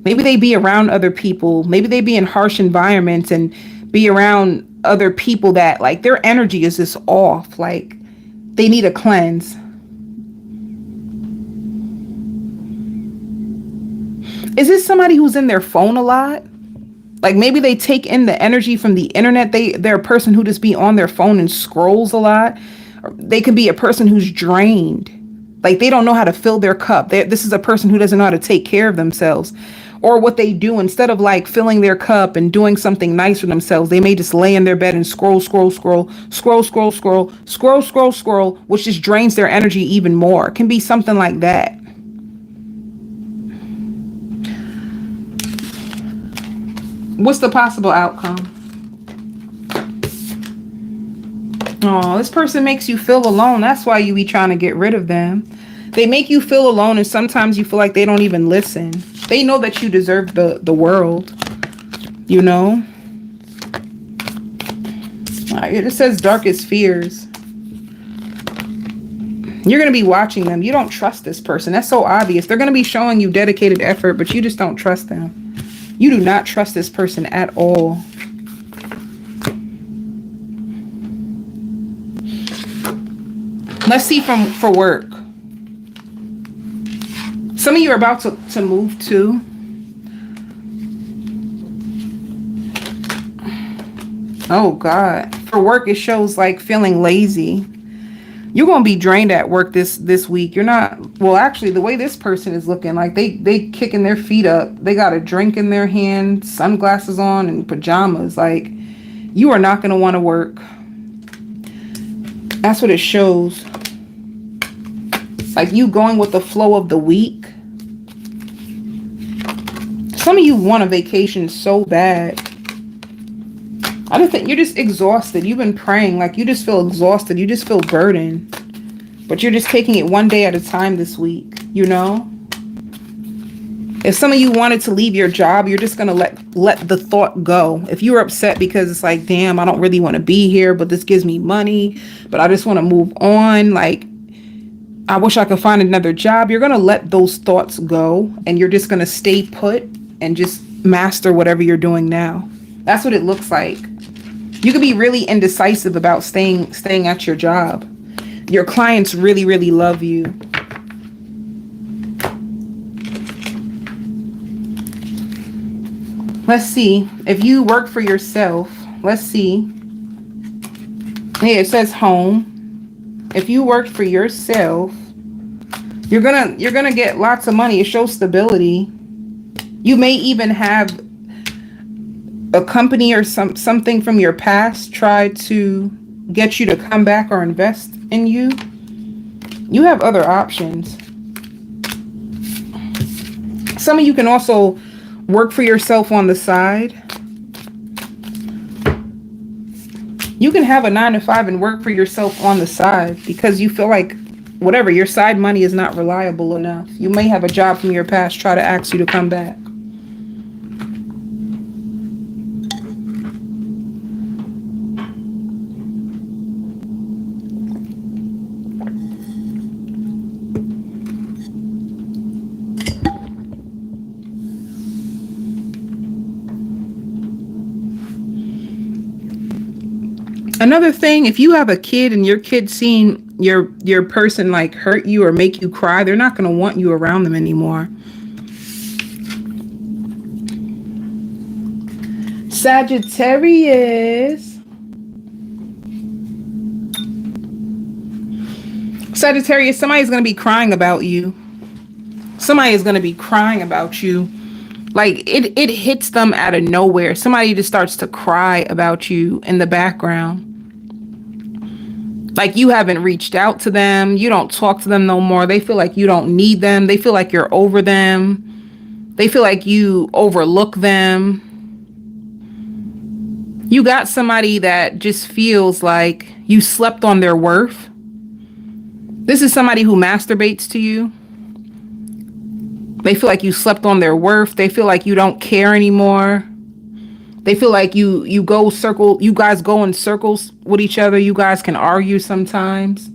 Maybe they be around other people. Maybe they be in harsh environments and be around other people that, like, their energy is just off. Like, they need a cleanse. Is this somebody who's in their phone a lot? Like, maybe they take in the energy from the internet. They're a person who just be on their phone and scrolls a lot. Or they can be a person who's drained. Like, they don't know how to fill their cup. This is a person who doesn't know how to take care of themselves. Or what they do, instead of like filling their cup and doing something nice for themselves, they may just lay in their bed and scroll, which just drains their energy even more. It can be something like that. What's the possible outcome? Oh, this person makes you feel alone. That's why you be trying to get rid of them. They make you feel alone, and sometimes you feel like they don't even listen. They know that you deserve the world, It says darkest fears. You're going to be watching them. You don't trust this person. That's so obvious. They're going to be showing you dedicated effort, but you just don't trust them. You do not trust this person at all. Let's see for work. Some of you are about to move too. Oh God. For work, it shows like feeling lazy. You're going to be drained at work this week. You're not, well, actually, the way this person is looking, like they kicking their feet up. They got a drink in their hand, sunglasses on, and pajamas. Like, you are not going to want to work. That's what it shows. Like, you going with the flow of the week. Some of you want a vacation so bad. I just think you're just exhausted. You've been praying. Like, you just feel exhausted. You just feel burdened. But you're just taking it one day at a time this week, If some of you wanted to leave your job, you're just going to let the thought go. If you were upset because it's like, damn, I don't really want to be here, but this gives me money, but I just want to move on. Like, I wish I could find another job. You're going to let those thoughts go, and you're just going to stay put and just master whatever you're doing now. That's what it looks like. You could be really indecisive about staying at your job. Your clients really, really love you. Let's see. If you work for yourself, let's see. Yeah, it says home. If you work for yourself, you're gonna get lots of money. It shows stability. You may even have a company or something from your past try to get you to come back or invest in you. You have other options. Some of you can also work for yourself on the side. You can have a 9-to-5 and work for yourself on the side because you feel like whatever, your side money is not reliable enough. You may have a job from your past try to ask you to come back. Another thing, if you have a kid and your kid seeing your person like hurt you or make you cry, they're not going to want you around them anymore. Sagittarius. Sagittarius, somebody's going to be crying about you. Somebody is going to be crying about you. Like it hits them out of nowhere. Somebody just starts to cry about you in the background. Like you haven't reached out to them. You don't talk to them no more. They feel like you don't need them. They feel like you're over them. They feel like you overlook them. You got somebody that just feels like you slept on their worth. This is somebody who masturbates to you. They feel like you slept on their worth. They feel like you don't care anymore. They feel like you guys go in circles with each other. You guys can argue sometimes.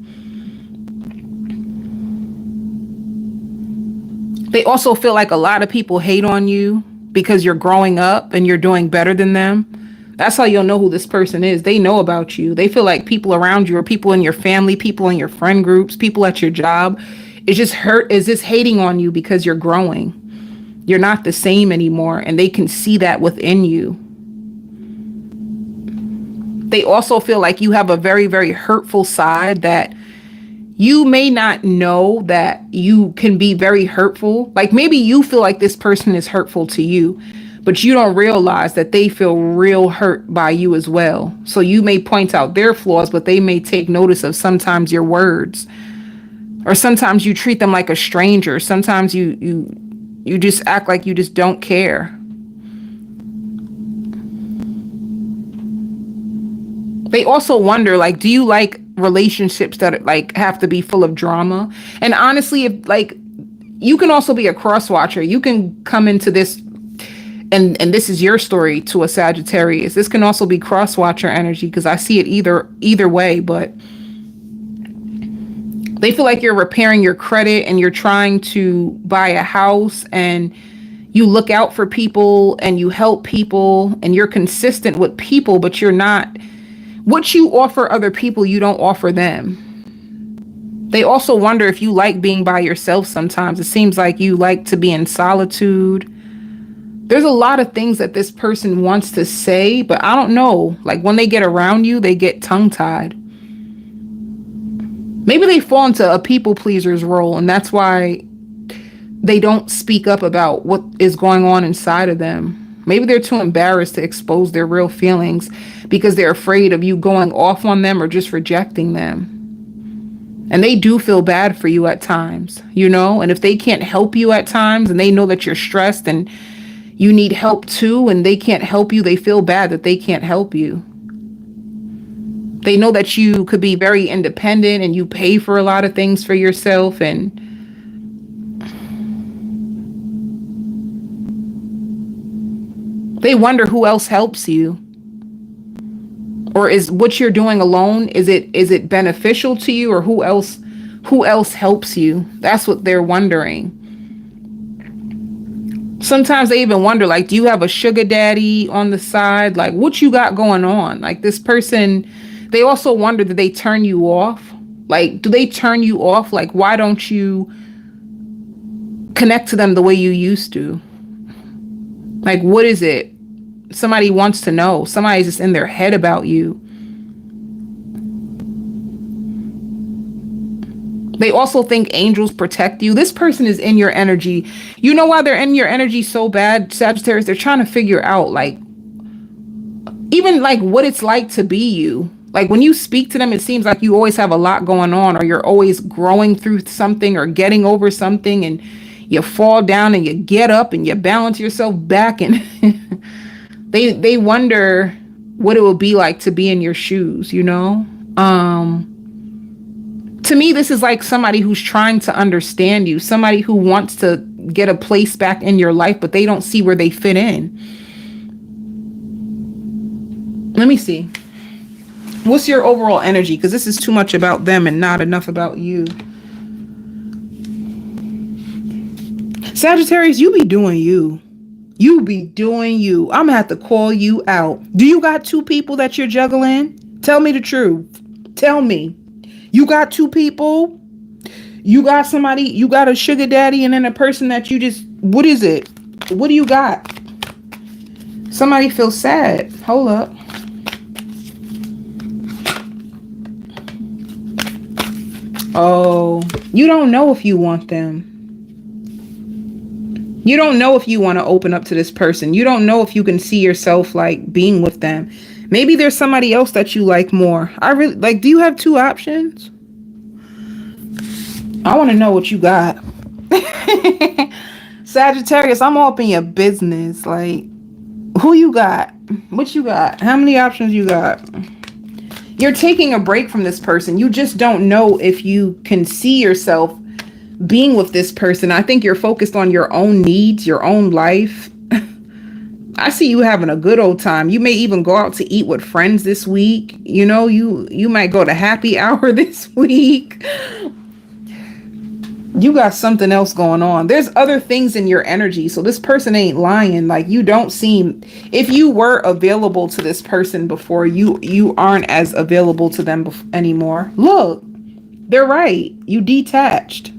They also feel like a lot of people hate on you because you're growing up and you're doing better than them. That's how you'll know who this person is. They know about you. They feel like people around you or people in your family, people in your friend groups, people at your job is just hating on you because you're growing. You're not the same anymore, and they can see that within you. They also feel like you have a very, very hurtful side that you may not know that you can be very hurtful. Like maybe you feel like this person is hurtful to you, but you don't realize that they feel real hurt by you as well. So you may point out their flaws, but they may take notice of sometimes your words. Or sometimes you treat them like a stranger. Sometimes you just act like you just don't care. They also wonder, like, do you like relationships that like have to be full of drama? And honestly, if like you can also be a cross watcher. You can come into this and this is your story to a Sagittarius. This can also be cross watcher energy because I see it either way, but they feel like you're repairing your credit and you're trying to buy a house and you look out for people and you help people and you're consistent with people, but you're not. What you offer other people, you don't offer them. They also wonder if you like being by yourself sometimes. It seems like you like to be in solitude. There's a lot of things that this person wants to say, but I don't know. Like when they get around you, they get tongue-tied. Maybe they fall into a people pleaser's role, and that's why they don't speak up about what is going on inside of them. Maybe they're too embarrassed to expose their real feelings because they're afraid of you going off on them or just rejecting them. And they do feel bad for you at times, you know? And if they can't help you at times and they know that you're stressed and you need help too, and they can't help you, they feel bad that they can't help you. They know that you could be very independent and you pay for a lot of things for yourself, and They wonder who else helps you. Or is what you're doing alone, is it beneficial to you, or who else helps you? That's what they're wondering. Sometimes they even wonder, like, do you have a sugar daddy on the side? Like, what you got going on? Like, this person, they also wonder, do they turn you off? Like, do they turn you off? Like, why don't you connect to them the way you used to? Like, what is it? Somebody wants to know. Somebody's just in their head about you. They also think angels protect you. This person is in your energy. You know why they're in your energy so bad, Sagittarius? They're trying to figure out, like, even like what it's like to be you. Like, when you speak to them, it seems like you always have a lot going on, or you're always growing through something or getting over something, and you fall down and you get up and you balance yourself back, and they wonder what it will be like to be in your shoes, you know? To me, this is like somebody who's trying to understand you, somebody who wants to get a place back in your life, but they don't see where they fit in. Let me see. What's your overall energy? Because this is too much about them and not enough about you. Sagittarius, you be doing you. You be doing you. I'm gonna have to call you out. Do you got two people that you're juggling? Tell me the truth. Tell me. You got two people? You got somebody, you got a sugar daddy, and then a person that you just, what is it? What do you got? Somebody feels sad. Hold up. Oh, you don't know if you want them. You don't know if you want to open up to this person. You don't know if you can see yourself like being with them. Maybe there's somebody else that you like more. I really like, do you have two options? I want to know what you got. Sagittarius, I'm all up in your business. Like, who you got? What you got? How many options you got? You're taking a break from this person. You just don't know if you can see yourself being with this person. I think you're focused on your own needs, your own life. I see you having a good old time. You may even go out to eat with friends this week. You know, you might go to happy hour this week. You got something else going on. There's other things in your energy. So this person ain't lying. Like, you don't seem, if you were available to this person before, you aren't as available to them anymore. Look, they're right. You detached.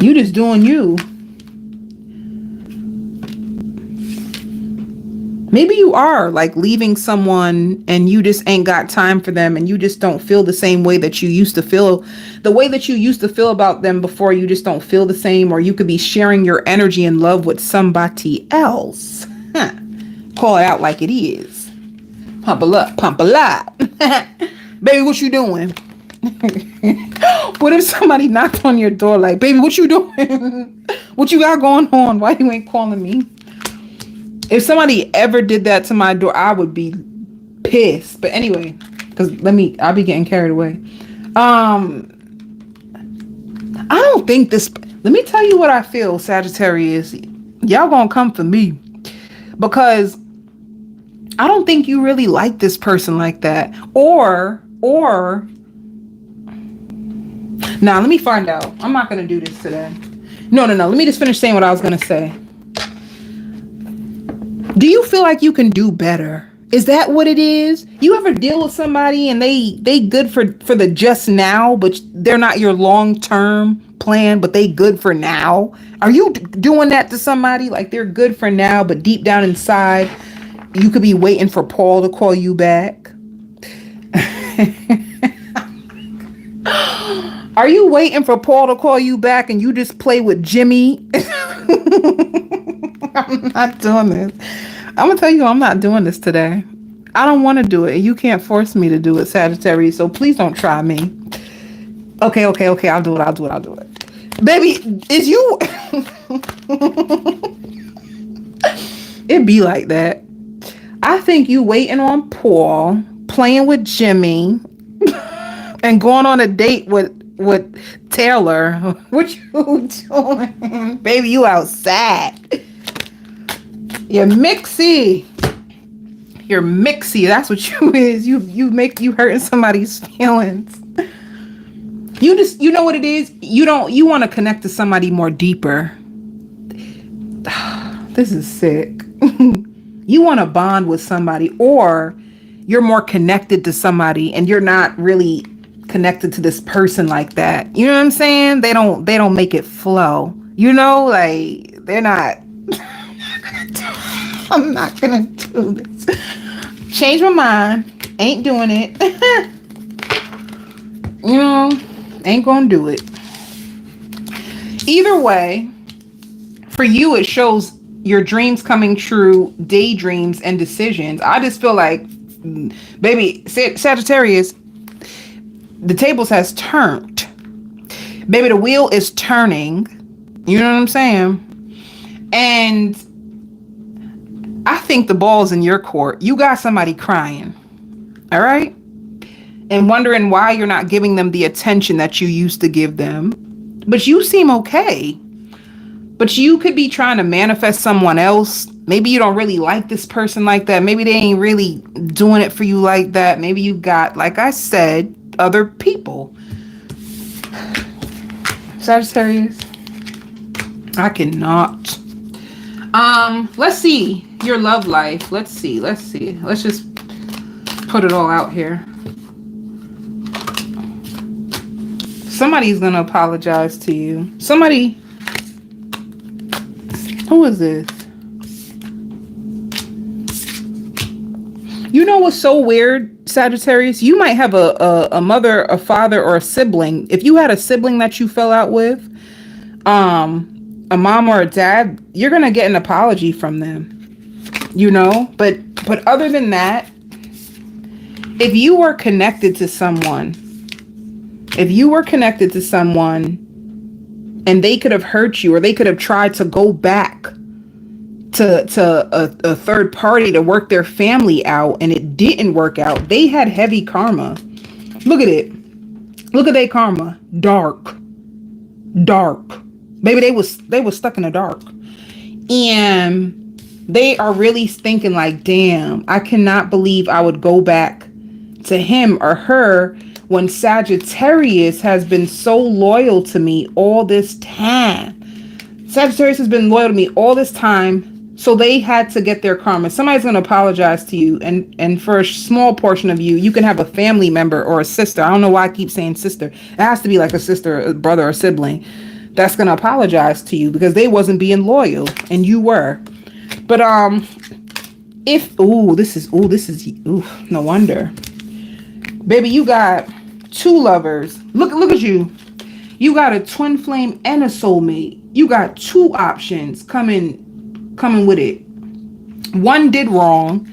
You just doing you. Maybe you are like leaving someone and you just ain't got time for them, and you just don't feel the same way that you used to feel. The way that you used to feel about them before, you just don't feel the same. Or you could be sharing your energy and love with somebody else. Huh. Call it out like it is. Pump a lot, pump a lot. Baby, what you doing? What if somebody knocked on your door like, baby, what you doing? What you got going on? Why you ain't calling me? If somebody ever did that to my door, I would be pissed. But anyway, because I'll be getting carried away. I don't think this, let me tell you what I feel, Sagittarius. Y'all gonna come for me. Because I don't think you really like this person like that. Or, now let me find out. I'm not gonna do this today. No. Let me just finish saying what I was gonna say. Do you feel like you can do better? Is that what it is? You ever deal with somebody and they good for the just now, but they're not your long-term plan, but they good for now? Are you doing that to somebody? Like, they're good for now, but deep down inside, you could be waiting for Paul to call you back. Are you waiting for Paul to call you back and you just play with Jimmy? I'm not doing this. I'm gonna tell you, I'm not doing this today. I don't want to do it. You can't force me to do it, Sagittarius. So please don't try me. Okay. I'll do it. Baby, is you? It be like that. I think you waiting on Paul, playing with Jimmy, and going on a date with Taylor. What you doing? Baby, you outside. You're mixy. You're mixy. That's what you is. You hurting somebody's feelings. You know what it is? You want to connect to somebody more deeper. This is sick. You want to bond with somebody, or you're more connected to somebody and you're not really connected to this person like that. You know what I'm saying? They don't make it flow. You know, like they're not. I'm not gonna do this. Change my mind. Ain't doing it. You know, ain't gonna do it. Either way, for you, it shows your dreams coming true, daydreams, and decisions. I just feel like, baby, Sagittarius, the tables has turned. Baby, the wheel is turning. You know what I'm saying? And I think the ball's in your court. You got somebody crying. All right? And wondering why you're not giving them the attention that you used to give them. But you seem okay. But you could be trying to manifest someone else. Maybe you don't really like this person like that. Maybe they ain't really doing it for you like that. Maybe you got, like I said, other people. Sagittarius, I cannot. Let's see your love life. Let's see. Let's just put it all out here. Somebody's gonna apologize to you. Somebody. Who is this? You know what's so weird, Sagittarius? You might have a mother, a father, or a sibling. If you had a sibling that you fell out with, a mom or a dad, you're gonna get an apology from them. You know, but other than that, if you were connected to someone, and they could have hurt you, or they could have tried to go back to a third party to work their family out, and it didn't work out, they had heavy karma. Look at it. Look at their karma. Dark. Maybe they was stuck in the dark. And they are really thinking like, damn, I cannot believe I would go back to him or her when Sagittarius has been so loyal to me all this time. Sagittarius has been loyal to me all this time. So they had to get their karma. Somebody's going to apologize to you. And for a small portion of you, you can have a family member or a sister. I don't know why I keep saying sister. It has to be like a sister, a brother, or sibling that's going to apologize to you because they wasn't being loyal and you were. But this is no wonder. Baby, you got two lovers. Look at you. You got a twin flame and a soulmate. You got two options coming with it. One did wrong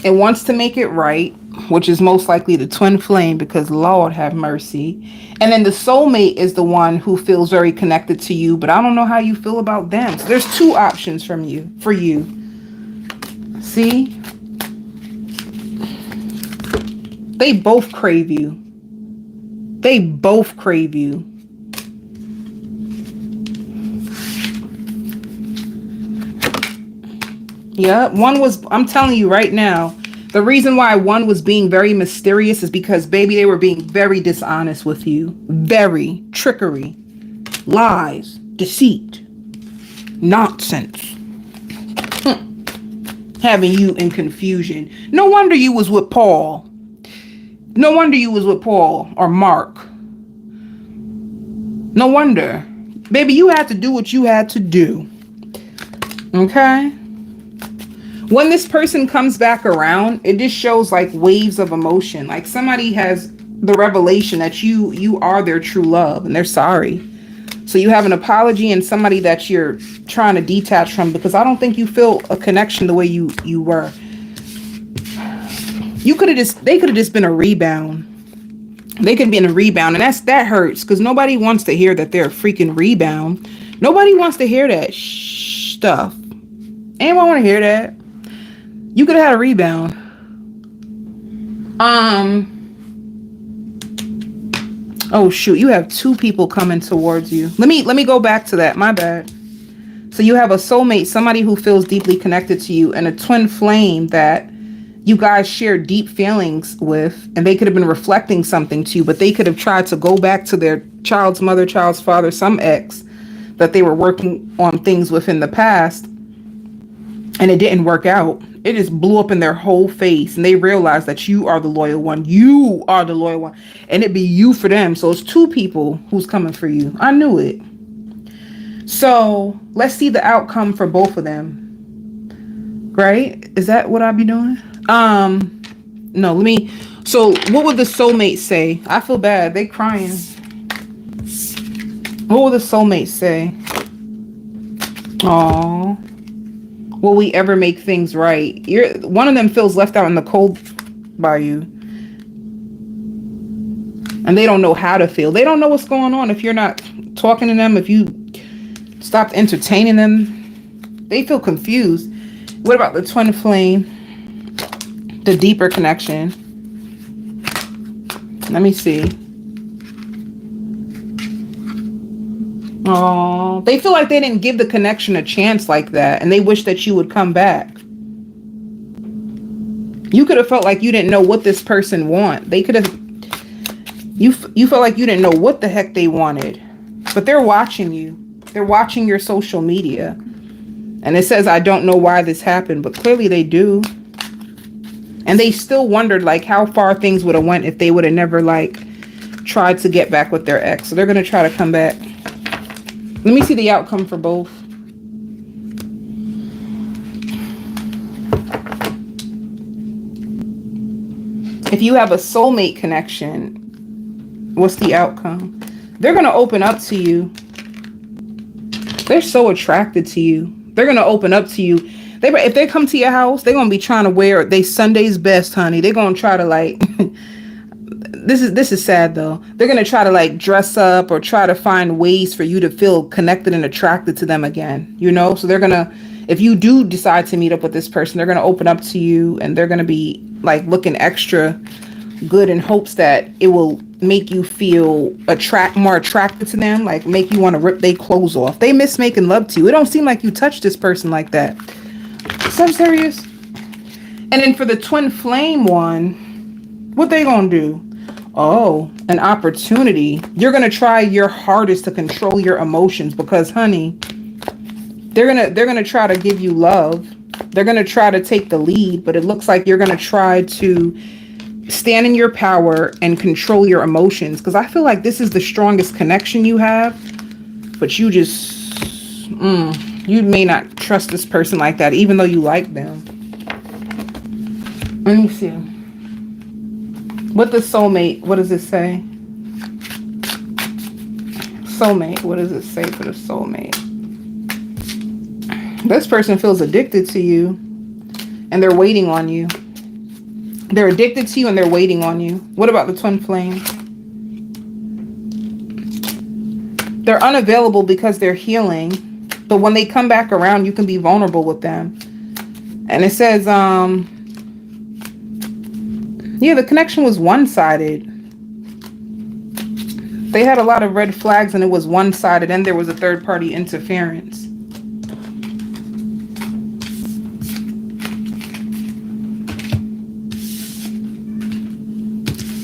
and wants to make it right, which is most likely the twin flame, because Lord have mercy. And then the soulmate is the one who feels very connected to you, but I don't know how you feel about them. So there's two options for you. See? They both crave you. Yeah, I'm telling you right now, the reason why one was being very mysterious is because, baby, they were being very dishonest with you. Very. Trickery. Lies. Deceit. Nonsense. Having you in confusion. No wonder you was with Paul. Or Mark. No wonder. Baby, you had to do what you had to do. Okay? When this person comes back around, it just shows like waves of emotion. Like somebody has the revelation that you are their true love and they're sorry. So you have an apology and somebody that you're trying to detach from, because I don't think you feel a connection the way you were. They could have just been a rebound. They could be in a rebound, and that hurts because nobody wants to hear that they're a freaking rebound. Nobody wants to hear that stuff. Anyone want to hear that? You could have had a rebound. Oh shoot, you have two people coming towards you. Let me go back to that. My bad. So you have a soulmate, somebody who feels deeply connected to you, and a twin flame that you guys share deep feelings with, and they could have been reflecting something to you, but they could have tried to go back to their child's mother, child's father, some ex that they were working on things with in the past, and it didn't work out. It just blew up in their whole face, and they realized that you are the loyal one. You are the loyal one, and it'd be you for them. So it's two people who's coming for you. I knew it. So let's see the outcome for both of them. Right? Is that what I'll be doing? No, so what would the soulmate say? I feel bad. They crying. What will the soulmate say? Aww. Will we ever make things right? One of them feels left out in the cold by you. And they don't know how to feel. They don't know what's going on if you're not talking to them, if you stopped entertaining them. They feel confused. What about the twin flame? The deeper connection. Let me see. Oh, they feel like they didn't give the connection a chance like that, and they wish that you would come back. You could have felt like you didn't know what this person want. They could have. You felt like you didn't know what the heck they wanted, but they're watching you. They're watching your social media, and it says, "I don't know why this happened," but clearly they do. And they still wondered like how far things would have went if they would have never like tried to get back with their ex. So they're gonna try to come back. Let me see the outcome for both. If you have a soulmate connection, what's the outcome? They're gonna open up to you. They're so attracted to you. They're gonna open up to you. If they come to your house, they're gonna be trying to wear they Sunday's best, honey. They're gonna try to like this is sad though. They're gonna try to like dress up or try to find ways for you to feel connected and attracted to them again, you know? So they're gonna, if you do decide to meet up with this person, they're gonna open up to you, and they're gonna be like looking extra good in hopes that it will make you feel more attracted to them, like make you want to rip their clothes off. They miss making love to you. It don't seem like you touch this person like that. So I'm serious. And then for the twin flame one, what they gonna do? Oh, an opportunity. You're gonna try your hardest to control your emotions because, honey, they're gonna try to give you love. They're gonna try to take the lead, but it looks like you're gonna try to stand in your power and control your emotions, because I feel like this is the strongest connection you have, but you just you may not trust this person like that even though you like them. Let me see what the soulmate, what does it say? Soulmate, what does it say for the soulmate? This person feels addicted to you and they're waiting on you. They're addicted to you and they're waiting on you. What about the twin flame? They're unavailable because they're healing, but when they come back around, you can be vulnerable with them. And it says, yeah, the connection was one-sided. They had a lot of red flags and it was one-sided, and there was a third-party interference.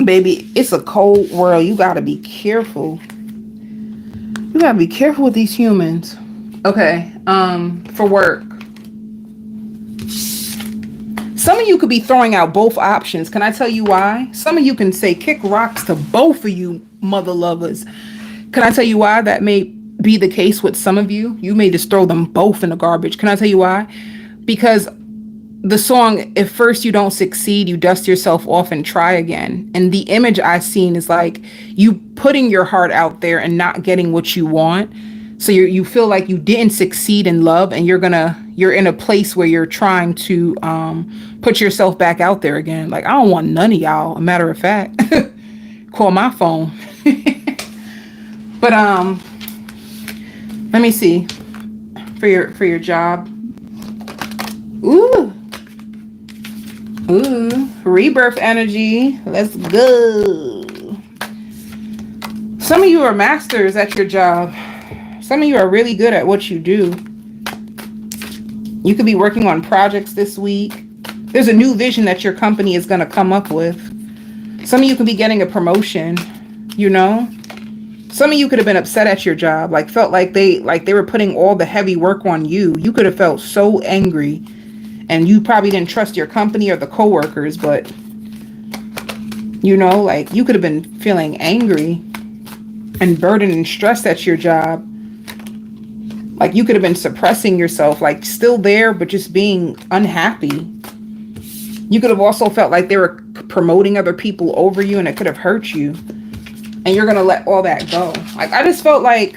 Baby, it's a cold world. You gotta be careful. You gotta be careful with these humans. Okay, for work. Some of you could be throwing out both options. Can I tell you why? Some of you can say kick rocks to both of you mother lovers. Can I tell you why that may be the case with some of you? You may just throw them both in the garbage. Can I tell you why? Because the song, if first you don't succeed, you dust yourself off and try again. And the image I've seen is like you putting your heart out there and not getting what you want. So you feel like you didn't succeed in love, and you're in a place where you're trying to put yourself back out there again. Like, I don't want none of y'all. A matter of fact, call my phone. But let me see for your job. Ooh, rebirth energy. Let's go. Some of you are masters at your job. Some of you are really good at what you do. You could be working on projects this week. There's a new vision that your company is going to come up with. Some of you could be getting a promotion, you know. Some of you could have been upset at your job, like felt like they were putting all the heavy work on you. You could have felt so angry, and you probably didn't trust your company or the coworkers, but you know, like you could have been feeling angry and burdened and stressed at your job. Like you could have been suppressing yourself, like still there, but just being unhappy. You could have also felt like they were promoting other people over you, and it could have hurt you. And you're going to let all that go. Like, I just feel like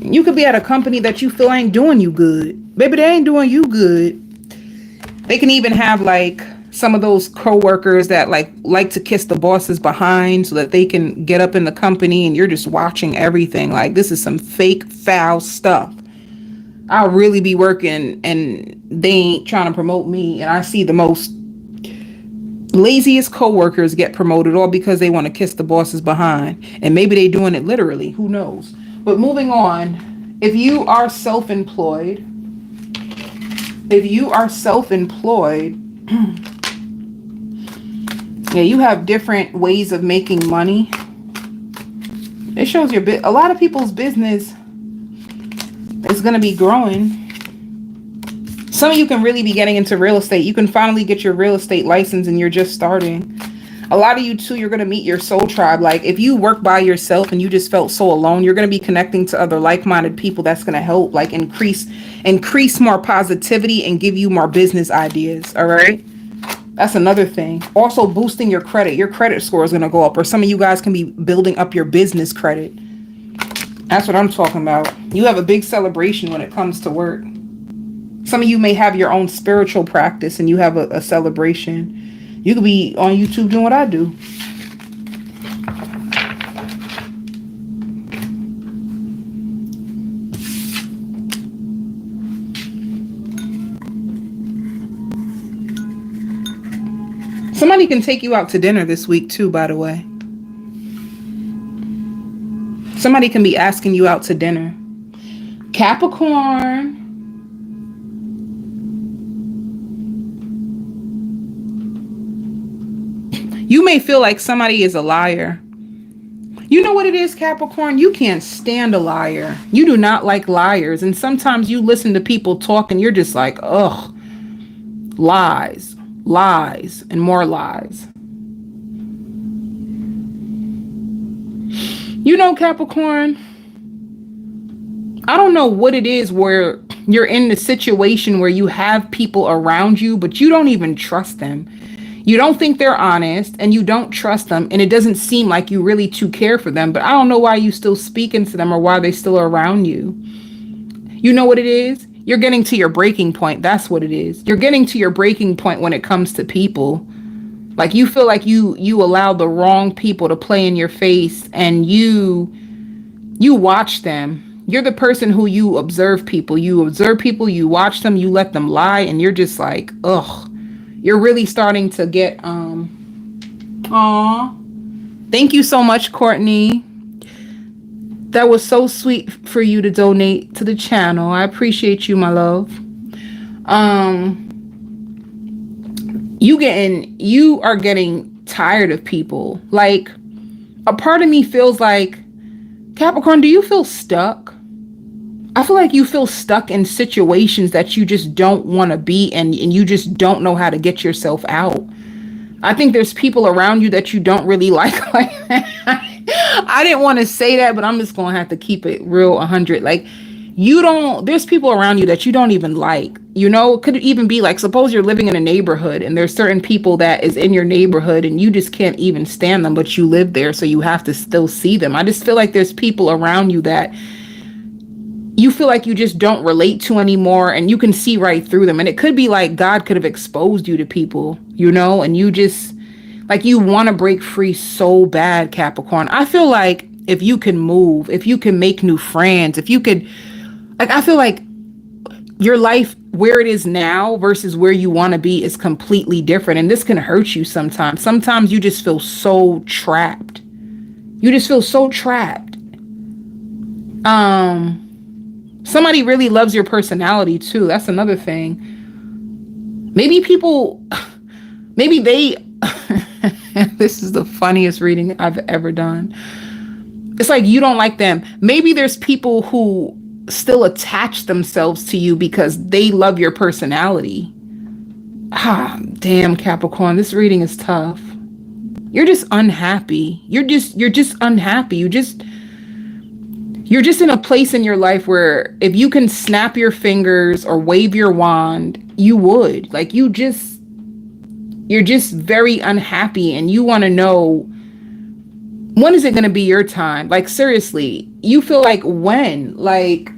you could be at a company that you feel ain't doing you good. Baby, they ain't doing you good. They can even have like some of those coworkers that like to kiss the bosses behind so that they can get up in the company, and you're just watching everything. Like, this is some fake foul stuff. I'll really be working and they ain't trying to promote me. And I see the most laziest coworkers get promoted all because they want to kiss the bosses behind. And maybe they doing it literally, who knows. But moving on, if you are self-employed, yeah, you have different ways of making money. It shows a lot of people's business is going to be growing. Some of you can really be getting into real estate. You can finally get your real estate license and you're just starting. A lot of you too, you're going to meet your soul tribe. Like if you work by yourself and you just felt so alone, you're going to be connecting to other like-minded people that's going to help like increase more positivity and give you more business ideas. All right. That's another thing. Also boosting your credit. Your credit score is going to go up, or some of you guys can be building up your business credit. That's what I'm talking about. You have a big celebration when it comes to work. Some of you may have your own spiritual practice and you have a celebration. You could be on YouTube doing what I do. Somebody can take you out to dinner this week too, by the way. Somebody can be asking you out to dinner. Capricorn. You may feel like somebody is a liar. You know what it is, Capricorn? You can't stand a liar. You do not like liars. And sometimes you listen to people talk and you're just like, ugh, lies, lies, and more lies. You know, Capricorn, I don't know what it is where you're in the situation where you have people around you, but you don't even trust them. You don't think they're honest and you don't trust them. And it doesn't seem like you really too care for them, but I don't know why you still speaking to them or why they still are around you. You know what it is? You're getting to your breaking point. That's what it is. You're getting to your breaking point when it comes to people. Like you feel like you allow the wrong people to play in your face and you watch them. You're the person who you observe people. You observe people, you watch them, you let them lie, and you're just like, ugh. You're really starting to get, aw. Thank you so much, Courtney. That was so sweet for you to donate to the channel. I appreciate you, my love. You are getting tired of people. Like, a part of me feels like, Capricorn, do you feel stuck? I feel like you feel stuck in situations that you just don't want to be in, and you just don't know how to get yourself out. I think there's people around you that you don't really like. I didn't want to say that, but I'm just going to have to keep it real 100. Like, there's people around you that you don't even like. You know, it could even be like, suppose you're living in a neighborhood and there's certain people that is in your neighborhood and you just can't even stand them, but you live there, so you have to still see them. I just feel like there's people around you that you feel like you just don't relate to anymore, and you can see right through them. And it could be like God could have exposed you to people, you know, and you just like, you want to break free so bad, Capricorn. I feel like if you can move, if you can make new friends, if you could, like, I feel like your life where it is now versus where you want to be is completely different. And this can hurt you sometimes. Sometimes you just feel so trapped. You just feel so trapped. Somebody really loves your personality too. That's another thing. Maybe people, maybe they, this is the funniest reading I've ever done. It's like you don't like them. Maybe there's people who still attach themselves to you because they love your personality. Ah, damn, Capricorn, this reading is tough. You're just unhappy. You're just unhappy. You're just in a place in your life where if you can snap your fingers or wave your wand, you would. Like you're just very unhappy, and you want to know, when is it going to be your time? Like seriously, you feel like when? Like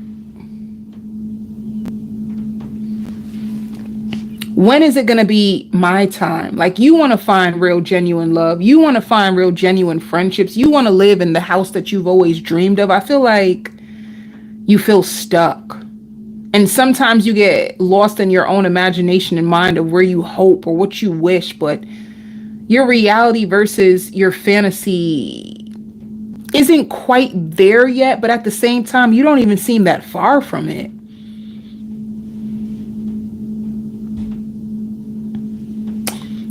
when is it going to be my time? Like you want to find real genuine love. You want to find real genuine friendships. You want to live in the house that you've always dreamed of. I feel like you feel stuck. And sometimes you get lost in your own imagination and mind of where you hope or what you wish, but your reality versus your fantasy isn't quite there yet, but at the same time, you don't even seem that far from it.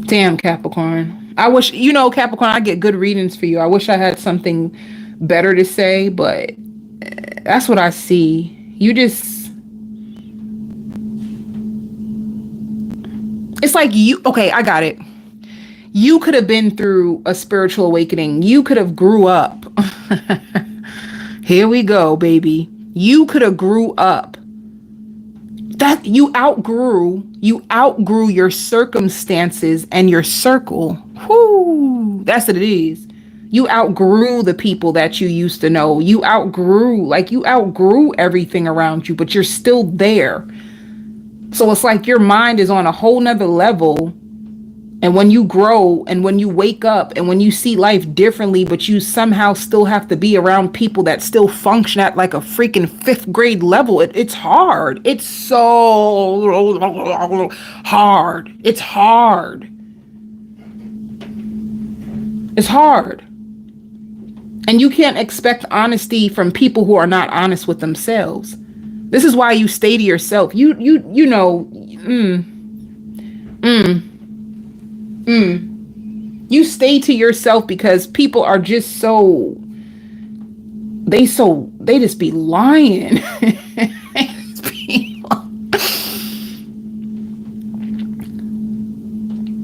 Damn, Capricorn. I wish, Capricorn, I get good readings for you. I wish I had something better to say, but that's what I see. You just, it's like okay, I got it. You could have been through a spiritual awakening. You could have grew up. Here we go, baby. You could have grew up. That you outgrew your circumstances and your circle. Whoo, that's what it is. You outgrew the people that you used to know. You outgrew everything around you, but you're still there. So it's like your mind is on a whole nother level. And when you grow and when you wake up and when you see life differently, but you somehow still have to be around people that still function at like a freaking 5th grade level, it's hard. It's so hard. It's hard. It's hard. And you can't expect honesty from people who are not honest with themselves. This is why you stay to yourself. You stay to yourself because people are just they just be lying.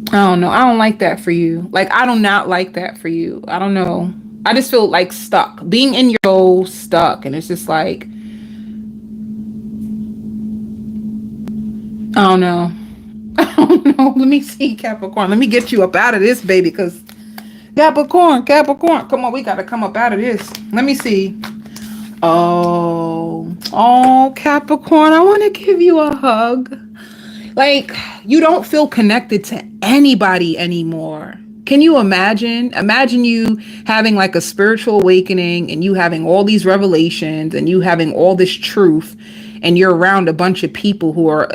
I don't know. I don't like that for you. Like, I do not like that for you. I don't know. I just feel like stuck. Being in your soul, stuck. And it's just like, I don't know. I don't know. Let me see, Capricorn. Let me get you up out of this, baby, because Capricorn. Come on, we got to come up out of this. Let me see. Oh, Capricorn, I want to give you a hug. Like, you don't feel connected to anybody anymore. Can you imagine? Imagine you having like a spiritual awakening and you having all these revelations and you having all this truth, and you're around a bunch of people who are,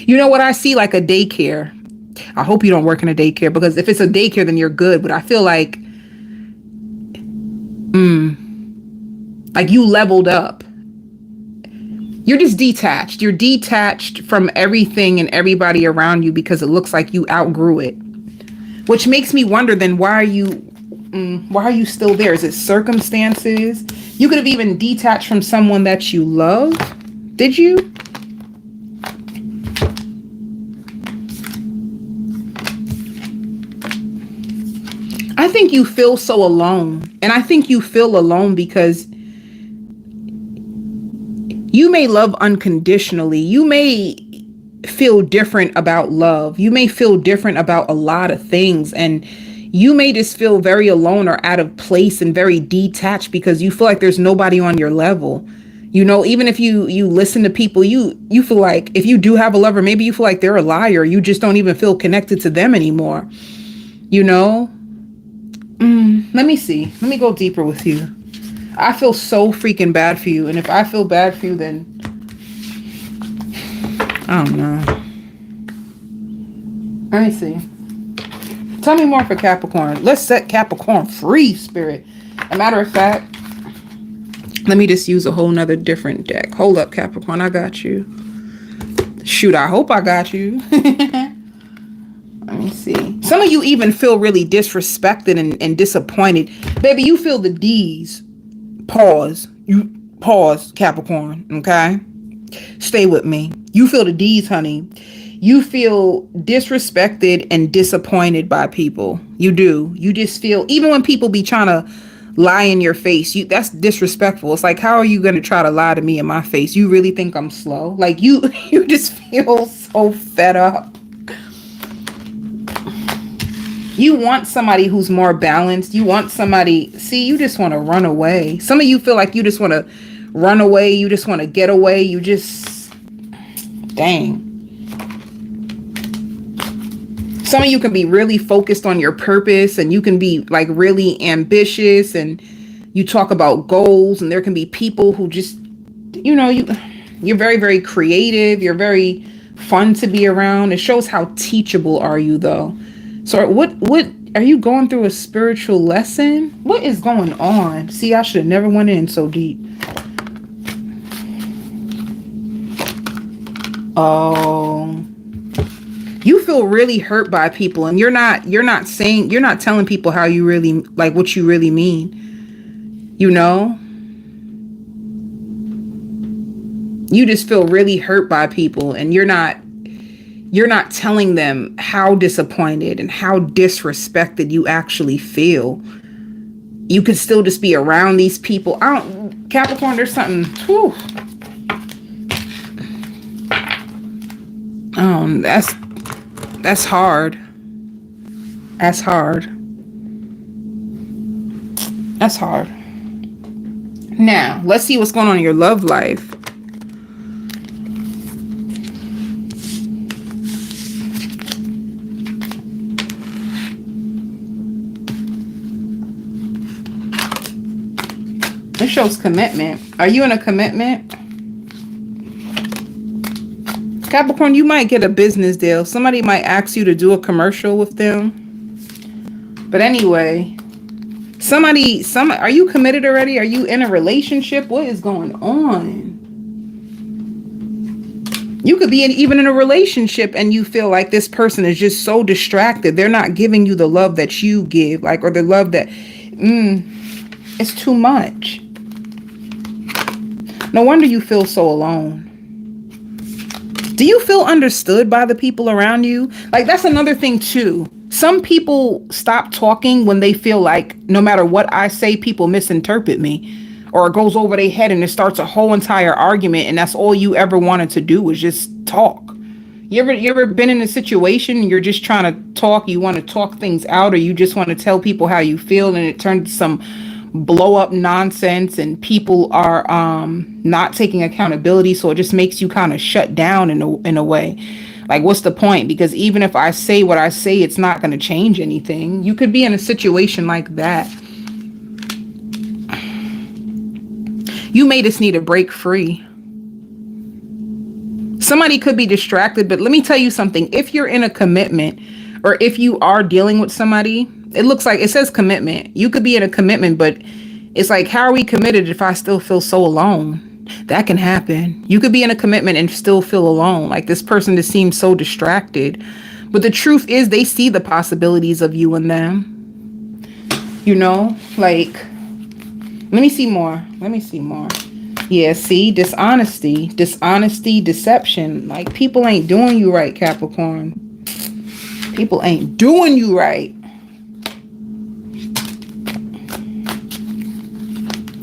you know what I see? Like a daycare. I hope you don't work in a daycare, because if it's a daycare, then you're good. But I feel like you leveled up. You're just detached. You're detached from everything and everybody around you because it looks like you outgrew it. Which makes me wonder, then why are you still there? Is it circumstances? You could have even detached from someone that you love. Did you? I think you feel so alone. And I think you feel alone because you may love unconditionally. You may feel different about love. You may feel different about a lot of things. And you may just feel very alone or out of place and very detached because you feel like there's nobody on your level. You know, even if you listen to people, you feel like if you do have a lover, maybe you feel like they're a liar. You just don't even feel connected to them anymore. You know? Let me see. Let me go deeper with you. I feel so freaking bad for you. And if I feel bad for you, then I don't know. Let me see. Tell me more for Capricorn. Let's set Capricorn free, Spirit. As a matter of fact, Let me just use a whole nother different deck. Hold up, Capricorn. I got you. Shoot, I hope I got you. Let me see. Some of you even feel really disrespected and disappointed. Baby, you feel the D's. Pause. You pause, Capricorn. Okay? Stay with me. You feel the D's, honey. You feel disrespected and disappointed by people. You do. You just feel, even when people be trying to lie in your face, that's disrespectful. It's like, how are you going to try to lie to me in my face? You really think I'm slow? Like, you just feel so fed up. You want somebody who's more balanced. You want somebody, see, you just want to run away. Some of you feel like you just want to run away. You just want to get away. You just, dang. Some of you can be really focused on your purpose, and you can be like really ambitious, and you talk about goals, and there can be people who just, you know, you're very, very creative. You're very fun to be around. It shows how teachable are you though. So what are you going through a spiritual lesson? What is going on? See, I should have never went in so deep. Oh, you feel really hurt by people, and you're not telling people how you really, like, what you really mean. You know? You just feel really hurt by people, and you're not telling them how disappointed and how disrespected you actually feel. You could still just be around these people. Capricorn, there's something, whew. That's hard. That's hard. That's hard. Now, let's see what's going on in your love life. This shows commitment. Are you in a commitment? Capricorn, you might get a business deal. Somebody might ask you to do a commercial with them. But anyway, are you committed already? Are you in a relationship? What is going on? You could be even in a relationship and you feel like this person is just so distracted. They're not giving you the love that you give, like, or the love that, it's too much. No wonder you feel so alone. Do you feel understood by the people around you? Like, that's another thing too. Some people stop talking when they feel like no matter what I say, people misinterpret me, or it goes over their head and it starts a whole entire argument, and that's all you ever wanted to do was just talk. You ever been in a situation you're just trying to talk, you want to talk things out, or you just want to tell people how you feel, and it turns to some blow up nonsense, and people are not taking accountability, so it just makes you kind of shut down in a way. Like, what's the point? Because even if I say what I say, it's not going to change anything. You could be in a situation like that. You may just need to break free. Somebody could be distracted, but let me tell you something. If you're in a commitment, or if you are dealing with somebody, it looks like it says commitment. You could be in a commitment, but it's like, how are we committed if I still feel so alone? That can happen. You could be in a commitment and still feel alone. Like, this person just seems so distracted. But the truth is, they see the possibilities of you and them. You know, like, let me see more. Yeah, see, dishonesty, deception. Like, people ain't doing you right, Capricorn. People ain't doing you right.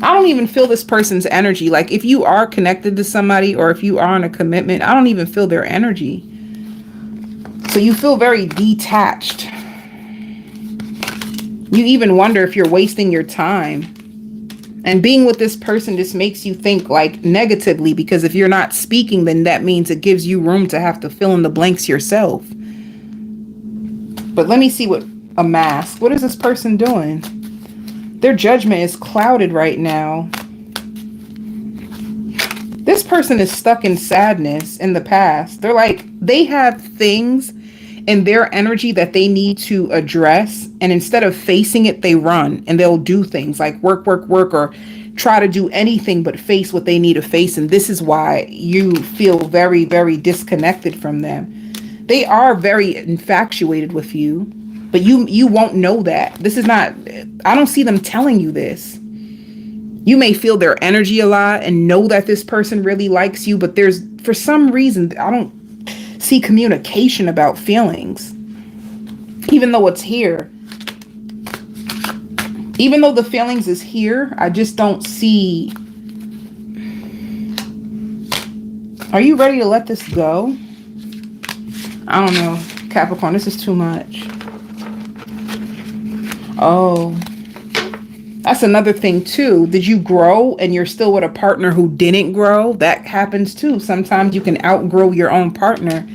I don't even feel this person's energy. Like, if you are connected to somebody, or if you are in a commitment, I don't even feel their energy. So you feel very detached. You even wonder if you're wasting your time. And being with this person just makes you think, like, negatively, because if you're not speaking, then that means it gives you room to have to fill in the blanks yourself. But let me see what a mask. What is this person doing? Their judgment is clouded right now. This person is stuck in sadness in the past. They're like, they have things in their energy that they need to address. And instead of facing it, they run and they'll do things like work, or try to do anything but face what they need to face. And this is why you feel very, very disconnected from them. They are very infatuated with you, but you won't know that. This is not, I don't see them telling you this. You may feel their energy a lot and know that this person really likes you, but there's, for some reason, I don't see communication about feelings. Even though it's here. Even though the feelings is here, I just don't see. Are you ready to let this go? I don't know. Capricorn, this is too much. Oh. That's another thing too. Did you grow and you're still with a partner who didn't grow? That happens too. Sometimes you can outgrow your own partner.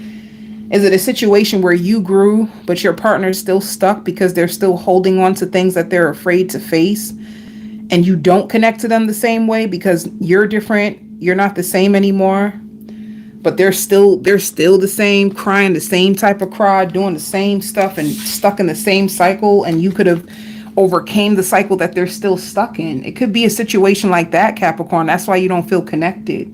Is it a situation where you grew, but your partner is still stuck because they're still holding on to things that they're afraid to face, and you don't connect to them the same way because you're different, you're not the same anymore, but they're still the same, crying the same type of cry, doing the same stuff and stuck in the same cycle, and you could have overcame the cycle that they're still stuck in. It could be a situation like that, Capricorn. That's why you don't feel connected.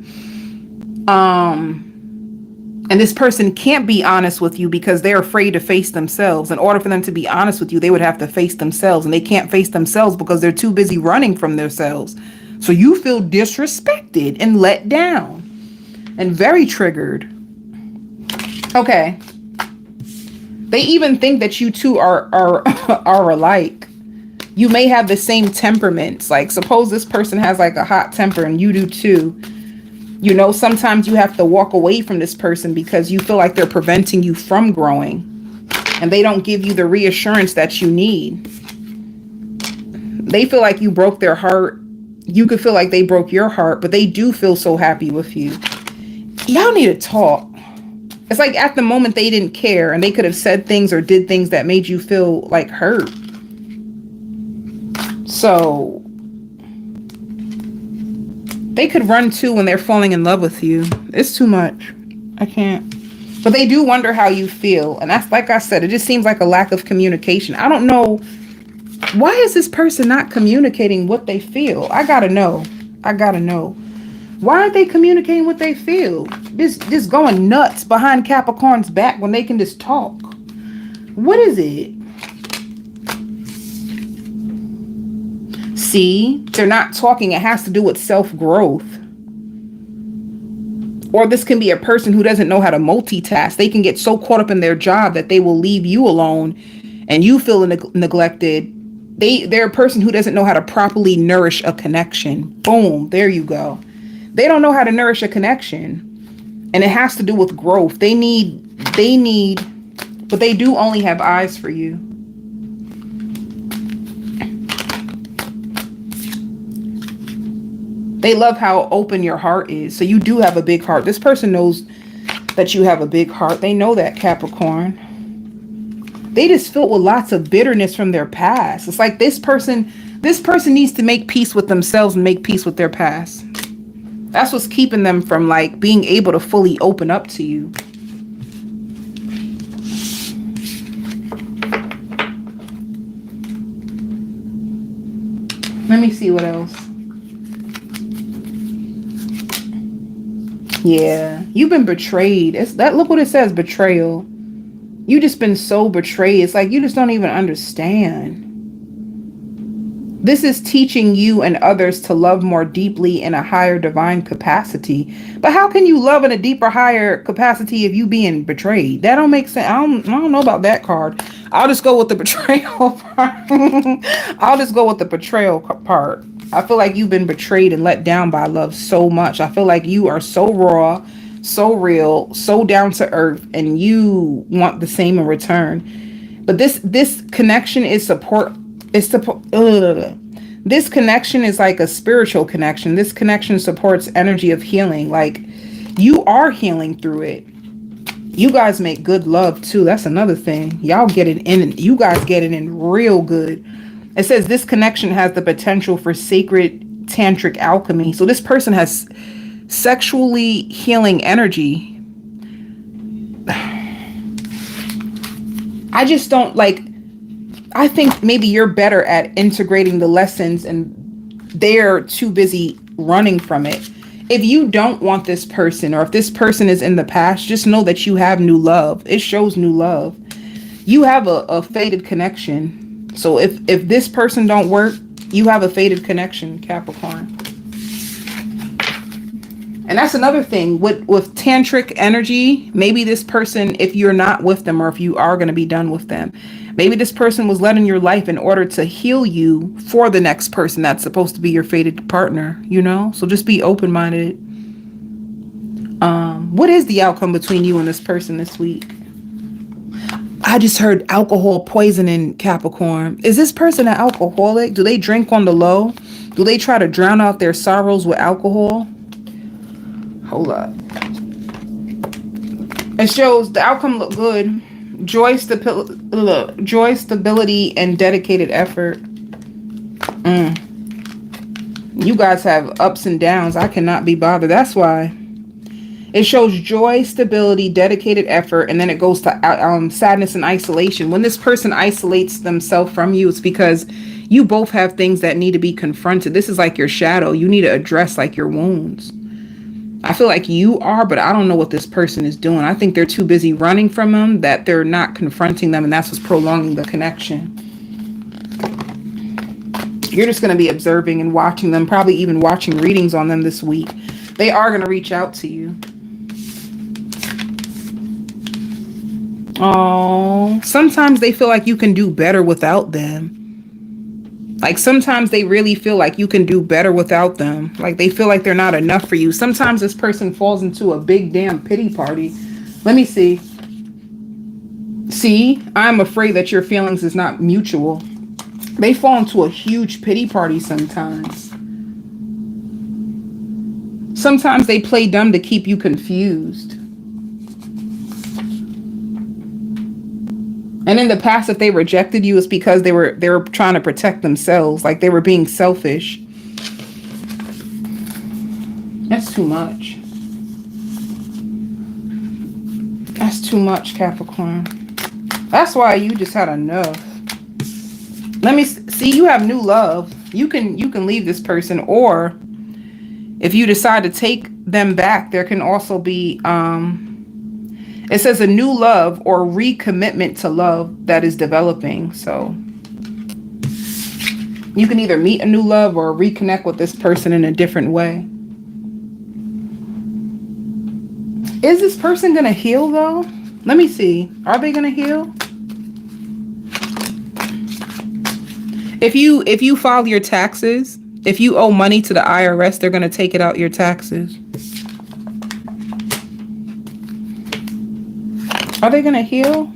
And this person can't be honest with you because they're afraid to face themselves. In order for them to be honest with you, they would have to face themselves, and they can't face themselves because they're too busy running from themselves. So you feel disrespected and let down and very triggered. Okay. They even think that you two are alike. You may have the same temperaments. Like, suppose this person has like a hot temper and you do too. You know, sometimes you have to walk away from this person because you feel like they're preventing you from growing, and they don't give you the reassurance that you need. They feel like you broke their heart. You could feel like they broke your heart, but they do feel so happy with you. Y'all need to talk. It's like at the moment they didn't care, and they could have said things or did things that made you feel like hurt. So they could run too when they're falling in love with you. It's too much. I can't. But they do wonder how you feel. And that's, like I said, it just seems like a lack of communication. I don't know. Why is this person not communicating what they feel? I gotta know. I gotta know. Why aren't they communicating what they feel? Just going nuts behind Capricorn's back when they can just talk. What is it? See, they're not talking. It has to do with self-growth. Or this can be a person who doesn't know how to multitask. They can get so caught up in their job that they will leave you alone and you feel neglected. They're a person who doesn't know how to properly nourish a connection. Boom, there you go. They don't know how to nourish a connection. And it has to do with growth. They need, but they do only have eyes for you. They love how open your heart is. So you do have a big heart. This person knows that you have a big heart. They know that, Capricorn. They just filled with lots of bitterness from their past. It's like this person needs to make peace with themselves and make peace with their past. That's what's keeping them from like being able to fully open up to you. Let me see what else. Yeah, you've been betrayed. Look what it says, betrayal. You just been so betrayed. It's like you just don't even understand. This is teaching you and others to love more deeply in a higher divine capacity. But how can you love in a deeper, higher capacity if you being betrayed? That don't make sense. I don't know about that card. I'll just go with the betrayal part. I'll just go with the betrayal part. I feel like you've been betrayed and let down by love so much. I feel like you are so raw, so real, so down to earth, and you want the same in return. But this connection is support. This connection is like a spiritual connection. This connection supports energy of healing. Like you are healing through it. You guys make good love too. That's another thing. Y'all get it in. You guys get it in real good. It says this connection has the potential for sacred tantric alchemy. So this person has sexually healing energy. I just don't like, I think maybe you're better at integrating the lessons and they're too busy running from it. If you don't want this person, or if this person is in the past, just know that you have new love. It shows new love. You have a faded connection. So if this person don't work, you have a faded connection, Capricorn. And that's another thing with tantric energy. Maybe this person, if you're not with them, or if you are going to be done with them, maybe this person was led in your life in order to heal you for the next person that's supposed to be your fated partner, you know? So just be open-minded. What is the outcome between you and this person this week? I just heard alcohol poisoning, Capricorn. Is this person an alcoholic? Do they drink on the low? Do they try to drown out their sorrows with alcohol? Hold up. It shows the outcome look good. Joy, stability, and dedicated effort. You guys have ups and downs. I cannot be bothered. That's why. It shows joy, stability, dedicated effort, and then it goes to sadness and isolation. When this person isolates themselves from you, it's because you both have things that need to be confronted. This is like your shadow. You need to address like your wounds. I feel like you are, but I don't know what this person is doing. I think they're too busy running from them, that they're not confronting them, and that's what's prolonging the connection. You're just going to be observing and watching them, probably even watching readings on them this week. They are going to reach out to you. Oh, sometimes they feel like you can do better without them. Like sometimes they really feel like you can do better without them. Like they feel like they're not enough for you. Sometimes this person falls into a big damn pity party. Let me see. See, I'm afraid that your feelings is not mutual. They fall into a huge pity party sometimes. Sometimes they play dumb to keep you confused. And in the past, if they rejected you, it's because they were trying to protect themselves. Like they were being selfish. That's too much. That's too much, Capricorn. That's why you just had enough. Let me see. You have new love. You can leave this person, or if you decide to take them back, there can also be it says a new love or recommitment to love that is developing. So you can either meet a new love or reconnect with this person in a different way. Is this person going to heal though? Let me see. Are they going to heal? If you file your taxes, if you owe money to the IRS, they're going to take it out your taxes. Are they going to heal?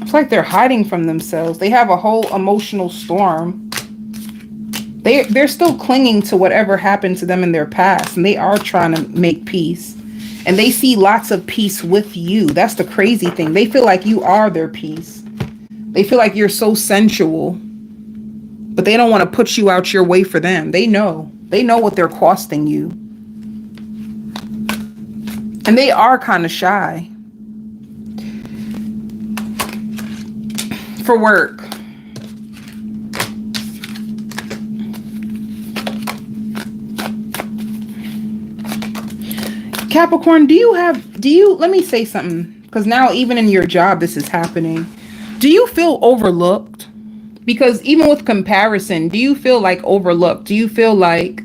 It's like they're hiding from themselves. They have a whole emotional storm. They're still clinging to whatever happened to them in their past, and they are trying to make peace. And they see lots of peace with you. That's the crazy thing. They feel like you are their peace. They feel like you're so sensual, but they don't want to put you out your way for them. They know what they're costing you. And they are kind of shy. For work. Capricorn, let me say something, because now even in your job, this is happening. Do you feel overlooked? Because even with comparison, do you feel like overlooked? Do you feel like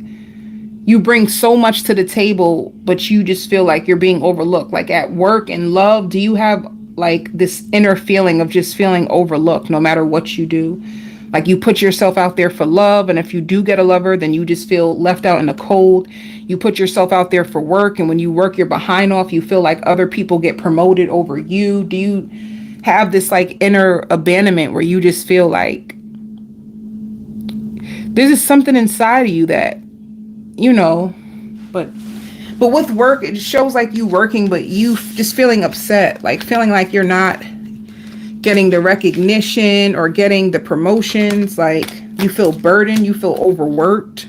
you bring so much to the table, but you just feel like you're being overlooked? Like at work and love, do you have like this inner feeling of just feeling overlooked no matter what you do? Like you put yourself out there for love, and if you do get a lover, then you just feel left out in the cold. You put yourself out there for work, and when you work your behind off, you feel like other people get promoted over you. Do you have this like inner abandonment where you just feel like there's just something inside of you that, you know, but with work, it shows like you working, but you just feeling upset, like feeling like you're not getting the recognition or getting the promotions. Like you feel burdened, you feel overworked.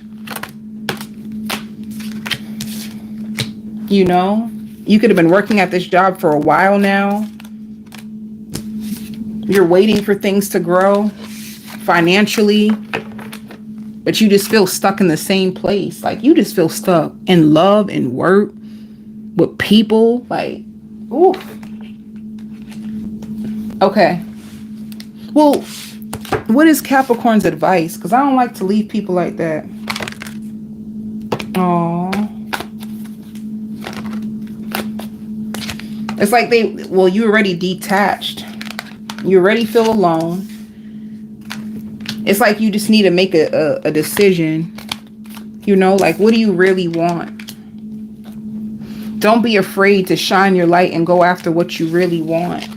You know, you could have been working at this job for a while now. You're waiting for things to grow financially. but you just feel stuck in the same place. Like you just feel stuck in love and work with people. Like, ooh. Okay. Well, what is Capricorn's advice? Because I don't like to leave people like that. Oh. It's like you already detached. You already feel alone. It's like you just need to make a decision. You know, like, what do you really want? Don't be afraid to shine your light and go after what you really want.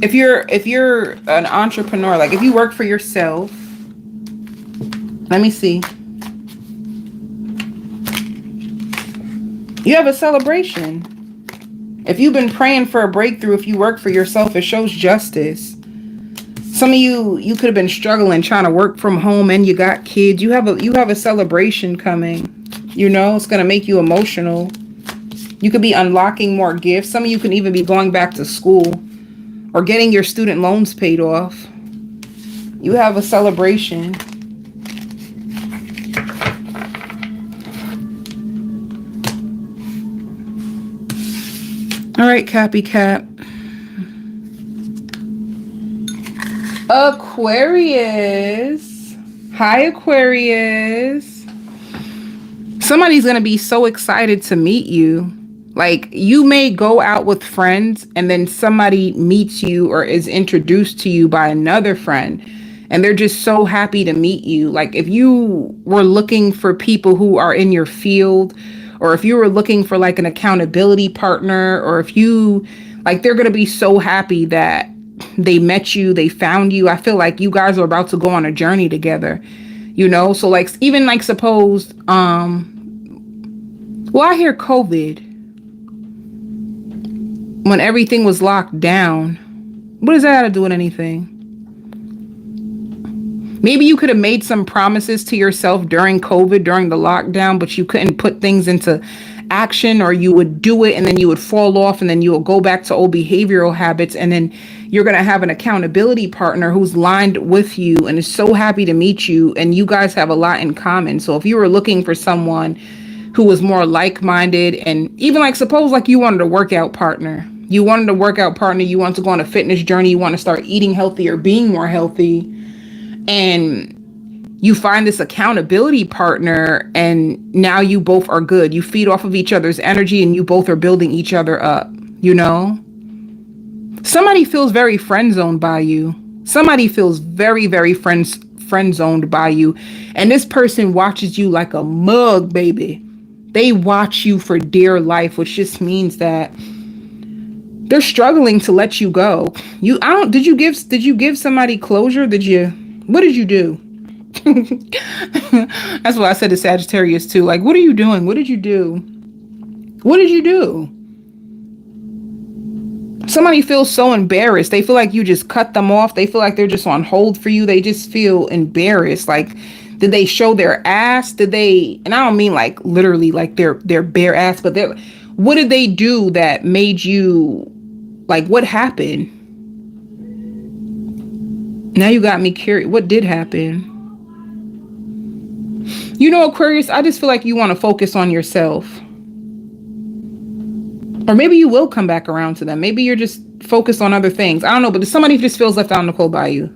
If you're an entrepreneur, like if you work for yourself, let me see. You have a celebration. If you've been praying for a breakthrough, if you work for yourself, it shows justice. Some of you could have been struggling trying to work from home and you got kids. You have a celebration coming. You know, it's going to make you emotional. You could be unlocking more gifts. Some of you can even be going back to school or getting your student loans paid off. You have a celebration. All right, Cappy Cap. Aquarius. Hi, Aquarius. Somebody's going to be so excited to meet you. Like, you may go out with friends and then somebody meets you or is introduced to you by another friend. And they're just so happy to meet you. Like, if you were looking for people who are in your field, or if you were looking for like an accountability partner, or if you, like, they're going to be so happy that they met you, they found you. I feel like you guys are about to go on a journey together, you know? So like, even like suppose, well, I hear COVID, when everything was locked down, what does that have to do with anything? Maybe you could have made some promises to yourself during COVID, during the lockdown, but you couldn't put things into action, or you would do it and then you would fall off and then you will go back to old behavioral habits. And then you're going to have an accountability partner who's lined with you and is so happy to meet you. And you guys have a lot in common. So if you were looking for someone who was more like-minded, and even like, suppose like you wanted a workout partner, you wanted to go on a fitness journey, you want to start eating healthy or being more healthy, and you find this accountability partner, and now you both are good. You feed off of each other's energy and you both are building each other up, you know? Somebody feels very friend-zoned by you. Somebody feels very, very friend-zoned by you. And this person watches you like a mug, baby. They watch you for dear life, which just means that they're struggling to let you go. Did you give somebody closure? What did you do? That's what I said to Sagittarius too. Like, what are you doing? What did you do? What did you do? Somebody feels so embarrassed. They feel like you just cut them off. They feel like they're just on hold for you. They just feel embarrassed. Like, did they show their ass? And I don't mean like literally like their bare ass, but what did they do that made you, like, what happened? Now you got me curious. What did happen? You know, Aquarius, I just feel like you want to focus on yourself. Or maybe you will come back around to them. Maybe you're just focused on other things. I don't know, but somebody just feels left out in the cold by you.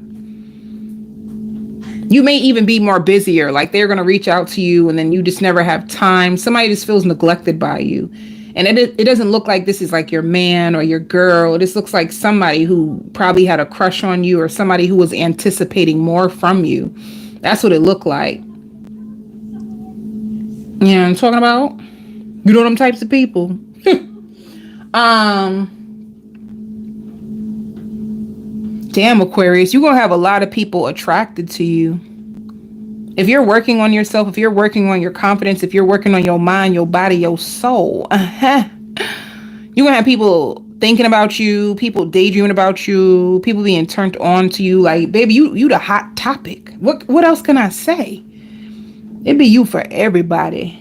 You may even be more busier. Like, they're going to reach out to you and then you just never have time. Somebody just feels neglected by you. And it doesn't look like this is like your man or your girl. It just looks like somebody who probably had a crush on you, or somebody who was anticipating more from you. That's what it looked like. Yeah, I'm talking about. You know them types of people. Damn, Aquarius, you're going to have a lot of people attracted to you. If you're working on yourself, if you're working on your confidence, if you're working on your mind, your body, your soul, you're going to have people thinking about you, people daydreaming about you, people being turned on to you. Like, baby, you the hot topic. What else can I say? It'd be you for everybody.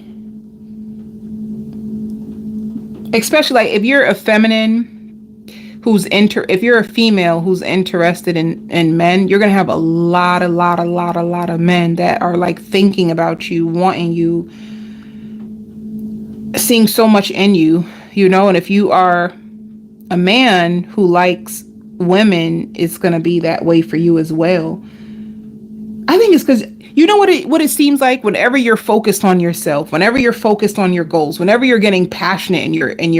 Especially like if you're a feminine, if you're a female who's interested in men, you're gonna have a lot of men that are like thinking about you, wanting you, seeing so much in you, you know. And if you are a man who likes women, it's gonna be that way for you as well. I think it's because you know what it seems like whenever you're focused on yourself, whenever you're focused on your goals, whenever you're getting passionate and you're in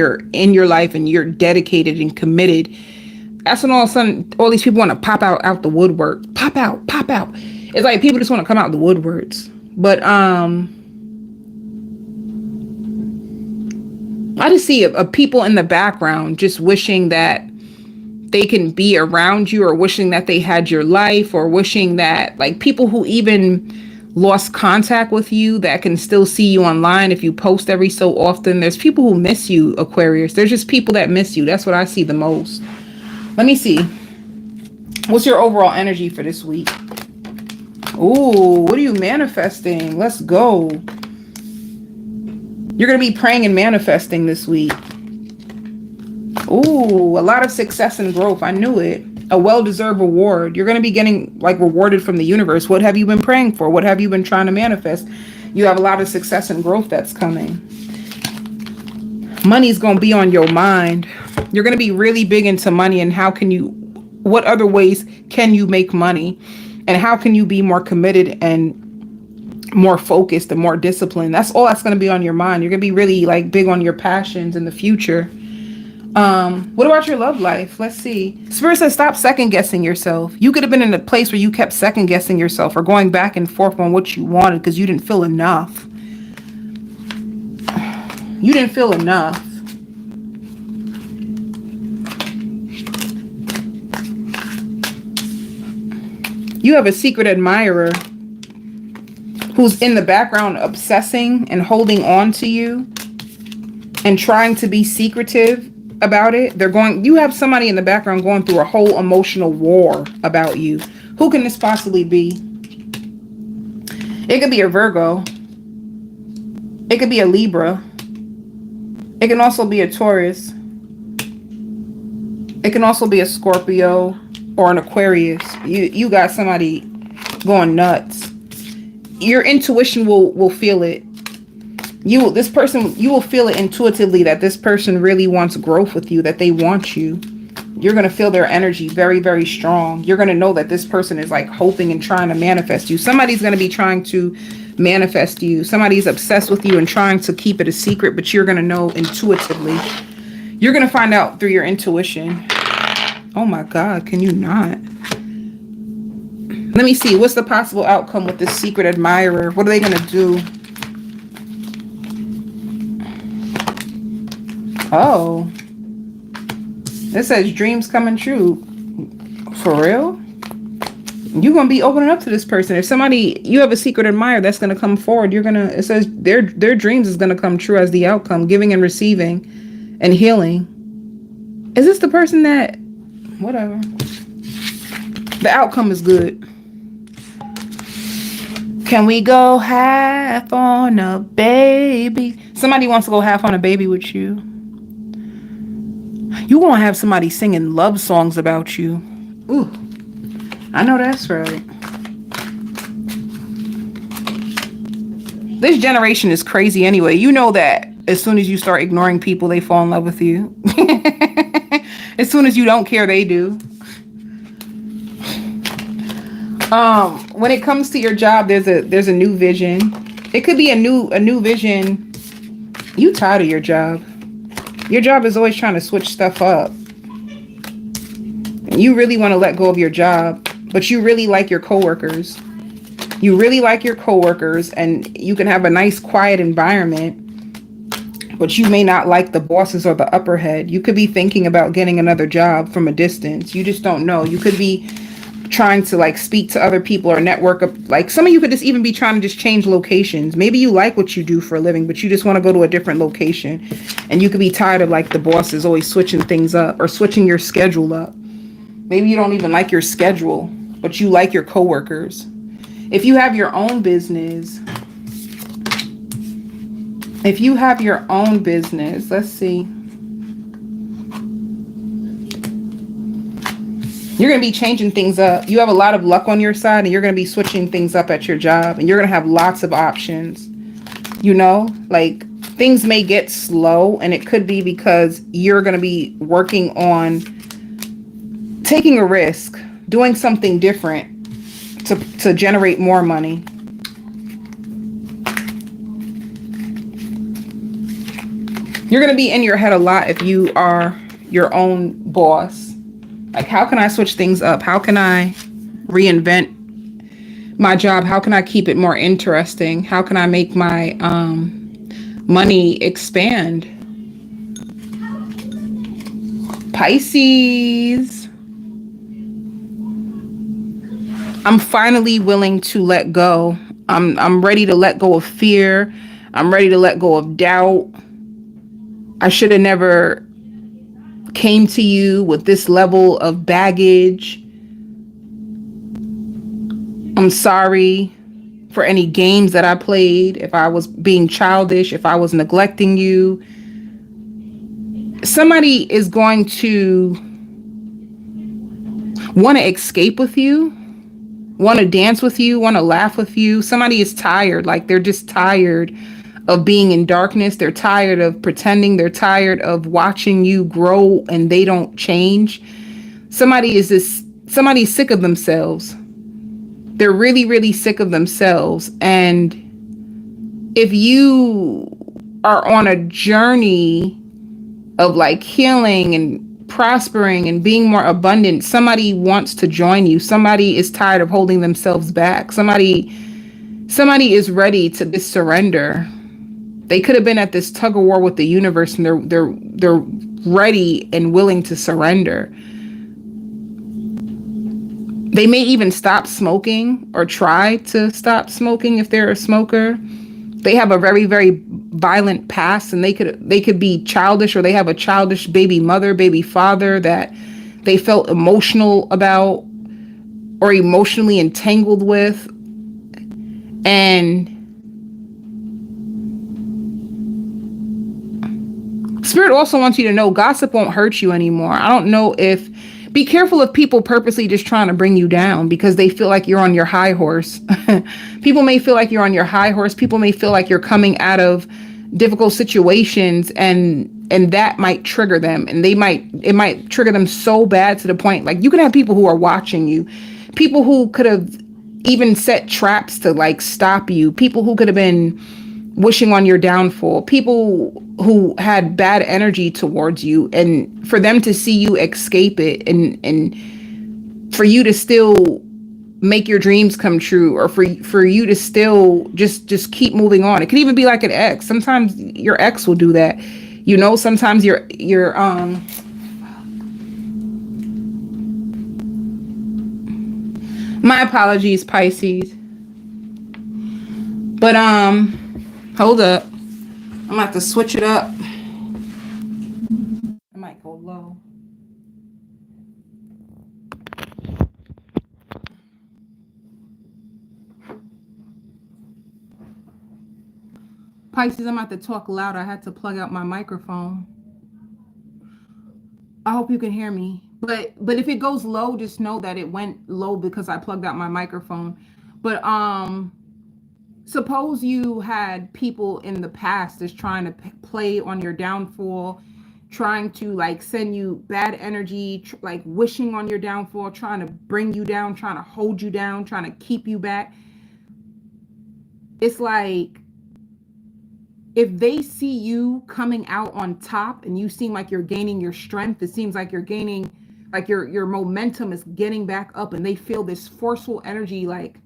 your life and you're dedicated and committed, that's when all of a sudden all these people want to pop out the woodwork. Pop out. It's like people just want to come out the woodworks. But I just see a people in the background just wishing that they can be around you, or wishing that they had your life, or wishing that, like, people who even lost contact with you that can still see you online if you post every so often. There's people who miss you, Aquarius. There's just people that miss you. That's what I see the most. Let me see. What's your overall energy for this week? Ooh, what are you manifesting? Let's go. You're going to be praying and manifesting this week. Ooh, a lot of success and growth. I knew it. A well-deserved reward. You're going to be getting like rewarded from the universe. What have you been praying for? What have you been trying to manifest? You have a lot of success and growth that's coming. Money's going to be on your mind. You're going to be really big into money, and what other ways can you make money? And how can you be more committed and more focused and more disciplined? That's all that's going to be on your mind. You're going to be really like big on your passions in the future. What about your love life? Let's see. Spirit says stop second guessing yourself. You could have been in a place where you kept second guessing yourself or going back and forth on what you wanted because you didn't feel enough. You didn't feel enough. You have a secret admirer who's in the background obsessing and holding on to you and trying to be secretive about it. You have somebody in the background going through a whole emotional war about you. Who can this possibly be? It could be a Virgo. It could be a Libra. It can also be a Taurus. It can also be a Scorpio or an Aquarius. You got somebody going nuts. Your intuition will feel it. You will feel it intuitively that this person really wants growth with you, that they want you. You're going to feel their energy very, very strong. You're going to know that this person is like hoping and trying to manifest you. Somebody's going to be trying to manifest you. Somebody's obsessed with you and trying to keep it a secret, but you're going to know intuitively. You're going to find out through your intuition. Oh my God, can you not? Let me see. What's the possible outcome with this secret admirer? What are they going to do? Oh. It says dreams coming true. For real? You're going to be opening up to this person. If you have a secret admirer that's going to come forward, it says their dreams is going to come true as the outcome, giving and receiving and healing. Is this the person that, whatever. The outcome is good. Can we go half on a baby? Somebody wants to go half on a baby with you. You won't have somebody singing love songs about you. Ooh, I know that's right. This generation is crazy anyway. You know that as soon as you start ignoring people, they fall in love with you. As soon as you don't care, they do. When it comes to your job, there's a new vision. It could be a new vision. You tired of your job. Your job is always trying to switch stuff up. You really want to let go of your job, but you really like your coworkers. You really like your coworkers, and you can have a nice quiet environment, but you may not like the bosses or the upper head. You could be thinking about getting another job from a distance. You just don't know. You could be trying to like speak to other people or network up. Like some of you could just even be trying to just change locations. Maybe you like what you do for a living, but you just want to go to a different location, and you could be tired of like the bosses always switching things up or switching your schedule up. Maybe you don't even like your schedule, but you like your coworkers. If you have your own business, let's see. You're going to be changing things up. You have a lot of luck on your side, and you're going to be switching things up at your job, and you're going to have lots of options. You know, like things may get slow, and it could be because you're going to be working on taking a risk, doing something different to generate more money. You're going to be in your head a lot if you are your own boss. Like, how can I switch things up? How can I reinvent my job? How can I keep it more interesting? How can I make my money expand? Pisces. I'm finally willing to let go. I'm ready to let go of fear. I'm ready to let go of doubt. I should have never came to you with this level of baggage. I'm sorry for any games that I played, if I was being childish, if I was neglecting you. Somebody is going to want to escape with you, want to dance with you, want to laugh with you. Somebody is tired, like they're just tired of being in darkness. They're tired of pretending. They're tired of watching you grow and they don't change. Somebody's sick of themselves. They're really, really sick of themselves. And if you are on a journey of like healing and prospering and being more abundant, somebody wants to join you. Somebody is tired of holding themselves back. Somebody is ready to just surrender. They could have been at this tug of war with the universe, and they're ready and willing to surrender. They may even stop smoking or try to stop smoking if they're a smoker. They have a very, very violent past, and they could be childish, or they have a childish baby mother, baby father that they felt emotional about or emotionally entangled with. And Spirit also wants you to know gossip won't hurt you anymore. I don't know if, be careful of people purposely just trying to bring you down because they feel like you're on your high horse. People may feel like you're on your high horse. People may feel like you're coming out of difficult situations, and that might trigger them, and it might trigger them so bad to the point, like, you can have people who are watching you, people who could have even set traps to like stop you, people who could have been wishing on your downfall, people who had bad energy towards you, and for them to see you escape it, and for you to still make your dreams come true, or for you to still just keep moving on. It could even be like an ex. Sometimes your ex will do that. You know, sometimes your my apologies, Pisces. But hold up. I'm gonna have to switch it up. I might go low. Pisces, I'm about to talk loud. I had to plug out my microphone. I hope you can hear me. But if it goes low, just know that it went low because I plugged out my microphone. But suppose you had people in the past that's trying to play on your downfall, trying to like send you bad energy, like wishing on your downfall, trying to bring you down, trying to hold you down, trying to keep you back. It's like, if they see you coming out on top and you seem like you're gaining your strength, it seems like you're gaining, like your momentum is getting back up, and they feel this forceful energy. Like,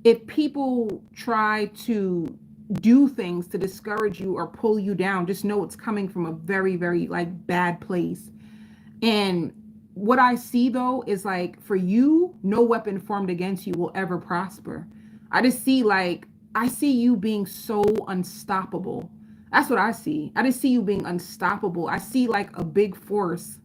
if people try to do things to discourage you or pull you down, just know it's coming from a very, very like bad place. And what I see though is like, for you, no weapon formed against you will ever prosper. I see you being so unstoppable. That's what I see. I just see you being unstoppable. I see like a big force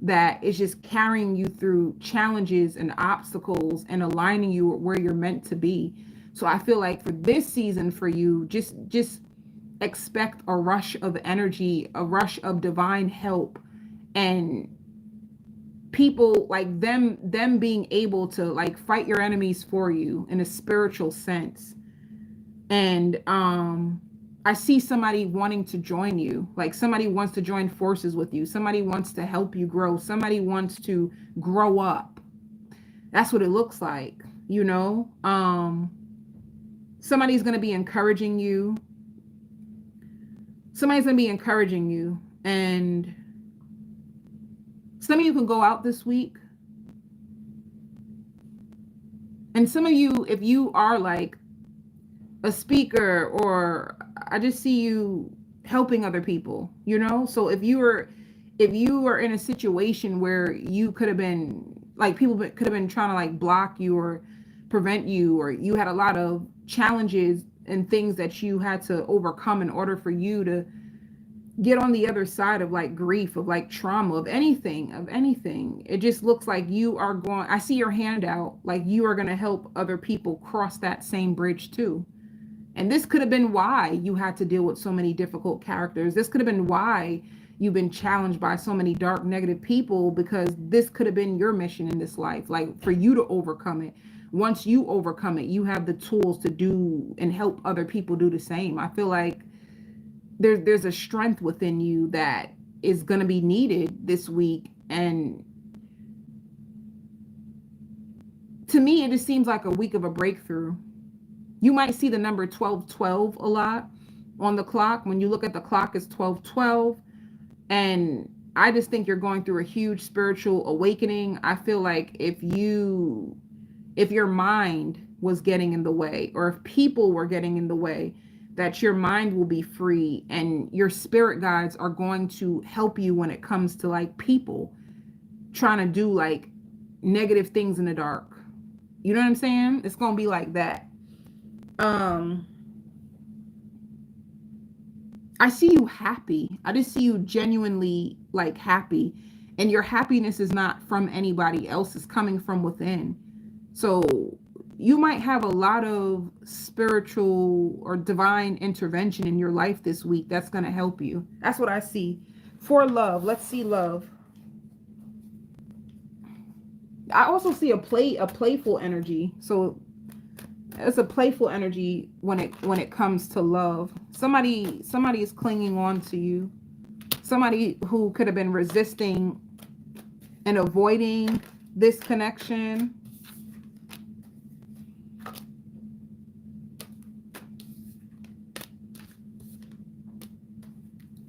that is just carrying you through challenges and obstacles and aligning you where you're meant to be. So I feel like for this season for you, just expect a rush of energy, a rush of divine help, and people like them being able to like fight your enemies for you in a spiritual sense. And I see somebody wanting to join you. Like somebody wants to join forces with you. Somebody wants to help you grow. Somebody wants to grow up. That's what it looks like, you know? Somebody's going to be encouraging you. Somebody's going to be encouraging you. And some of you can go out this week. And some of you, if you are like a speaker, or I just see you helping other people, you know? So if you were in a situation where you could have been like, people could have been trying to like block you or prevent you, or you had a lot of challenges and things that you had to overcome in order for you to get on the other side of like grief, of like trauma, of anything. It just looks like you are going, I see your hand out, like you are going to help other people cross that same bridge too. And this could have been why you had to deal with so many difficult characters. This could have been why you've been challenged by so many dark, negative people, because this could have been your mission in this life, like for you to overcome it. Once you overcome it, you have the tools to do and help other people do the same. I feel like there's a strength within you that is going to be needed this week. And to me, it just seems like a week of a breakthrough. You might see the number 1212 a lot on the clock. When you look at the clock, it's 1212. And I just think you're going through a huge spiritual awakening. I feel like if your mind was getting in the way, or if people were getting in the way, that your mind will be free, and your spirit guides are going to help you when it comes to like people trying to do like negative things in the dark. You know what I'm saying? It's going to be like that. I see you happy. I just see you genuinely like happy, and your happiness is not from anybody else. It's coming from within. So you might have a lot of spiritual or divine intervention in your life this week that's going to help you. That's what I see. For love, let's see love. I also see a playful energy. So it's a playful energy when it comes to love. Somebody is clinging on to you. Somebody who could have been resisting and avoiding this connection.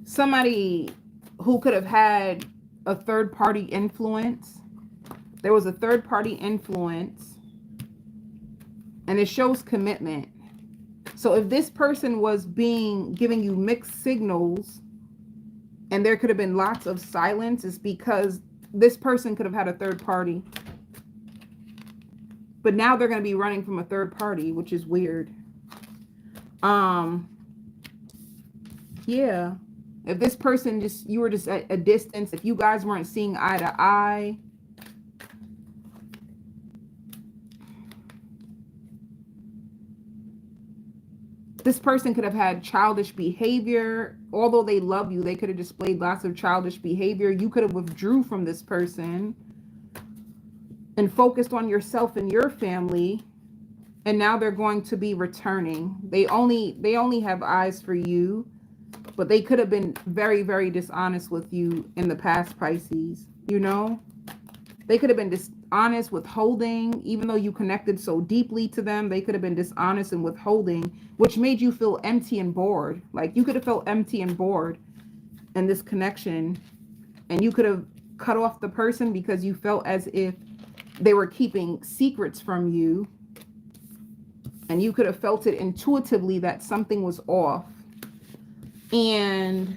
Somebody who could have had a third party influence. There was a third party influence, and it shows commitment. So if this person was giving you mixed signals, and there could have been lots of silence, it's because this person could have had a third party. But now they're going to be running from a third party, which is weird. Yeah. If this person you were just at a distance, if you guys weren't seeing eye to eye, this person could have had childish behavior. Although they love you, they could have displayed lots of childish behavior. You could have withdrew from this person and focused on yourself and your family. And now they're going to be returning. They only have eyes for you, but they could have been very, very dishonest with you in the past, Pisces. You know, they could have been dishonest, withholding, even though you connected so deeply to them. They could have been dishonest and withholding, which made you feel empty and bored. Like you could have felt empty and bored in this connection, and you could have cut off the person because you felt as if they were keeping secrets from you, and you could have felt it intuitively that something was off. And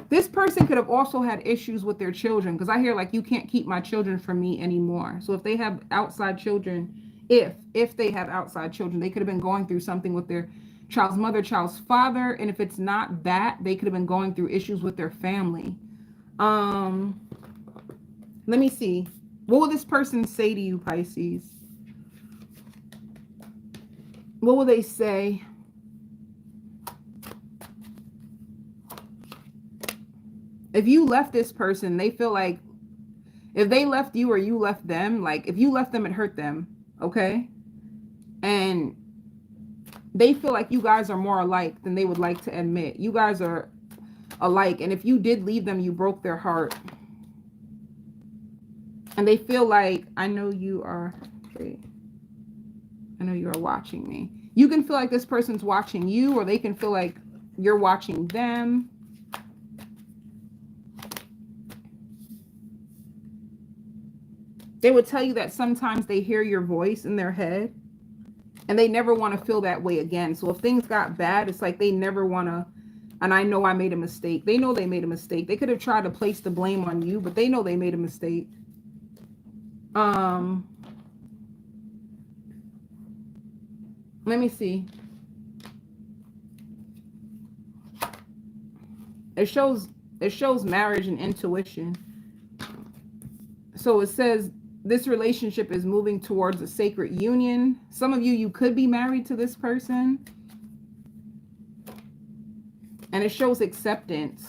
this person could have also had issues with their children, because I hear like, you can't keep my children from me anymore. So if they have outside children, if they have outside children, they could have been going through something with their child's mother, child's father. And if it's not that, they could have been going through issues with their family. Let me see. What will this person say to you, Pisces? What will they say? If you left this person, they feel like if they left you or you left them, like if you left them, it hurt them. Okay. And they feel like you guys are more alike than they would like to admit. You guys are alike. And if you did leave them, you broke their heart. And they feel like, I know you are, wait, I know you are watching me. You can feel like this person's watching you, or they can feel like you're watching them. They would tell you that sometimes they hear your voice in their head and they never want to feel that way again. So if things got bad, it's like they never want to, and I know I made a mistake. They know they made a mistake. They could have tried to place the blame on you, but they know they made a mistake. Let me see. It shows marriage and intuition. So it says this relationship is moving towards a sacred union. Some of you could be married to this person. And it shows acceptance.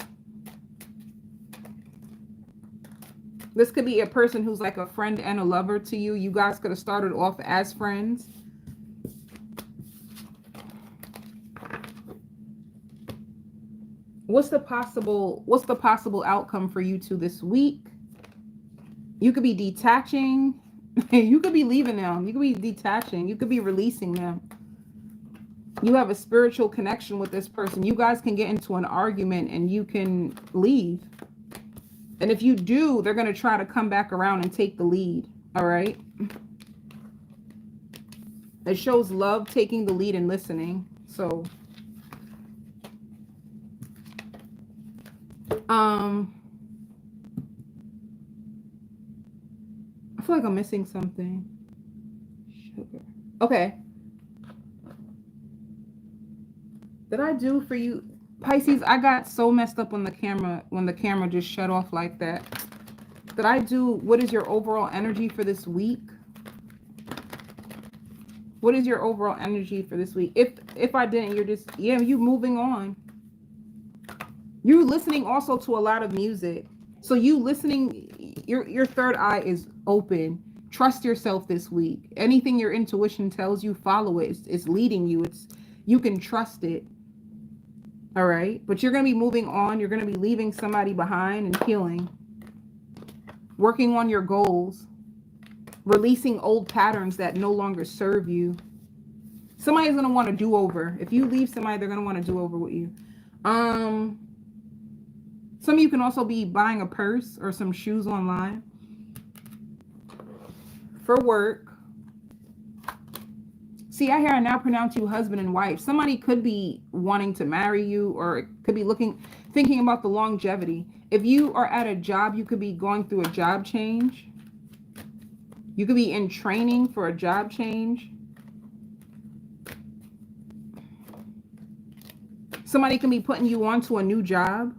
This could be a person who's like a friend and a lover to you. You guys could have started off as friends. What's the possible outcome for you two this week? You could be detaching. You could be leaving them. You could be detaching. You could be releasing them. You have a spiritual connection with this person. You guys can get into an argument and you can leave. And if you do, they're going to try to come back around and take the lead. All right. It shows love taking the lead and listening. So, I feel like I'm missing something. Sugar. Okay. Did I do for you? Pisces, I got so messed up on the camera when the camera just shut off like that. Did I do, what is your overall energy for this week? What is your overall energy for this week? If I didn't, you're just, yeah, you moving on. You're listening also to a lot of music. So you listening, your third eye is open. Trust yourself this week. Anything your intuition tells you, follow it. It's leading you. You can trust it. All right. But you're going to be moving on. You're going to be leaving somebody behind and healing. Working on your goals. Releasing old patterns that no longer serve you. Somebody's going to want a do-over. If you leave somebody, they're going to want to do over with you. Some of you can also be buying a purse or some shoes online. For work. See, I hear I now pronounce you husband and wife. Somebody could be wanting to marry you, or it could be thinking about the longevity. If you are at a job, you could be going through a job change. You could be in training for a job change. Somebody can be putting you onto a new job,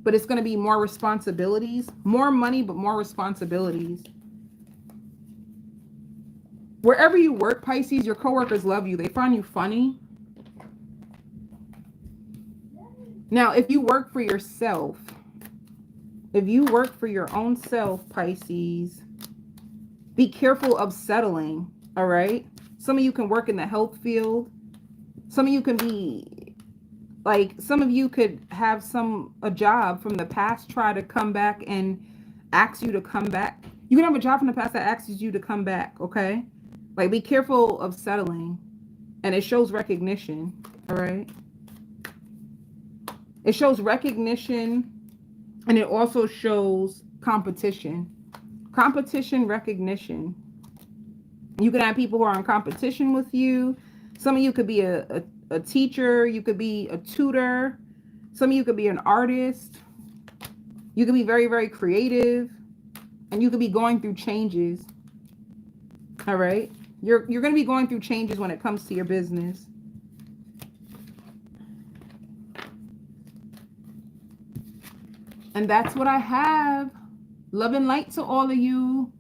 but it's going to be more responsibilities, more money, but more responsibilities. Wherever you work, Pisces, your coworkers love you. They find you funny. Now, if you work for yourself, if you work for your own self, Pisces, be careful of settling, all right? Some of you can work in the health field. Some of you can be, like, some of you could have a job from the past try to come back and ask you to come back. You can have a job from the past that asks you to come back, okay? Like, be careful of settling. And it shows recognition, all right? It shows recognition, and it also shows competition. Competition, recognition. You can have people who are in competition with you. Some of you could be a teacher. You could be a tutor. Some of you could be an artist. You could be very, very creative. And you could be going through changes. All right? You're going to be going through changes when it comes to your business. And that's what I have. Love and light to all of you.